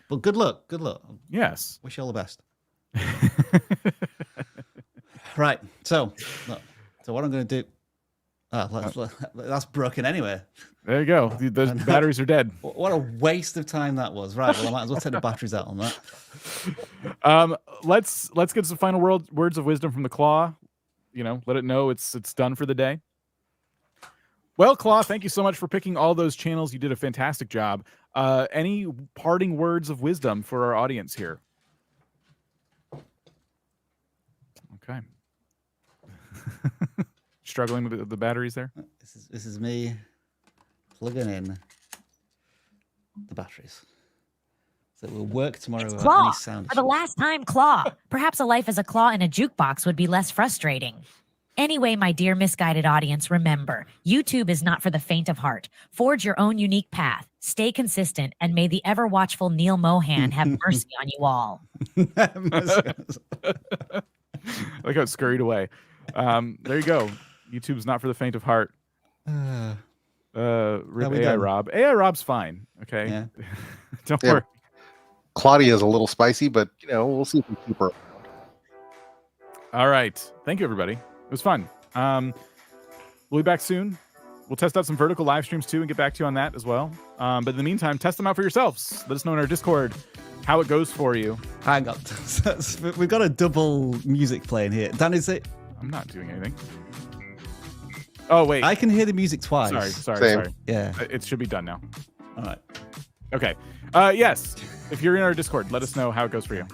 But good luck. Good luck. Yes. Wish you all the best. Right. So what I'm going to do. That's broken anyway. There you go. The batteries are dead. What a waste of time that was. Right. Well, I might as well take the batteries out on that. Let's get some final words of wisdom from the CLAAAW. You know, let it know it's done for the day. Well, CLAAAW, thank you so much for picking all those channels. You did a fantastic job. Any parting words of wisdom for our audience here? Okay. Struggling with the batteries there? This is me plugging in the batteries. So it will work tomorrow It's without any CLAAAW. sound. For the last time, CLAAAW. Perhaps a life as a claw in a jukebox would be less frustrating. Anyway, my dear misguided audience, remember, YouTube is not for the faint of heart. Forge your own unique path. Stay consistent, and may the ever-watchful Neil Mohan have mercy on you all. Look how it scurried away. There you go. YouTube's not for the faint of heart. Rip AI Rob. AI Rob's fine. Okay. Yeah. Don't worry. Claudia's a little spicy, but you know, we'll see if we keep her. All right. Thank you, everybody. It was fun. We'll be back soon. We'll test out some vertical live streams too and get back to you on that as well. But in the meantime, test them out for yourselves. Let us know in our Discord how it goes for you. Hang on. We've got a double music playing here. Dan, is it? I'm not doing anything. Oh, wait. I can hear the music twice. Sorry. Yeah. It should be done now. All right. Okay. Yes. If you're in our Discord, let us know how it goes for you.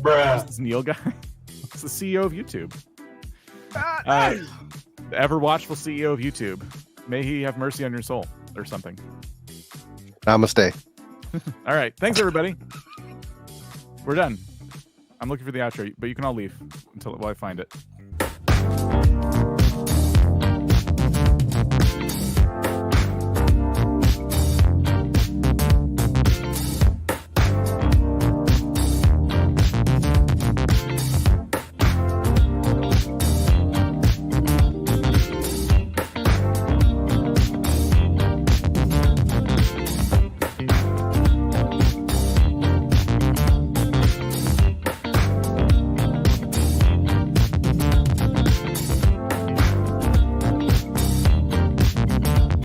Bruh. This Neil guy. It's the CEO of YouTube. The ever watchful CEO of YouTube. May he have mercy on your soul or something. Namaste. All right. Thanks, everybody. We're done. I'm looking for the outro, but you can all leave while I find it.